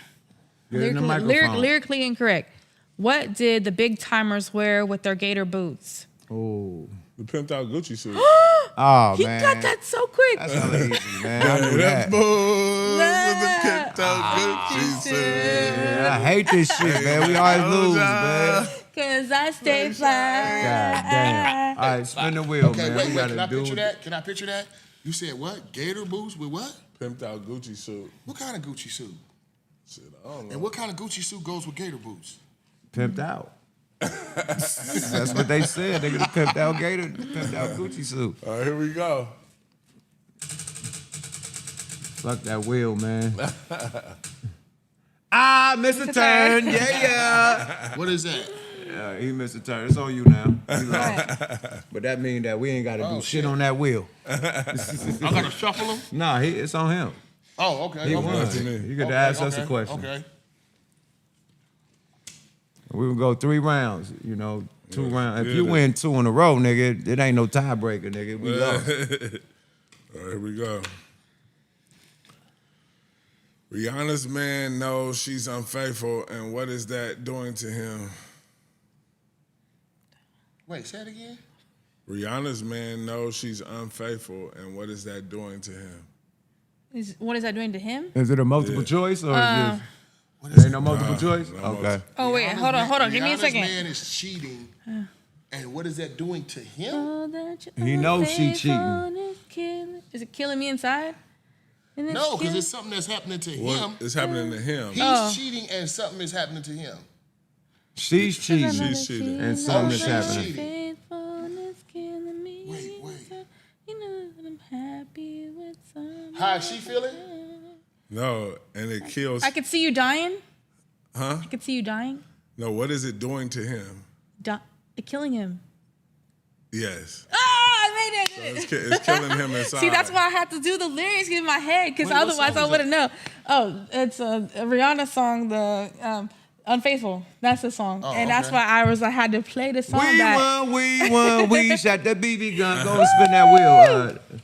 Get in the microphone. Lyrically incorrect. What did the big timers wear with their gator boots? Oh, The pimped out Gucci suit. Oh, He man. got that so quick. That's hella easy, man. I knew Them that. boys with the pimped out Gucci suit. Yeah, I hate this shit, man. We always lose, man. Cause I stay fly. God damn. All right, spin the wheel, Okay, man. wait, We can gotta I do picture it. that? Can I picture that? You said what? Gator boots with what? Pimped out Gucci suit. What kind of Gucci suit? Shit, I don't know. And what kind of Gucci suit goes with gator boots? Pimped out. That's what they said. They got pimped out gator, pimped out Gucci suit. All right, here we go. Fuck that wheel, man. Ah, missed a turn. Yeah. What is that? Yeah, he missed a turn. It's on you now. You lost. But that means that we ain't got to do shit on that wheel. I gotta shuffle them? Nah, it's on him. Oh, okay. He okay. won. You get to ask us a question. Okay. We would go 3 rounds, you know, 2 rounds. If you win 2 in a row, nigga, it ain't no tiebreaker, nigga. We lost. All right, here we go. Rihanna's man knows she's unfaithful, and what is that doing to him? Wait, say it again? Rihanna's man knows she's unfaithful, and what is that doing to him? What is that doing to him? Is it a multiple choice or is What it is ain't no multiple choice? no Okay. Oh wait, hold on. Give me a Rihanna's second. man is cheating, and what is that doing to him? Oh, that you're He knows she cheating. unfaithful is it killing me inside? And it's No, because killing- it's something that's happening to What him. is happening to him? He's cheating, and something is happening to him. She's cheating. She's cheating. And something is she's happening. cheating. Faithfulness killing me Wait. inside. You know that I'm happy with someone. How is she feeling? No, and it kills. I could see you dying. Huh? I could see you dying. No, what is it doing to him? Killing him. Yes. Ah, I made it. It's killing him inside. See, that's why I had to do the lyrics in my head, because Wait, what otherwise song I is wouldn't know. Oh, it's a Rihanna song, the Unfaithful. That's the song. Oh, and that's okay. why I had to play the song We back. won, we shot the BB gun. Go and spin that wheel.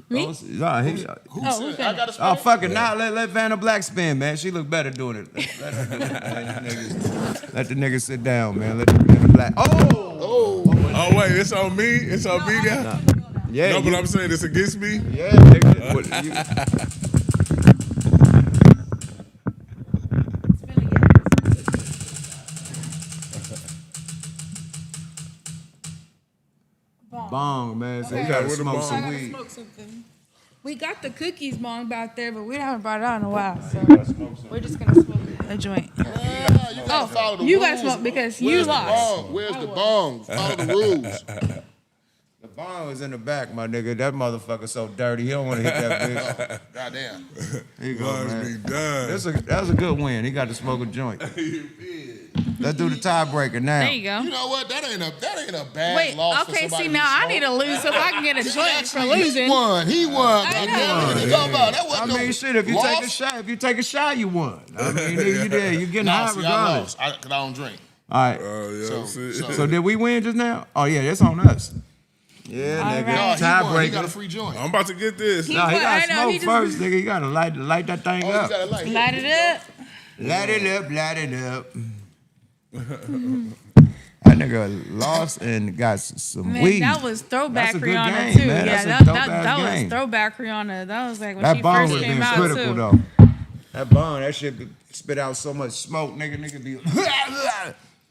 Me? Who Oh, said? okay. I gotta spin Oh, it? fuck it. Now let Vanna Black spin, man. She look better doing it. Let her do it, man. Let the niggas sit down, man. Let the Vanna Black. Oh! Oh wait, it's on me. It's on me now. Yeah. No, but you- I'm saying it's against me. Yeah, nigga. What, you- Bong, man. So you gotta where the smoke bong? some I gotta weed. smoke something. We got the cookies bong back there, but we haven't brought it out in a while. So we're just gonna smoke a joint. You gotta follow the You rules. gotta smoke because you Where's the lost. bong? Where's the bong? Follow the rules. The bong is in the back, my nigga. That motherfucker so dirty. He don't want to hit that bitch. Goddamn. Here you go, Lunch be man. done. That was a good win. He got to smoke a joint. Let's do the tiebreaker now. There you go. You know what? That ain't a bad Wait, loss for okay, somebody see who now I smoked. need to lose so if I can get a joint for Actually, losing. He won. He won. I Goddamn, know. what you talking about? That I wasn't mean, no shit, if you loss. take a shot, you won. I mean, nigga, you there. You getting Nah, high see, I regardless. lost. Because I don't drink. All right. Oh yeah. So- see? so- So did we win just now? Oh, yeah, that's on us. Yeah, All nigga. right. No, he won. He got a Tiebreaker. free joint. I'm about to get this. He No, he won. got I to know, smoke he just- first, nigga. You got to light that thing Oh, you up. got a light. Light it up. Light it up. That nigga lost and got some Man, weed. that was throwback That's a good Rihanna game, too. man. Yeah, That's a that dope-ass was game. throwback Rihanna. That was like when That she bong first was came being out critical too. though. That bong, that shit spit out so much smoke, nigga be.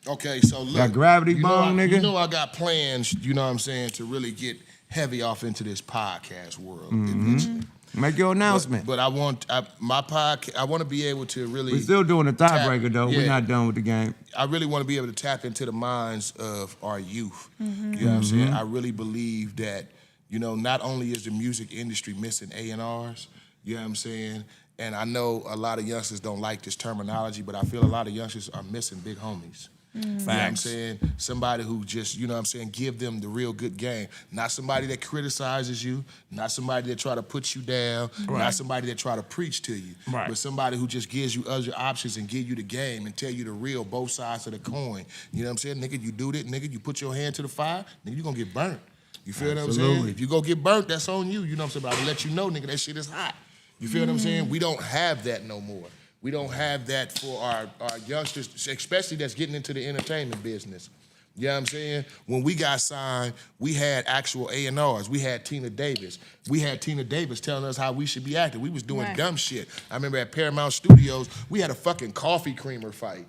Okay, so look. Got gravity you know bong, I- nigga? You know I got plans, you know what I'm saying, to really get heavy off into this podcast world eventually. Make your announcement. But I want my podcast. I want to be able to really. We still doing a tiebreaker though. Yeah. We're not done with the game. I really want to be able to tap into the minds of our youth. You know what I'm saying? I really believe that, you know, not only is the music industry missing A&Rs, you know what I'm saying? And I know a lot of youngsters don't like this terminology, but I feel a lot of youngsters are missing big homies. You know what I'm saying? Somebody who just, you know what I'm saying, give them the real good game. Not somebody that criticizes you, not somebody that try to put you down, not somebody that try to preach to you, but somebody who just gives you other options and give you the game and tell you the real, both sides of the coin. You know what I'm saying? Nigga, you do that, nigga, you put your hand to the fire, nigga, you gonna get burnt. You feel what I'm saying? If you go get burnt, that's on you. You know what I'm saying? But I will let you know, nigga, that shit is hot. You feel what I'm saying? We don't have that no more. We don't have that for our youngsters, especially that's getting into the entertainment business. You know what I'm saying? When we got signed, we had actual A&Rs. We had Tina Davis. We had Tina Davis telling us how we should be acting. We was doing dumb shit. I remember at Paramount Studios, we had a fucking coffee creamer fight.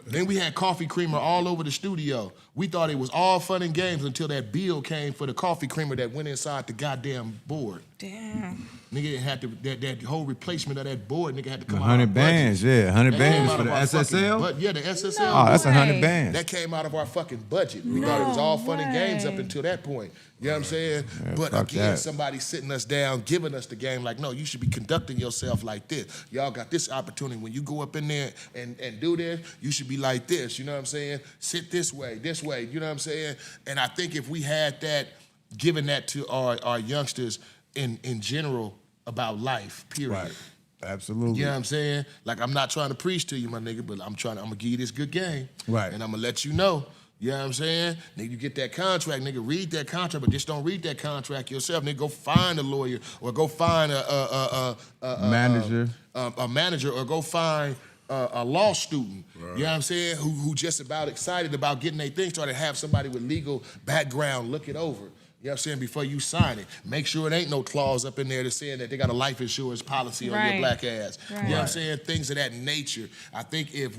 Then we had coffee creamer all over the studio. We thought it was all fun and games until that bill came for the coffee creamer that went inside the goddamn board. Damn. Nigga had to, that whole replacement of that board, nigga had to come out 100 of our budget. bands, yeah, 100 That bands came out for of the our SSL? fucking yeah, the SSL. No. Oh, that's way. 100 bands. That came out of our fucking budget. We thought it was all fun and games up way. until that point. You know what I'm saying? Yeah, but fuck again, that. somebody sitting us down, giving us the game like, no, you should be conducting yourself like this. Y'all got this opportunity. When you go up in there and do this, you should be like this. You know what I'm saying? Sit this way. You know what I'm saying? And I think if we had that, giving that to our youngsters in general about life, period. Right. Absolutely. You know what I'm saying? Like, I'm not trying to preach to you, my nigga, but I'm gonna give you this good game. Right. And I'm gonna let you know. You know what I'm saying? Nigga, you get that contract, nigga, read that contract, but just don't read that contract yourself. Nigga, go find a lawyer or go find a Manager. A manager, or go find a law student. Right. You know what I'm saying? Who just about excited about getting their thing started, have somebody with legal background look it over. You know what I'm saying? Before you sign it, make sure it ain't no clause up in there that's saying that they got a life insurance policy on your black ass. Right. You know what I'm saying? Things of that nature. I think if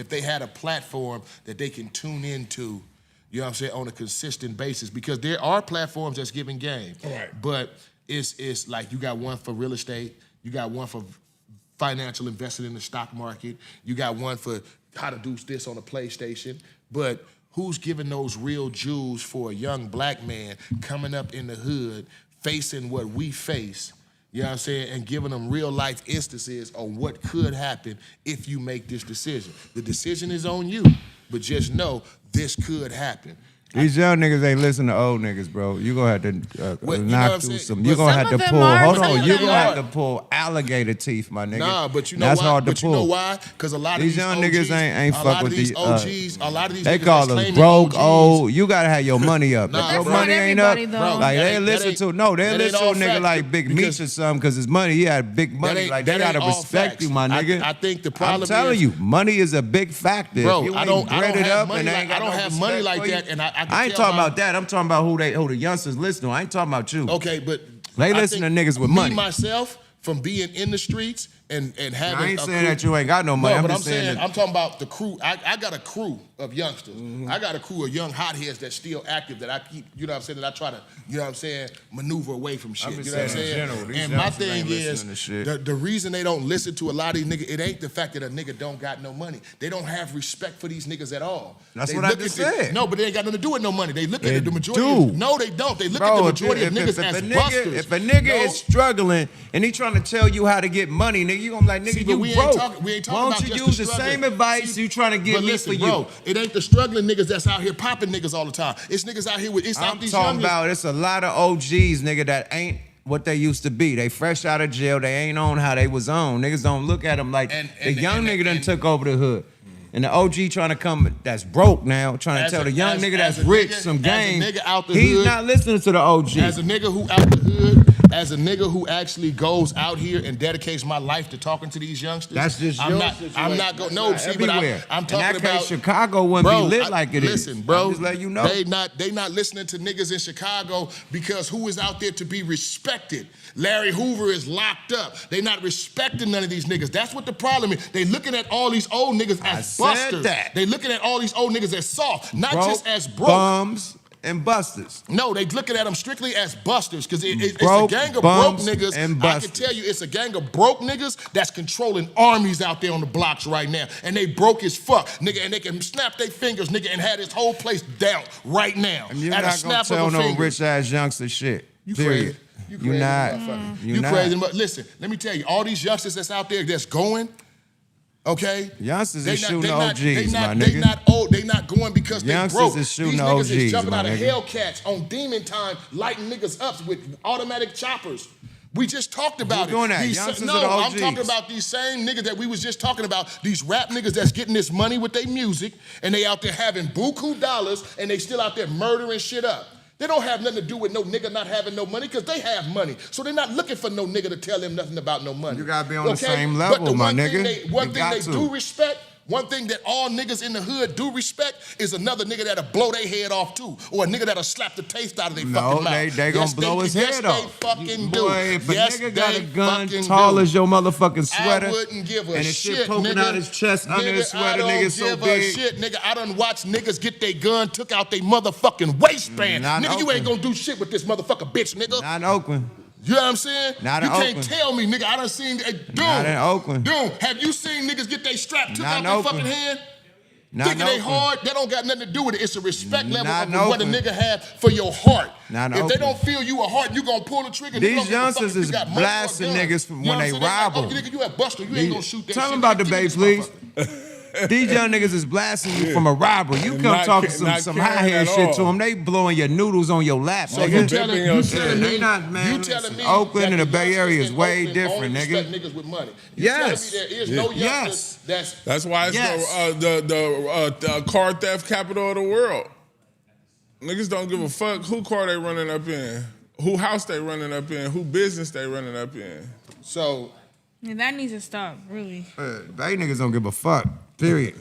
they had a platform that they can tune into, you know what I'm saying, on a consistent basis, because there are platforms that's giving game. Right. But it's like you got one for real estate, you got one for financial investing in the stock market, you got one for how to do this on a PlayStation, but who's giving those real jewels for a young black man coming up in the hood, facing what we face, you know what I'm saying, and giving them real life instances on what could happen if you make this decision. The decision is on you, but just know this could happen. These young niggas ain't listen to old niggas, bro. You gonna have to What, you know what knock I'm through saying? some. But You gonna some have to of them pull. are, Hold some on. of You them gonna have are. to pull alligator teeth, my nigga. Nah, but you know That's why? hard to But pull. you know why? Because a lot of These young niggas OGs, ain't a fuck lot with of these the, OGs. A lot of these They niggas call that's us claiming broke, OGs. old. You gotta have your money up. Nah, If your bro. money ain't up, Everybody, though. Bro, like that they ain't- listen that to ain't- no, they that ain't listen to all a nigga facts, like Big because- Meech or something because his money. He had big money. Like they that ain't gotta all respect facts. you, my nigga. I think the problem I'm telling is, you, money is a big factor. Bro, If you I ain't don't breaded have up money and they like- ain't got I don't no have money respect like for you. that, and I can ain't tell talking my- about that. I'm talking about who the youngsters listen to. I ain't talking about you. okay, but They I listen think to niggas with me, money. myself, from being in the streets and having I ain't a saying crew- that you ain't got no money. No, I'm but just I'm saying, saying that- I'm talking about the crew. I got a crew of youngsters. I got a crew of young hotheads that's still active that I keep, you know what I'm saying, that I try to, you know what I'm saying, maneuver away from shit. I'm just You know what I'm saying in saying? general, these And my youngsters thing ain't is, listening to shit. the reason they don't listen to a lot of these niggas, it ain't the fact that a nigga don't got no money. They don't have respect for these niggas at all. That's They what I look just at said. No, but they ain't got nothing to do with no money. They look at They it, the majority. do. No, they don't. They look at Bro, the majority of if niggas a as nigga, busters. if a nigga No? is struggling and he trying to tell you how to get money, nigga, you gonna be like, nigga, See, but you we ain't broke. talking- we ain't talking Why don't about you just use the the struggling. same advice See, you trying to give but me listen, for you? bro, it ain't the struggling niggas that's out here popping niggas all the time. It's niggas out here with I'm these talking youngins. about it's a lot of OGs, nigga, that ain't what they used to be. They fresh out of jail. They ain't on how they was on. Niggas don't look at them like And- the young nigga done and- took over the hood. And the OG trying to come that's broke now, trying to As tell a- the young as- nigga as that's a rich nigga- some as a game. nigga out the He's hood- not listening to the OG. As a nigga who out the hood, as a nigga who actually goes out here and dedicates my life to talking to these youngsters. That's just I'm your not. situation. I'm not going. No, That's see, not but everywhere. I'm In talking that case, about Chicago wouldn't be lit like it is. Listen, bro. I'm just letting you know. They not listening to niggas in Chicago because who is out there to be respected? Larry Hoover is locked up. They not respecting none of these niggas. That's what the problem is. They looking at all these old niggas as said busters. that. They looking at all these old niggas as soft, not Broke, just as broke. bums, and busters. No, they looking at them strictly as busters because it's a Broke, gang of broke bums, niggas. and I can busters. tell you, it's a gang of broke niggas that's controlling armies out there on the blocks right now, and they broke as fuck, nigga, and they can snap their fingers, nigga, and have this whole place down right now And you're at a not snap gonna tell of a no finger. rich ass youngster shit. You period. crazy. You You crazy not. motherfucker. You You not. crazy. But listen, let me tell you, all these youngsters that's out there that's going, okay? Youngsters They is not- shooting they not- OGs, they not- my They nigga. not old. They not going because they Youngsters broke. is shooting These niggas OGs, is jumping my out of nigga. Hellcats on demon time, lighting niggas up with automatic choppers. We just talked about it. doing that? These- Youngsters no, or the I'm OGs? talking about these same niggas that we was just talking about. These rap niggas that's getting this money with their music, and they out there having buku dollars, and they still out there murdering shit up. They don't have nothing to do with no nigga not having no money because they have money. So they're not looking for no nigga to tell them nothing about no money. You gotta be on the same But level, the my one thing nigga. One You thing got they to. do respect, One thing that all niggas in the hood do respect is another nigga that'll blow their head off too, or a nigga that'll slap the taste out of their fucking mouth. They gonna blow his head off. Yes, they fucking do. Boy, if a nigga got a gun fucking tall do. as your motherfucking sweater, I wouldn't give a and his shit, shit poking nigga. out his chest under his sweater, I nigga, don't so give a big. shit, nigga. I done watched niggas get their gun took out their motherfucking waistband. Not in Nigga, you ain't Oakland. gonna do shit with this motherfucker, bitch, nigga. Not in Oakland. You know what I'm saying? Not you in can't Oakland. tell me, nigga. I done seen, dude. Not in Oakland. Dude, have you seen niggas get their strap took Not out in their Oakland. fucking hand? Not Thinking in they Oakland. hard, that don't got nothing to do with it. It's a respect level Not of in what a Oakland. nigga have for your heart. Not in If they Oakland. don't feel you a heart, you gonna pull the trigger. These Nigga don't give a fuck youngsters if you is got money or a blasting gun. niggas from You know when what they I'm saying? rob Like, oh, them. nigga, you a buster. You ain't gonna shoot that Tell shit. them about the Kill bay, this please. motherfucker. These young niggas is blasting you from a robbery. You come Not talking ca- not some caring high head at shit all. to them. They blowing your noodles on your lap, So nigga. you telling They me, not, man. you telling listen, me Oakland that and the Bay Area youngsters is in way Oakland different, only nigga. respect niggas with money. You Yes. telling me there is no Yes. youngsters That's why it's Yes. the car theft capital of the world. Niggas don't give a fuck who car they running up in, who house they running up in, who business they running up in. So Yeah, that needs to stop, really. Bay niggas don't give a fuck, period.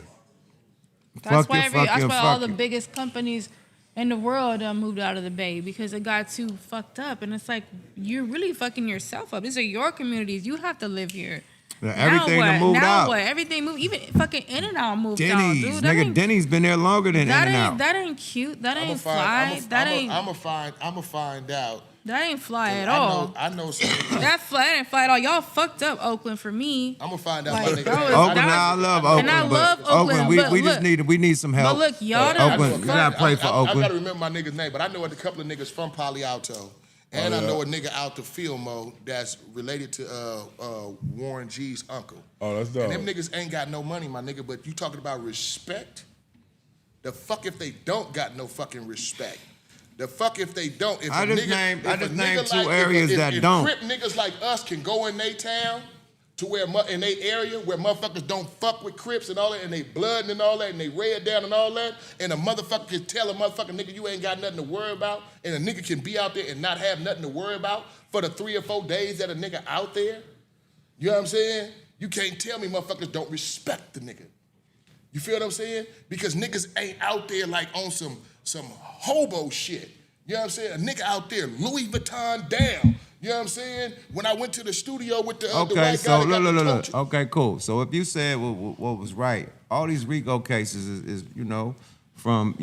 That's Fuck why, you, that's fuck you, why all fuck the you. biggest companies in the world moved out of the Bay because it got too fucked up. And it's like, you're really fucking yourself up. These are your communities. You have to live here. Yeah, everything now done what? moved now out. what? Everything moved. Even fucking In-N-Out moved Denny's, out, dude. That nigga, ain't, Denny's been there longer than that In-N-Out. ain't, that ain't cute. That ain't fly. That ain't I'ma find out. that ain't fly at all. I know some. That ain't fly at all. Y'all fucked up Oakland for me. I'm gonna find out Like, my niggas. that was- Oakland, that I was- love and Oakland, I but love Oakland, we but just look- need some help. But look, y'all done Oakland, fucked- you gotta pray for I Oakland. gotta remember my nigga's name, but I know a couple of niggas from Palo Alto. And I know a nigga out the Filmo that's related to Warren G's uncle. Oh, that's dope. And them niggas ain't got no money, my nigga, but you talking about respect? The fuck if they don't got no fucking respect? The fuck if they don't? If I a just nigga- named- if I a just nigga named two like- areas that if don't. Crip niggas like us can go in they town to where in they area where motherfuckers don't fuck with Crips and all that, and they blood and all that, and they red down and all that, and a motherfucker can tell a motherfucker nigga you ain't got nothing to worry about, and a nigga can be out there and not have nothing to worry about for the 3 or 4 days that a nigga out there. You know what I'm saying? You can't tell me motherfuckers don't respect the nigga. You feel what I'm saying? Because niggas ain't out there like on some hobo shit. You know what I'm saying? A nigga out there, Louis Vuitton down. You know what I'm saying? When I went to the studio with the white Okay, guy so that got the look. culture- Okay, cool. So if you said what was right, all these Rico cases is from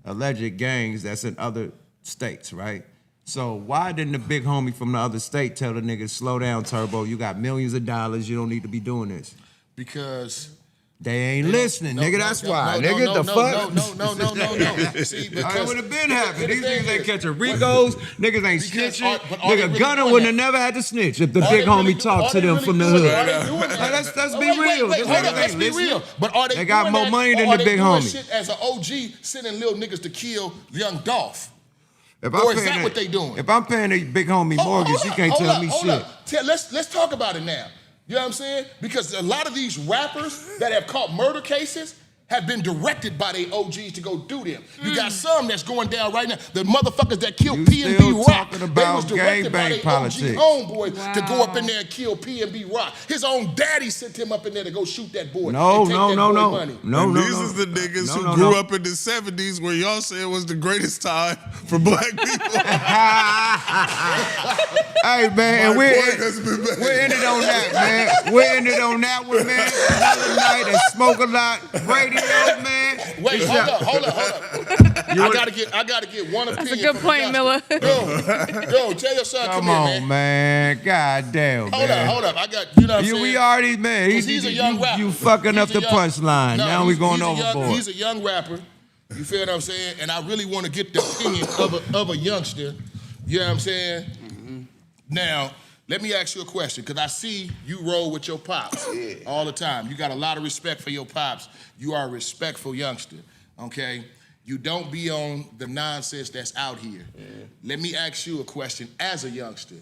alleged gangs that's in other states, right? So why didn't the big homie from the other state tell the nigga, slow down, Turbo, you got millions of dollars, you don't need to be doing this? Because They ain't listening, nigga, that's why. No, Nigga, the fuck? No. See, I because would have been happening. These thing niggas ain't is- catching Ricos. Niggas ain't Because snitching. but are they Nigga, really Gunner doing wouldn't have that? never had to snitch if the Are big they really homie talked to are they them really from the doing hood. that? Are they doing that? Let's Oh, be wait, real. wait, These hold niggas up, let's ain't be listening. real. But are they They got doing more that, money or than are the they big doing homie. shit as an OG sending little niggas to kill young Dolph? If Or I'm is paying that what they doing? If I'm paying a big homie mortgage, he can't tell me shit. Let's talk about it now. You know what I'm saying? Because a lot of these rappers that have caught murder cases have been directed by their OGs to go do them. You got some that's going down right now. The motherfuckers that killed You P&B still Rock, talking they about was directed by gangbang their politics. OG homeboy to go Wow. up in there and kill P&B Rock. His own daddy sent him up in there to go shoot that boy. No. and take that boy money. And these is the niggas who grew up in the 70s where y'all said it was the greatest time for black people. Hey, man, My we point has been made. ended on that, man. We ended on that one, man. Another night at Smoke a Lot Radio, man. Wait, It's hold your- up. I gotta get one opinion. That's a good from point, Augusta. Milla. Yo, tell your son Come here, on, man. God damn, man. Hold up. I got, you know what I'm saying? We already, man. He's a young rapper. You fucking up He's a the young- punchline. No, Now we he's- going he's a young- overboard. He's a young rapper. You feel what I'm saying? And I really want to get the opinion of a youngster. You know what I'm saying? Now, let me ask you a question, because I see you roll with your pops all the time. You got a lot of respect for your pops. You are a respectful youngster, okay? You don't be on the nonsense that's out here. Let me ask you a question as a youngster.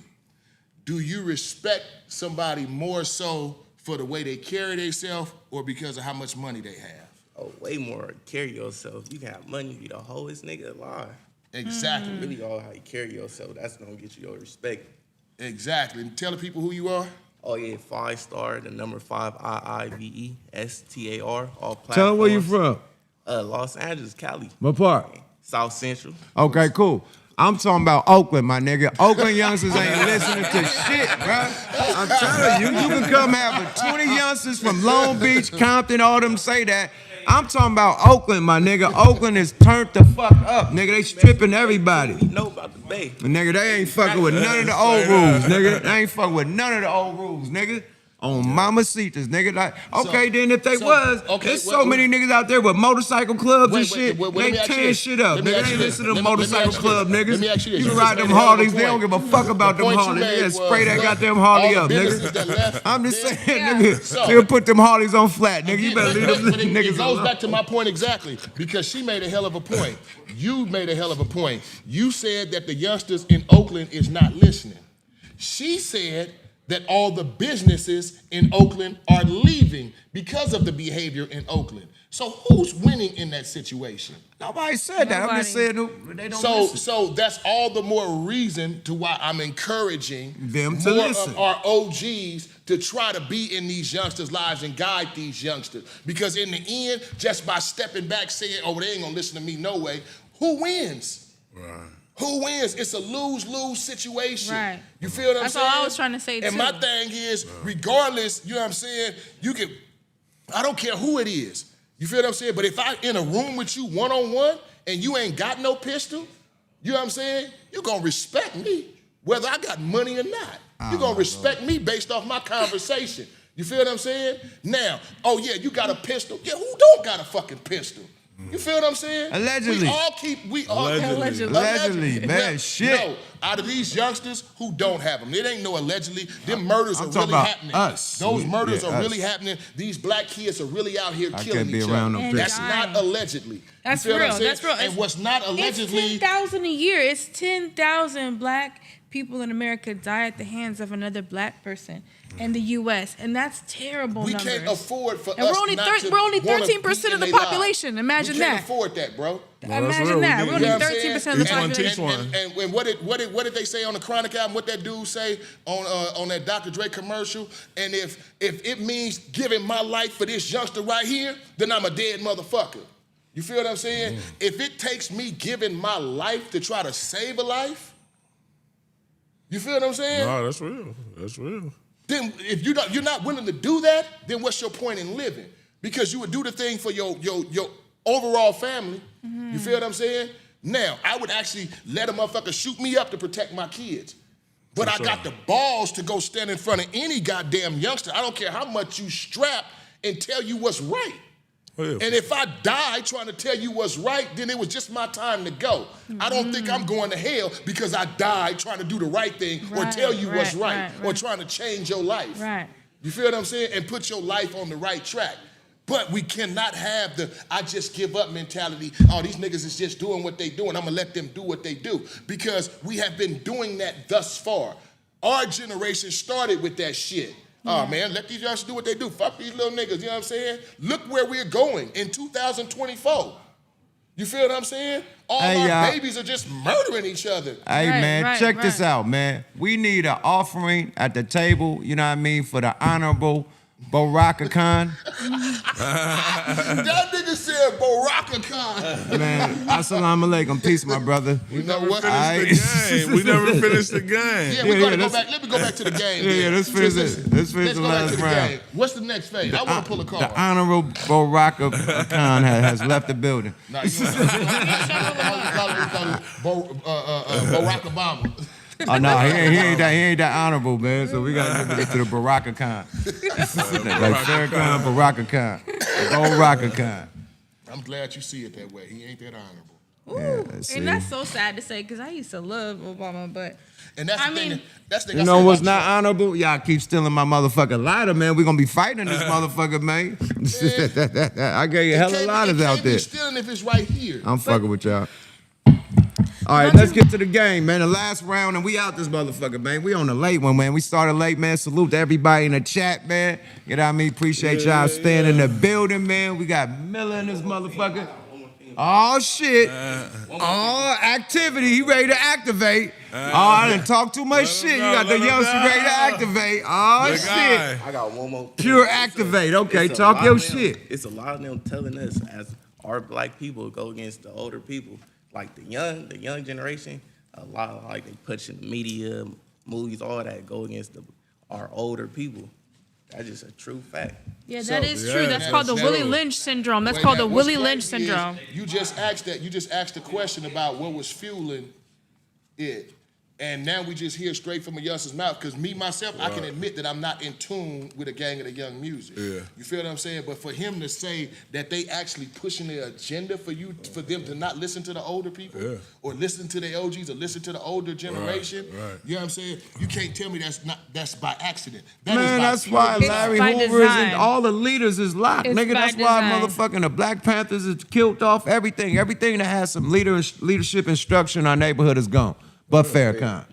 Do you respect somebody more so for the way they carry themselves or because of how much money they have? Oh, way more. Carry yourself. You can have money, be the hoest nigga alive. Exactly. Really all how you carry yourself. That's gonna get you your respect. Exactly. And tell the people who you are. Oh yeah, 5-star, the number 5 IIVESTAR, all platforms. Tell them where you from. Los Angeles, Cali. What part? South Central. Okay, cool. I'm talking about Oakland, my nigga. Oakland youngsters ain't listening to shit, bro. I'm telling you, you can come have 20 youngsters from Long Beach, Compton, all them say that. I'm talking about Oakland, my nigga. Oakland is turned the fuck up, nigga. They stripping everybody. You know about the Bay. Nigga, they ain't fucking with none of the old rules, nigga. They ain't fucking with none of the old rules, nigga. On mamacitas, nigga. Like, okay, then if they there's so many niggas out there with motorcycle clubs and shit. They tearing shit up, nigga. They ain't listen to the motorcycle club niggas. You can ride them Harleys. They don't give a fuck about them Harleys. They just spray that goddamn Harley up, nigga. I'm just saying, nigga. They'll put them Harleys on flat, nigga. You better leave them niggas It goes alone. back to my point exactly, because she made a hell of a point. You made a hell of a point. You said that the youngsters in Oakland is not listening. She said that all the businesses in Oakland are leaving because of the behavior in Oakland. So who's winning in that situation? Nobody said that. I'm just saying they don't listen. So that's all the more reason to why I'm encouraging Them to more listen. of our OGs to try to be in these youngsters' lives and guide these youngsters. Because in the end, just by stepping back saying, oh, they ain't gonna listen to me no way, who wins? Right. Who wins? It's a lose-lose situation. Right. You feel what I'm That's saying? all I was trying to say, And too. my thing is, regardless, you know what I'm saying, I don't care who it is. You feel what I'm saying? But if I in a room with you one-on-one and you ain't got no pistol, you know what I'm saying? You're gonna respect me, whether I got money or not. You're gonna respect me based off my conversation. You feel what I'm saying? Now, oh yeah, you got a pistol. Yeah, who don't got a fucking pistol? You feel what I'm saying? Allegedly. Allegedly, man, shit. No, out of these youngsters who don't have them, it ain't no allegedly. Them murders I'm are talking really about happening. us. Those murders are us. really happening. These black kids are really out here I killing can't be each around other. no That's pistol. not allegedly. That's you feel real. What I'm saying? That's real. And what's not allegedly. It's 10,000 a year. It's 10,000 black people in America die at the hands of another black person in the U.S. And that's terrible We numbers. can't afford for And us we're only not to we're only wanna 13% be of in the their lives. population. Imagine We can't that. afford that, bro. Imagine that. We're only You know what I'm 13% of the saying? Each one teach population. one. And what did they say on the Chronic album? What that dude say on that Dr. Dre commercial? And if it means giving my life for this youngster right here, then I'm a dead motherfucker. You feel what I'm saying? If it takes me giving my life to try to save a life, you feel what I'm saying? No, that's real. That's real. Then if you're not willing to do that, then what's your point in living? Because you would do the thing for your overall family. You feel what I'm saying? Now, I would actually let a motherfucker shoot me up to protect my kids. But I got the balls to go stand in front of any goddamn youngster. I don't care how much you strap and tell you what's right. Oh, yeah. And if I die trying to tell you what's right, then it was just my time to go. I don't think I'm going to hell because I died trying to do the right thing or Right, tell you what's right, or trying to change your life. Right. You feel what I'm saying? And put your life on the right track. But we cannot have the I just give up mentality. Oh, these niggas is just doing what they do and I'm gonna let them do what they do. Because we have been doing that thus far. Our generation started with that shit. Oh man, let these youngsters do what they do. Fuck these little niggas, you know what I'm saying? Look where we're going in 2024. You feel what I'm saying? All Hey, our y'all. babies are just murdering each other. Hey, Right, man, right, check this right. out, man. We need an offering at the table, you know what I mean, for the Honorable BO-ROC Khan. That nigga said Baraka Khan. Man, assalamu alaikum. Peace, my brother. You know what? The game. We never finished the game. Yeah, we Yeah, gotta go let's- back. Let me go back to the game. Yeah, then. let's finish Just it. listen. Let's finish the go back last to the round. game. What's the next phase? I want to pull a card. The Honorable BO-ROC Khan has left the building. Nah, you Barack Obama. Oh no, he ain't that honorable, man. So we gotta get to the Baraka Khan. Like Farrakhan, Baraka Khan, BO-ROC Khan. I'm glad you see it that way. He ain't that honorable. Ooh, see. and that's so sad to say because I used to love Obama, but And that's the I thing. mean- That's the thing. You I know say what's about not honorable? Y'all keep stealing my motherfucking lighter, man. We gonna be fighting this motherfucker, man. I gave you It hella can't be- lighters it out can't be there. stealing if it's right here. I'm fucking with y'all. All right, let's get to the game, man. The last round, and we out this motherfucker, man. We on the late one, man. We started late, man. Salute to everybody in the chat, man. You know what I mean? Appreciate y'all staying in the building, man. We got MILLA in this motherfucker. Oh shit. Oh, activity. He ready to activate. I didn't talk too much shit. You got the youngster ready to activate. Oh Good shit. guy. I got one more. Pure activate. Okay, It's a talk lot your of them- shit. It's a lot of them telling us as our black people go against the older people, like the young generation. A lot of like they pushing the media, movies, all that go against our older people. That's just a true fact. Yeah, that is yeah, true. That's called the that's Willie true. Lynch syndrome. That's Wait, called now, the what's Willie Lynch crazy is syndrome. You just asked that. You just asked the question about what was fueling it. And now we just hear straight from a youngster's mouth. Because me, myself, I can admit that I'm not in tune with a gang of the young music. Yeah. You feel what I'm saying? But for him to say that they actually pushing their agenda for them to not listen to the older people, or listen to the OGs, or listen to the older generation, right. you know what I'm saying? You can't tell me that's by accident. That is Man, by that's pure why design. Larry by Hoover design. and all the leaders is locked, It's nigga. by That's why design. motherfucking the Black Panthers is killed off. Everything that has some leadership and structure in our neighborhood is gone. But Farrakhan.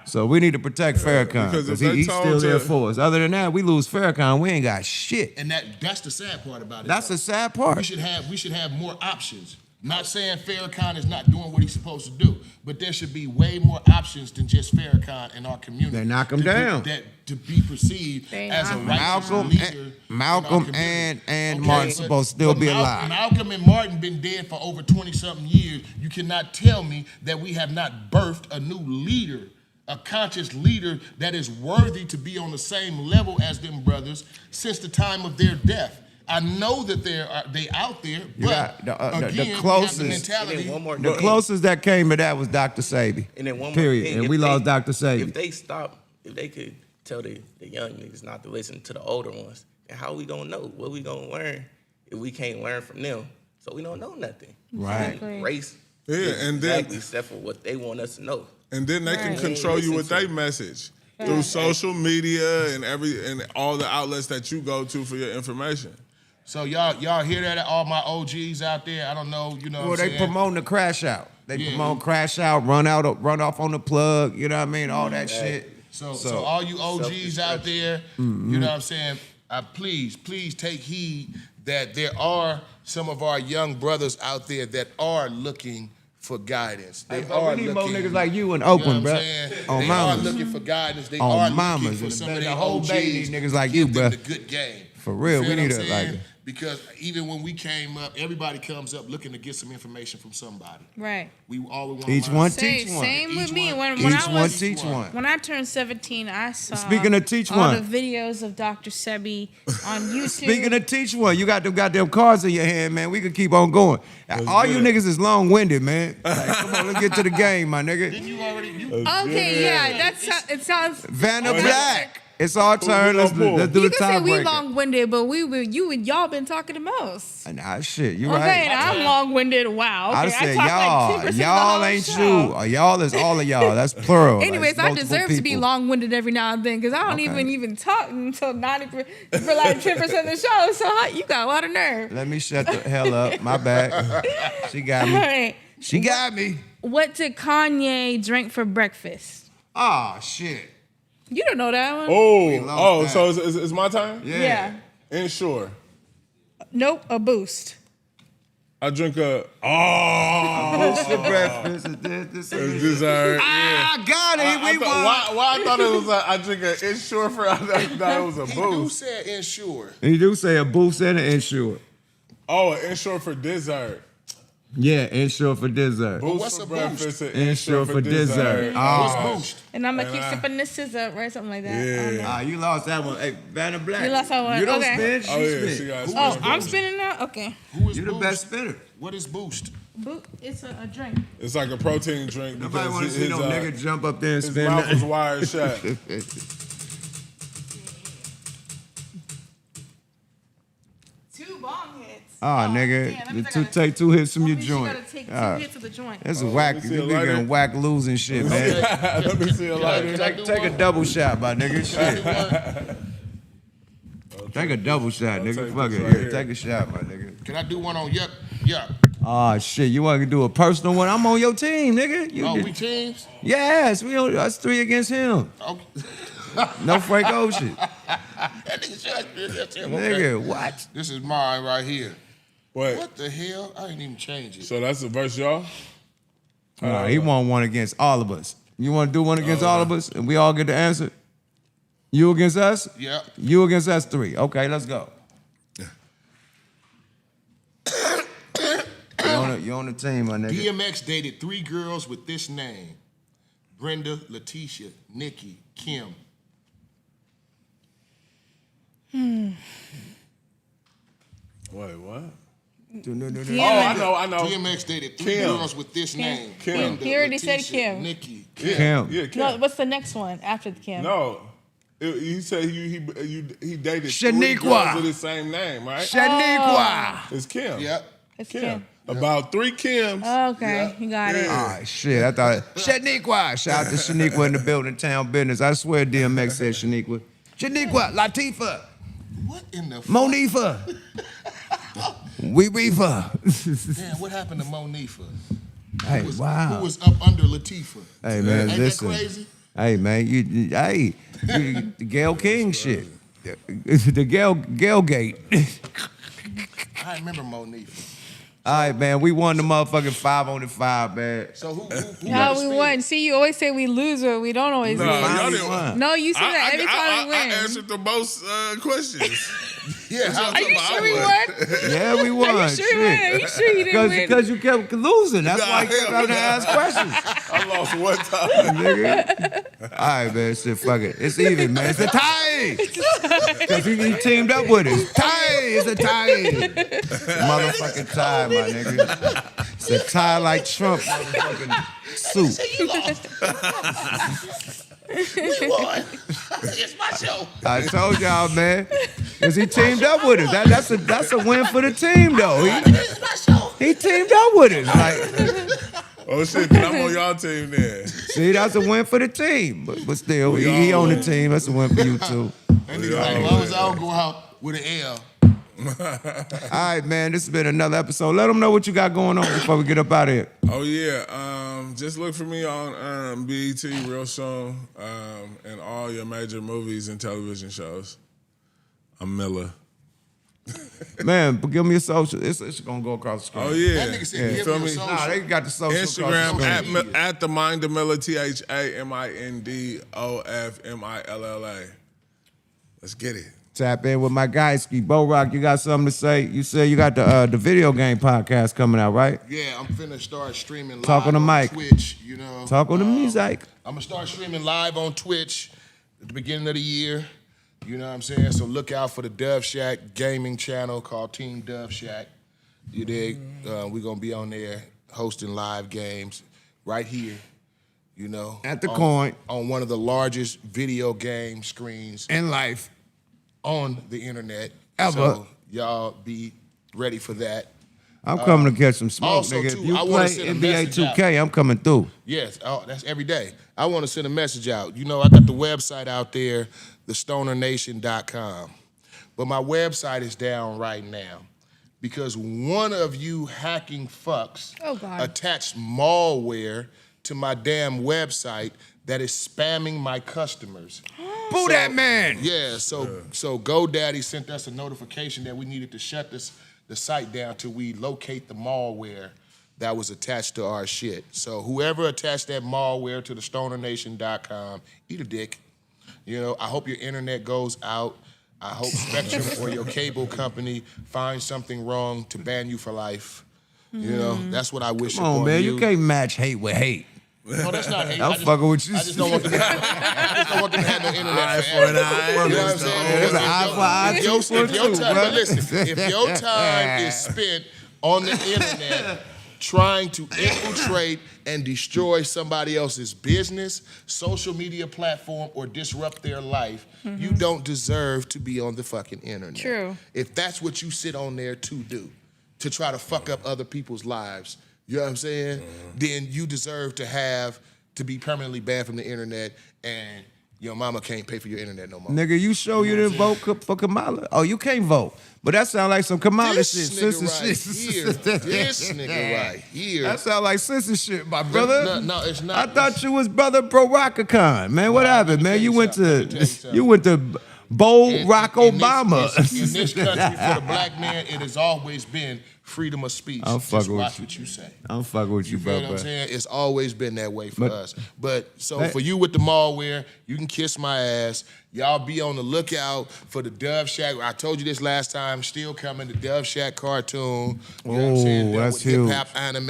So we need to protect Farrakhan because if because they he's told still there you- for us. Other than that, we lose Farrakhan, we ain't got shit. And that's the sad part about it. That's though. the sad part. We should have more options. Not saying Farrakhan is not doing what he's supposed to do, but there should be way more options than just Farrakhan in our community. They knock him to be- down. to be perceived They as a knock him righteous Malcolm, leader. and, in Malcolm our community. and Okay, Martin but- supposed to still but be Malcolm, alive. Malcolm and Martin been dead for over 20-something years. You cannot tell me that we have not birthed a new leader, a conscious leader that is worthy to be on the same level as them brothers since the time of their death. I know that they out there, You but got the again, we have closest- the And mentality. then one more The thing. closest that came to that was Dr. Sabi. And then one more Period. thing, And if we they- lost Dr. Sabi. If they could tell the young niggas not to listen to the older ones, then how we gonna know? What we gonna learn if we can't learn from them? So we don't know nothing. Right. Exactly. Race. Yeah, is and then- exactly except for what they want us to know. And then they can Right. control you with Listen their to- message through social media and all the outlets that you go to for your information. So y'all hear that? All my OGs out there, I don't know, you know Well, what I'm they saying? promoting the crash out. They Yeah. promote crash out, run off on the plug. You know what I mean? All that shit. So all you OGs out there, you know what I'm saying? Please take heed that there are some of our young brothers out there that are looking for guidance. They Hey, bro, are we need looking. more niggas like you in You know Oakland, what I'm bro. saying? On They mamas. are looking for guidance. They On are mamas. looking for And some the of their whole OGs. bay need niggas like to you, give them bruh. the good game. For real, You we feel need what I'm to, saying? like- Because even when we came up, everybody comes up looking to get some information from somebody. Right. We all want Each one teach one. Same with Each me. one- When Each I one was teach one. when I turned 17, I saw Speaking of teach all one. the videos of Dr. Sebi on YouTube. Speaking of teach one, you got them goddamn cards in your hand, man. We can keep on going. All you niggas is long-winded, man. Like, come on, let's get to the game, my nigga. Didn't you already? Okay, yeah, it sounds. Vanna Black. It's our turn. Let's do You the can say we tiebreaker. long-winded, but you and y'all been talking the most. Nah, shit, you Okay, right. and I'm long-winded. Wow. Okay, I said talk y'all. like 2% of the Y'all whole ain't show. you. Y'all is all of y'all. That's plural. like Anyways, I multiple deserve to be people. long-winded every now and then because I don't Okay. even talk until 90% for like 10% of the show. So you got a lot of nerve. Let me shut the hell up. My bad. She got All me. right. She got me. What did Kanye drink for breakfast? Oh, shit. You don't know that one? lost So it's my turn? Yeah. Insure. Nope, a boost. I drink a What's the breakfast? This is dessert. I got it. I We thought, won. why I thought it was I drink a Insure for I thought it was a Who boost. said insure? You do say a boost and an insure. Oh, an Insure for dessert. Yeah, insure for dessert. Boost what's for a breakfast and Insure for dessert. What's Oh, boost? And I'm going to keep sipping this scissor, right? Something like that. I don't know. you lost that one. Hey, Vanna Black. You lost that one. You don't Okay. spin, she Oh yeah, spin. she got Oh, spin. I'm spinning now? Okay. Who is You the boost? best spinner. What is boost? It's a drink. It's like a protein drink Nobody because want to see no nigga jump up there and his spin mouth that. was wired shut. 2 bong hits. Oh, nigga. Take 2 hits from your joint. You gotta take 2 hits of the joint. That's whack. let me You see a be lighter. getting whack losing shit, man. Let me see a lighter. Can I do Take a one? double shot, my nigga. Shit. Take a double shot, nigga. take Fuck this it. right Yeah, here. take a shot, my nigga. Can I do one on Yuck? Yuck. Oh shit, you want to do a personal one? I'm on your team, nigga. You Oh, did- we teams? Yes, we on us 3 against him. Okay. No Frank Ocean. That nigga shot me. That's him. Okay. Nigga, what? This is mine right here. Wait. What the hell? I didn't even change it. So that's the verse, y'all? He want one against all of us. You want to do one against all of us, and we all get the answer? You against us? Yeah. You against us 3. Okay, let's go. You on the team, my nigga. DMX dated 3 girls with this name: Brenda, Letitia, Nikki, Kim. Wait, what? DMX. Oh, I know. DMX dated 3 Kim. girls with this name: Kim. Brenda, He already said Letitia, Kim. Nikki. Kim. Yeah, Kim. No, what's the next one after the Kim? No. He said he dated 3 Shaniqua. girls with his same name, right? Shaniqua. It's Kim. Yep. It's Kim. About 3 Kims. Okay, you got it. Ah, shit. I thought Shaniqua. Shout out to Shaniqua in the building, town business. I swear DMX said Shaniqua. Shaniqua, Latifah, What in the fuck? Monifa. We Reefa. Damn, what happened to Monifa? Hey, Who wow. was up under Latifah? Hey, man, Ain't listen. that crazy? Hey, man, you the Gail King shit. The Gail Gate. I remember Monifa. All right, man, we won the motherfucking 5 on the 5, man. So who No, got we the won. See, you always say we lose, but we don't always No, win. y'all didn't. No, you say that every time we I win. answered the most questions. Yeah, Are you sure we won? Yeah, we won. Are you sure we won? Are you sure you didn't win? Because you kept losing. That's Nah, why you kept hell having to ask questions. I lost one time. Nigga. All right, man. Shit, fuck it. It's even, man. It's a tie. Because he teamed up with us. Tie. It's a tie. Motherfucking tie, my nigga. It's a tie like Trump motherfucking suit. We won. It's my show. I told y'all, man. Because he teamed up with us. That's a win for the team, though. It's my show. He teamed up with us. Like, Oh shit, then I'm on y'all team then. see, that's a win for the team. But still, he on the team. That's a win for you, too. That nigga like, as long as I don't go out with an L. All right, man. This has been another episode. Let them know what you got going on before we get up out of here. Oh yeah, just look for me on BET real soon, and all your major movies and television shows. I'm MILLA. Man, but give me a social. It's gonna go across the screen. Oh yeah, That nigga said, You give feel me a me? social. Nah, they got the social Instagram across the screen. at the Mind of Milla, THAMINDOFMILLA. Let's get it. Tap in with my guy, Ski BO-ROC. You got something to say? You said you got the video game podcast coming out, right? Yeah, I'm finna start streaming live Talk on the mic. Twitch, you know. Talk on the music. I'm gonna start streaming live on Twitch at the beginning of the year. You know what I'm saying? So look out for the Dove Shack gaming channel called Team Dove Shack. You dig? We're gonna be on there hosting live games right here. You know, At the coin. on one of the largest video game screens In life. on the internet. Ever. So y'all be ready for that. I'm coming to catch some smoke, also, nigga. too, If you I wanna play send a NBA message out. 2K, I'm coming through. Yes, that's every day. I want to send a message out. You know, I got the website out there, thestonernation.com. But my website is down right now because one of you hacking fucks Oh, God. attached malware to my damn website that is spamming my customers. Boo that man. Yeah, so GoDaddy sent us a notification that we needed to shut the site down till we locate the malware that was attached to our shit. So whoever attached that malware to the StonerNation.com, eat a dick. You know, I hope your internet goes out. I hope Spectrum or your cable company finds something wrong to ban you for life. You know, that's what I wish Come upon on, man. you. You can't match hate with hate. No, that's not hate. I'm fucking with you. I just don't want them to have no internet Eye forever. for an eye. You know what I'm saying? It's an eye for eye, If your- tooth for if your tooth, time- bro. but listen, if your time is spent on the internet trying to infiltrate and destroy somebody else's business, social media platform, or disrupt their life, you don't deserve to be on the fucking internet. True. If that's what you sit on there to do, to try to fuck up other people's lives, you know what I'm saying? Then you deserve to be permanently banned from the internet, and your mama can't pay for your internet no more. Nigga, you sure you didn't vote for Kamala? Oh, you can't vote. But that sound like some Kamala This shit. nigga Censorship. right here, this nigga right here. That sound like censorship, my brother. No, it's not. I thought you was brother Barack. Man, what happened, man? You went to Bo Rock Obama. In this country, for the black man, it has always been freedom of speech. I'm Just fucking with watch you. what you say. I'm fucking with you, You feel bro. what I'm saying? It's always been that way for But- us. But so That- for you with the malware, you can kiss my ass. Y'all be on the lookout for the Dove Shack. I told you this last time, still coming, the Dove Shack cartoon. You know what I'm saying? Oh, Done that's with huge. hip-hop anime.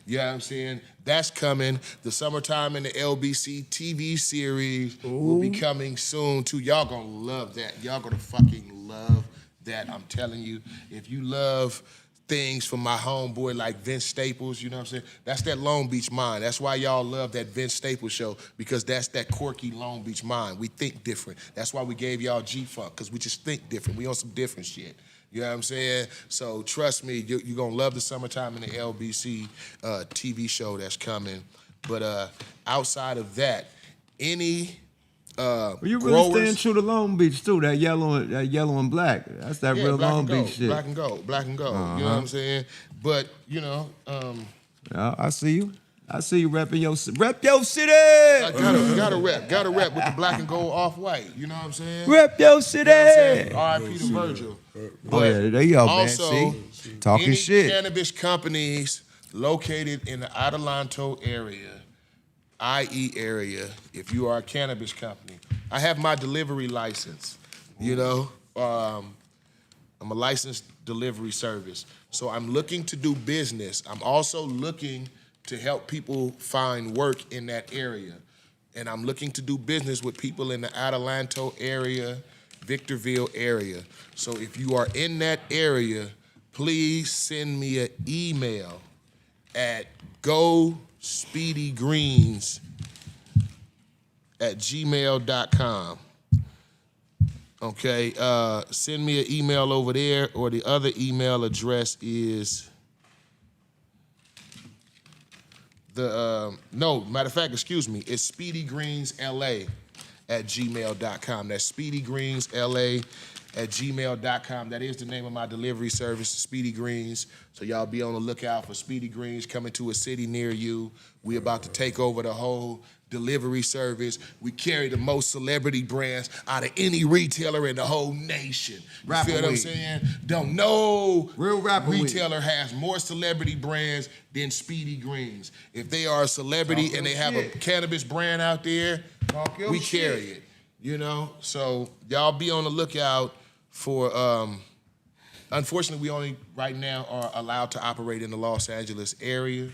You know what I'm saying? That's coming. The Summertime in the LBC TV series will be coming soon too. Y'all gonna love that. Y'all gonna fucking love that. I'm telling you. If you love things from my homeboy like Vince Staples, you know what I'm saying? That's that Long Beach mind. That's why y'all love that Vince Staples show, because that's that quirky Long Beach mind. We think different. That's why we gave y'all G-Funk, because we just think different. We on some different shit. You know what I'm saying? So trust me, you're going to love the Summertime in the LBC TV show that's coming. But outside of that, any Well, you really growers... staying true to Long Beach too. That yellow and black. That's that Yeah, real black Long and gold, Beach shit. black and gold. You know what I'm saying? But, you know... Yeah, I see you. I see you repping your city. I gotta rep with the black and gold off-white. You know what I'm saying? Rep your city. You know what I'm saying? R.I.P. to Virgil. Oh yeah, there you go, man. Also, See, talking any shit. cannabis companies located in the Adelanto area, IE area, if you are a cannabis company, I have my delivery license. You know, I'm a licensed delivery service. So I'm looking to do business. I'm also looking to help people find work in that area. And I'm looking to do business with people in the Adelanto area, Victorville area. So if you are in that area, please send me an email at gospeedygreens@gmail.com. Okay, send me an email over there, or the other email address is matter of fact, excuse me, it's speedygreensla@gmail.com. That's speedygreensla@gmail.com. That is the name of my delivery service, Speedy Greens. So y'all be on the lookout for Speedy Greens coming to a city near you. We about to take over the whole delivery service. We carry the most celebrity brands out of any retailer in the whole nation. You Rapper feel what I'm weed. saying? Don't know Real rapper weed. retailer has more celebrity brands than Speedy Greens. If they are a celebrity Talk and they your have shit. a cannabis brand out there, Talk your we shit. carry it. You know? So y'all be on the lookout for unfortunately we only right now are allowed to operate in the Los Angeles area,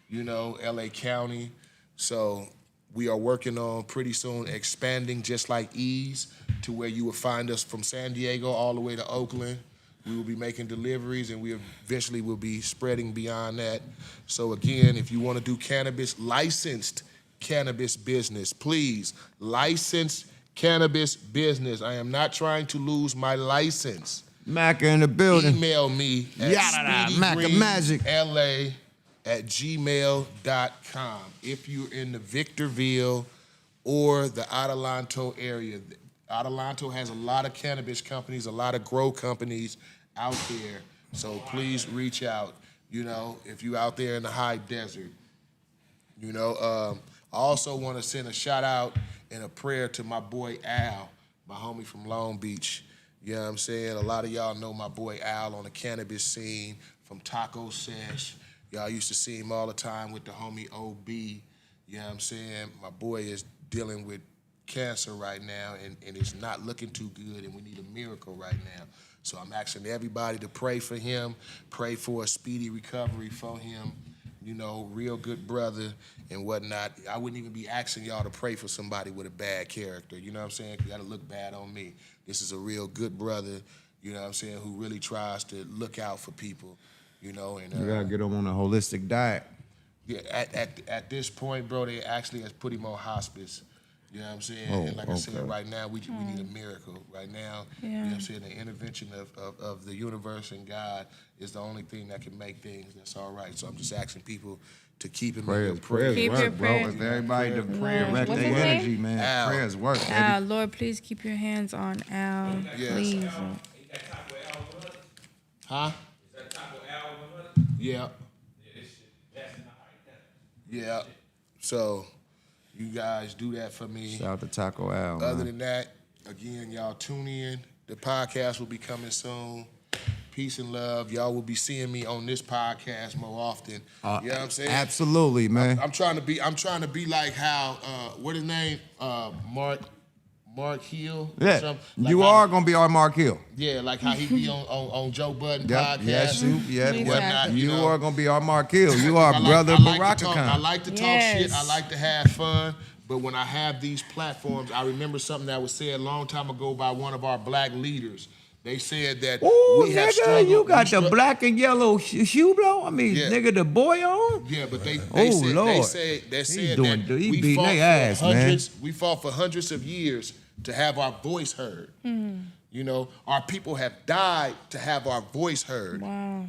you know, LA County. So we are working on pretty soon expanding just like Ease to where you will find us from San Diego all the way to Oakland. We will be making deliveries, and we eventually will be spreading beyond that. So again, if you want to do cannabis, licensed cannabis business, please, licensed cannabis business. I am not trying to lose my license. Macca in the building. Email me at Yada, Macca Magic. speedygreensla@gmail.com if you're in the Victorville or the Adelanto area. Adelanto has a lot of cannabis companies, a lot of grow companies out there. So please reach out, you know, if you're out there in the high desert. You know, I also want to send a shout out and a prayer to my boy Al, my homie from Long Beach. You know what I'm saying? A lot of y'all know my boy Al on the cannabis scene from Taco Sesh. Y'all used to see him all the time with the homie OB. You know what I'm saying? My boy is dealing with cancer right now, and it's not looking too good, and we need a miracle right now. So I'm asking everybody to pray for him, pray for a speedy recovery for him. You know, real good brother and whatnot. I wouldn't even be asking y'all to pray for somebody with a bad character. You know what I'm saying? 'Cause that'll look bad on me. This is a real good brother, you know what I'm saying, who really tries to look out for people, you know. And You gotta get him on a holistic diet. yeah, at this point, bro, they actually has put him on hospice. You know what I'm saying? Oh, And like I said, okay. right now, we need a miracle. Right now, you know what I'm saying, the intervention of the universe and God is the only thing that can make things that's all right. So I'm just asking people to keep him in their prayers. Keep your work, bro. prayers. If everybody to direct What's their his name? energy, man. Al. Prayers work, baby. Lord, please keep your hands on Al, Yes. please. Huh? Yeah. Yeah. So you guys do that for me. Shout out to Taco Al, Other man. than that, again, y'all tune in. The podcast will be coming soon. Peace and love. Y'all will be seeing me on this podcast more often. You know what I'm saying? Absolutely, man. I'm trying to be like how what his name? Mark Hill. Or Yeah, something. Like you how- are gonna be our Mark Hill. Yeah, like how he be on Joe Budden Yep. podcast. Yes, you. Yeah, Exactly. whatnot, you know. are gonna be our Mark Hill. You are I like- brother I like to Barack talk- Khan. I like to talk Yes. shit. I like to have fun. But when I have these platforms, I remember something that was said a long time ago by one of our black leaders. They said that Ooh, we have nigga, struggled. you got we the stru- black and yellow hue blow. I mean, Yeah. nigga, the boy on. Yeah, but they Oh, said, Lord. they He said doing- that he we beating fought they for ass, man. hundreds. We fought for hundreds of years to have our voice heard. You know, our people have died to have our voice heard. Wow.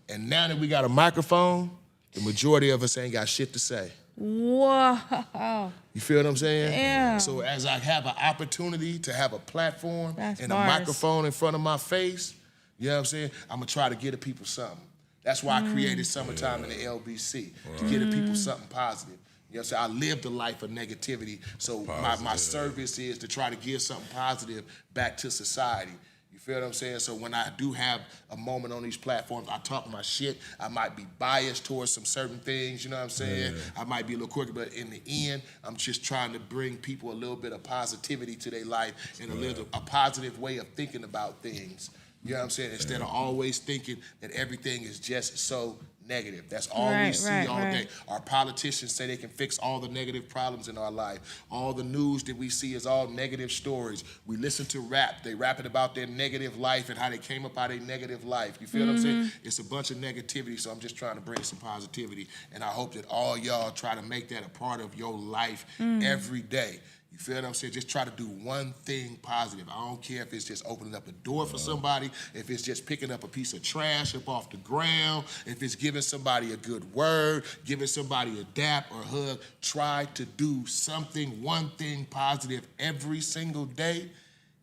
And now that we got a microphone, the majority of us ain't got shit to say. Wow. You feel what I'm saying? Damn. So as I have an opportunity to have a platform That's and bars. a microphone in front of my face, you know what I'm saying? I'm gonna try to get the people something. That's why I created Summertime in the LBC, to get the people something positive. You know what I'm saying? I lived a life of negativity, so my service is to try to give something positive back to society. You feel what I'm saying? So when I do have a moment on these platforms, I talk my shit. I might be biased towards some certain things, you know what I'm saying? I might be a little quirky, but in the end, I'm just trying to bring people a little bit of positivity to their life and a positive way of thinking about things. You know what I'm saying? Instead of always thinking that everything is just so negative. That's all we Right, see right, all right. day. Our politicians say they can fix all the negative problems in our life. All the news that we see is all negative stories. We listen to rap. They rapping about their negative life and how they came up out of their negative life. You feel what I'm saying? It's a bunch of negativity, so I'm just trying to bring some positivity. And I hope that all y'all try to make that a part of your life every day. You feel what I'm saying? Just try to do one thing positive. I don't care if it's just opening up a door for somebody, if it's just picking up a piece of trash up off the ground, if it's giving somebody a good word, giving somebody a dap or hug. Try to do something, one thing positive every single day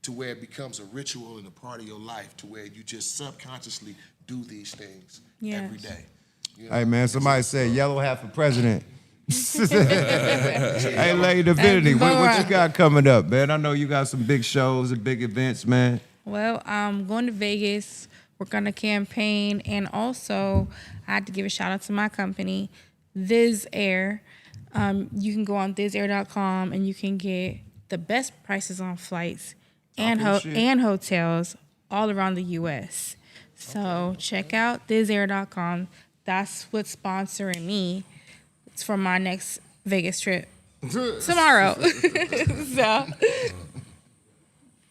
to where it becomes a ritual and a part of your life, to where you just subconsciously do these things every Yes. day. You know? Hey man, somebody said yellow hat for president. Hey, Lady Divinity, what you got coming up, man? I know you got some big shows and big events, man. Well, I'm going to Vegas, work on a campaign, and also I had to give a shout out to my company, Viz Air. You can go on thizair.com and you can get the best prices on flights and and hotels all around the U.S. So check out thizair.com. That's what's sponsoring me. It's for my next Vegas trip tomorrow. So,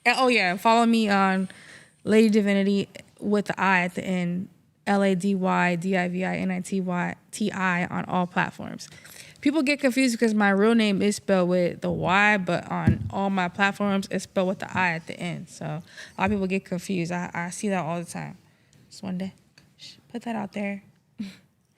and, oh yeah, follow me on Lady Divinity with the I at the end, LADYDIVINITY on all platforms. People get confused because my real name is spelled with the Y, but on all my platforms it's spelled with the I at the end. So a lot of people get confused. I see that all the time. Just one day, put that out there.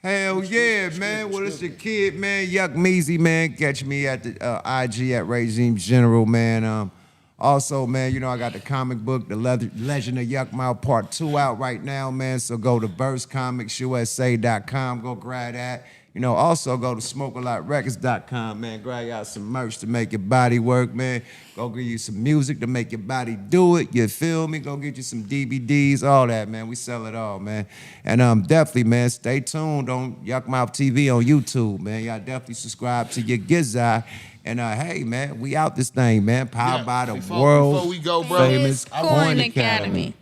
Hell yeah, man. Well, it's your kid, man. YUKMOUTH, man. Catch me at the IG at Regime General, man. Also, man, you know, I got the comic book, The Legend of YUKMOUTH Part 2 out right now, man. So go to VerseComicsUSA.com. Go grab that. You know, also go to SmokeALotRecords.com, man. Grab out some merch to make your body work, man. Go get you some music to make your body do it. You feel me? Go get you some DVDs, all that, man. We sell it all, man. And definitely, man, stay tuned on YUKMOUTH TV on YouTube, man. Y'all definitely subscribe to your Gizzai. And hey, man, we out this thing, man. Powered by the Before we go, bro, famous Corn Corn Academy. Academy.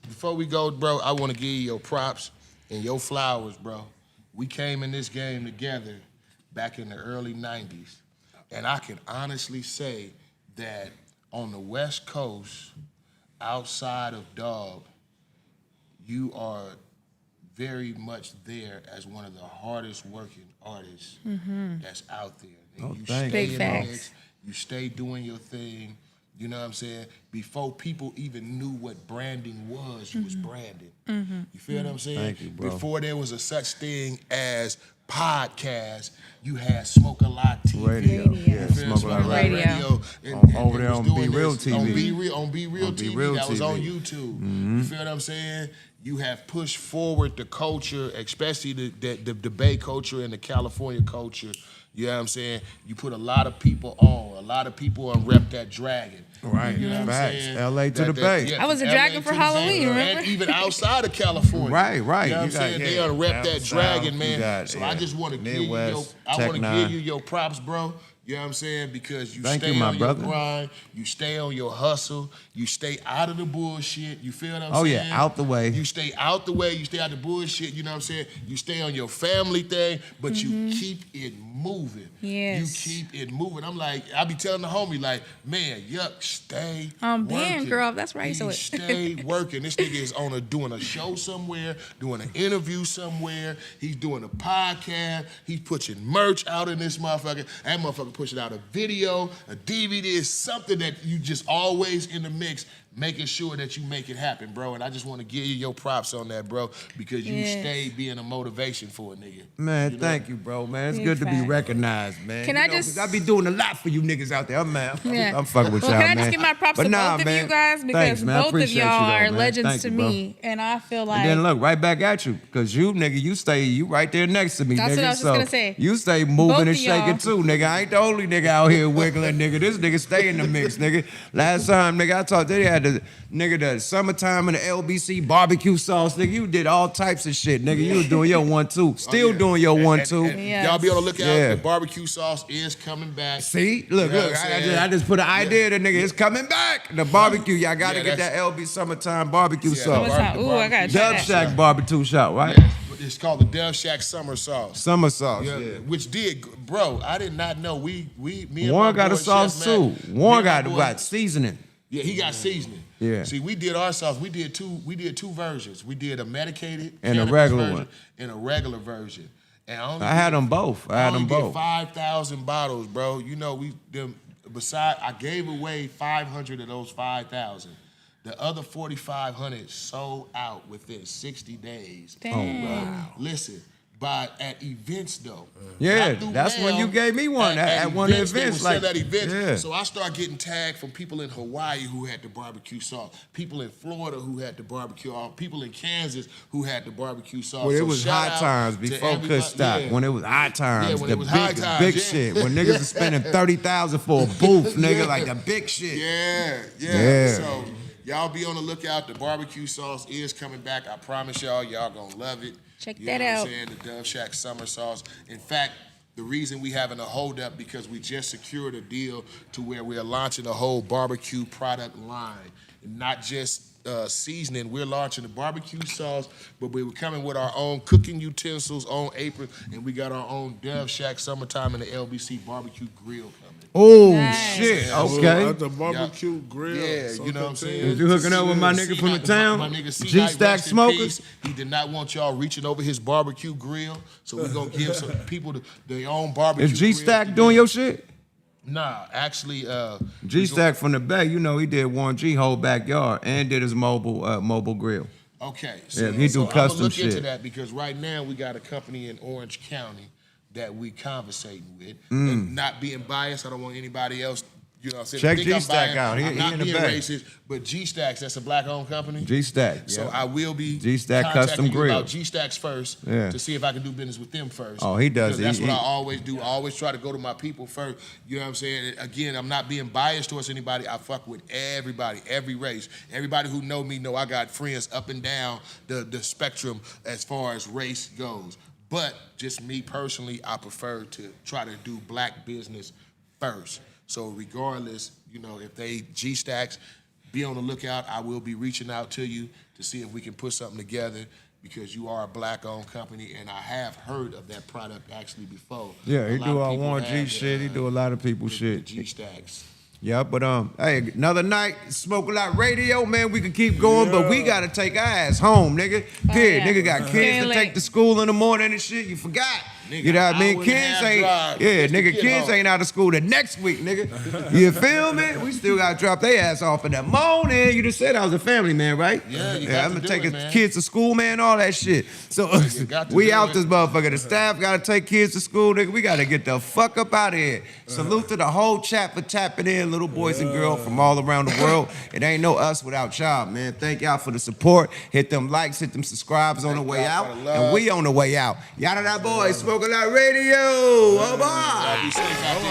Before we go, bro, I want to give you your props and your flowers, bro. We came in this game together back in the early 90s. And I can honestly say that on the West Coast, outside of Dog, you are very much there as one of the hardest working artists that's out there. And you thank stay you. in Big the facts. mix, you stay doing your thing. You know what I'm saying? Before people even knew what branding was, you was branding. You feel what I'm saying? Thank you, bro. Before there was a such thing as podcast, you had Smoke a Lot TV. Radio. Yeah, You feel Smoke a Lot Radio. Over there it was on doing Be Real this TV. On Be Real On Be TV, Real that was on TV. YouTube. You feel what I'm saying? You have pushed forward the culture, especially the Bay culture and the California culture. You know what I'm saying? You put a lot of people on. A lot of people on Rep That Dragon. Right. You know what I'm Facts. saying? LA to the Bay. I was a LA dragon to for the Bay, Halloween, remember? And even outside of California. Right. You know what You I'm got- saying? They yeah. done rep Down that south, dragon, you man. got, So yeah. I just want to give you Midwest, I Tech want to Nine. give you your props, bro. You know what I'm saying? Because you Thank stay you, my on brother. your grind, you stay on your hustle, you stay out of the bullshit. You feel what I'm Oh, saying? yeah, out the way. You stay out the way, you stay out the bullshit, you know what I'm saying? You stay on your family thing, but you keep it moving. Yes. You keep it moving. I'm like, I be telling the homie, like, man, yuck, stay Damn, working. girl, that's right. He So stay working. This nigga is doing a show somewhere, doing an interview somewhere. He's doing a podcast. He's pushing merch out in this motherfucker. That motherfucker pushing out a video, a DVD, something that you just always in the mix, making sure that you make it happen, bro. And I just want to give you your props on that, bro, because you Yes. stay being a motivation for a nigga. Man, You know? thank you, bro, man. It's Big good to be facts. recognized, man. Can You I know, just- 'cause I be doing a lot for you niggas out there, man. Yeah. I'm fucking with Well, y'all, can I man. just give my props But to nah, both of man. you guys? Because Thanks, man. I both of appreciate y'all you, though, are man. legends Thank to you, bro. me. And I feel like And then look, right back at you, because you, nigga, you right there next to me, That's nigga. what I was just so gonna say. you stay Both moving and of y'all. shaking too, nigga. I ain't the only nigga out here wiggling, nigga. This nigga stay in the mix, nigga. Last time, nigga, I talked, they had the summertime in the LBC barbecue sauce, nigga. You did all types of shit, nigga. You was doing your 1-2. Still doing your 1-2. And Yes. y'all be on the lookout. Yeah. The barbecue sauce is coming back. See, look, You know look. what I'm I saying? just put an idea to nigga. It's coming back. The barbecue, y'all gotta Yeah, get that's- that LB summertime barbecue Yeah, sauce. What's up? Ooh, I gotta try Dub that. Shack barbecue shop, right? Yeah, it's called the Dove Shack Summer Sauce. Summer sauce, Yeah, yeah. which me and my Warren got a boy, sauce Chef too. Matt, Warren me and got my what? boy- Seasoning. Yeah, he got seasoning. Yeah. See, we did our sauce. We did two versions. We did a medicated And a cannabis regular version one. And a regular version. And I had them both. I had them both. 5,000 bottles, bro. You know, I gave away 500 of those 5,000. The other 4,500 sold out within 60 days. Damn. Wow. Listen, at events though. Yeah, Not through that's when mail, you gave me one at one of the they events, would sell like, at events. yeah. So I started getting tagged from people in Hawaii who had the barbecue sauce, people in Florida who had the barbecue, people in Kansas who had the barbecue sauce. Well, it So was shout hot out times to before everybody- Kush stopped. yeah. When it was hot times, Yeah, when the it was big, high times, big yeah. shit. When niggas was spending 30,000 for a booth, nigga, like the big shit. Yeah. Yeah. So y'all be on the lookout. The barbecue sauce is coming back. I promise y'all gonna love it. Check You that know what out. I'm saying? The Dove Shack summer sauce. In fact, the reason we having a hold up because we just secured a deal to where we are launching a whole barbecue product line, and not just seasoning. We're launching the barbecue sauce, but we were coming with our own cooking utensils, own apron, and we got our own Dove Shack summertime and the LBC barbecue grill coming. Oh, Nice. shit. At Okay. the barbecue grill. Yeah, you know what I'm saying? Was you hooking up with my nigga from the town? My nigga C. G-Stack Smokers? He did not want y'all reaching over his barbecue grill, so we're gonna give some people their own barbecue. Is G-Stack grill. doing your shit? Nah, actually, G-Stack from the Bay, you know, he did Warren G whole backyard and did his mobile grill. Okay, Yeah, he do I'ma custom look into shit. that because right now we got a company in Orange County that we conversating with. Mm. And not being biased, I don't want anybody else. You know what I'm saying? Check Think I'm G-Stack biased. out. He I'm not in the being Bay. racist, but G-Stacks, that's a black-owned company. G-Stack, So yeah. I will be G-Stack contacting Custom you Grill. about G-Stacks first Yeah. to see if I can do business with them first. Oh, he does. Because that's He- what I he- always do. I always try to go to my people first. You know what I'm saying? Again, I'm not being biased towards anybody. I fuck with everybody, every race. Everybody who know me know I got friends up and down the spectrum as far as race goes. But just me personally, I prefer to try to do black business first. So regardless, you know, if they G-Stacks, be on the lookout. I will be reaching out to you to see if we can put something together because you are a black-owned company, and I have heard of that product actually before. Yeah, he A lot do of all people Warren have G shit. He do a lot of people shit. G-Stacks. Yeah, but hey, another night, Smoke a Lot Radio, man. We can keep going, but we gotta take our ass home, nigga. Kid, yeah. nigga got kids Getting to take late. to school in the morning and shit. You forgot. Nigga, You know what I mean? hour and a Kids half ain't, drive yeah, just to nigga, get kids home. ain't out of school the next week, nigga. You feel me? We still gotta drop their ass off in the morning. You just said I was a family man, right? Yeah, you got I'm to gonna do take it, his man. kids to school, man, all that shit. So got to we do out it. this motherfucker. The staff gotta take kids to school, nigga. We gotta get the fuck up out of here. Salute to the whole chat for tapping in, little boys and girls from all around the world. It ain't no us without y'all, man. Thank y'all for the support. Hit them likes, hit them subscribes on the way y'all out, for the love. and we on the way out. Y'all that boy, Smoke a Lot Radio. Oh, bye. Be safe out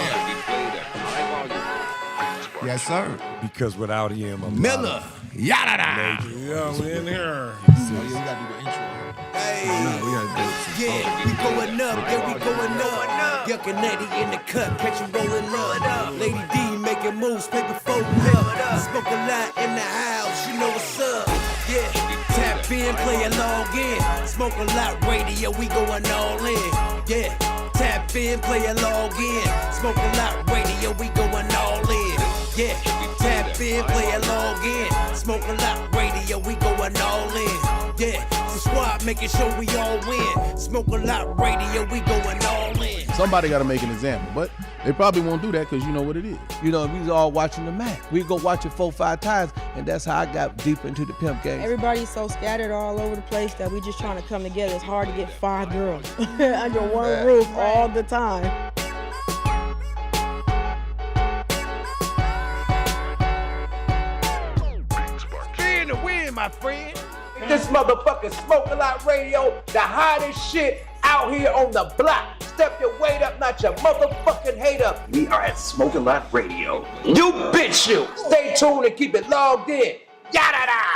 there. Yes, sir. Because without him, MILLA. Yada. Yeah, we in here. Hey, yeah, we going up, yeah, we going up. Yuckinetty in the cut, catch you rolling up. Lady D making moves, paper fold up. Smoke a lot in the house, you know what's up. Yeah, tap in, play along in. Smoke a lot radio, we going all in. Yeah, tap in, play along in. Smoke a lot radio, we going all in. Yeah, tap in, play along in. Smoke a lot radio, we going all in. Yeah, it's a squad making sure we all win. Smoke a lot radio, we going all in. Somebody got to make an example, but they probably won't do that because you know what it is. You know, we was all watching the match. We go watch it 4-5 times, and that's how I got deep into the pimp game. Everybody's so scattered all over the place that we just trying to come together. It's hard to get 5 girls under one roof all the time. In the wind, my friend. This motherfucking Smoke a Lot Radio, the hottest shit out here on the block. Step your weight up, not your motherfucking hater. We are at Smoke a Lot Radio. You bitch you. Stay tuned and keep it logged in. Yada da.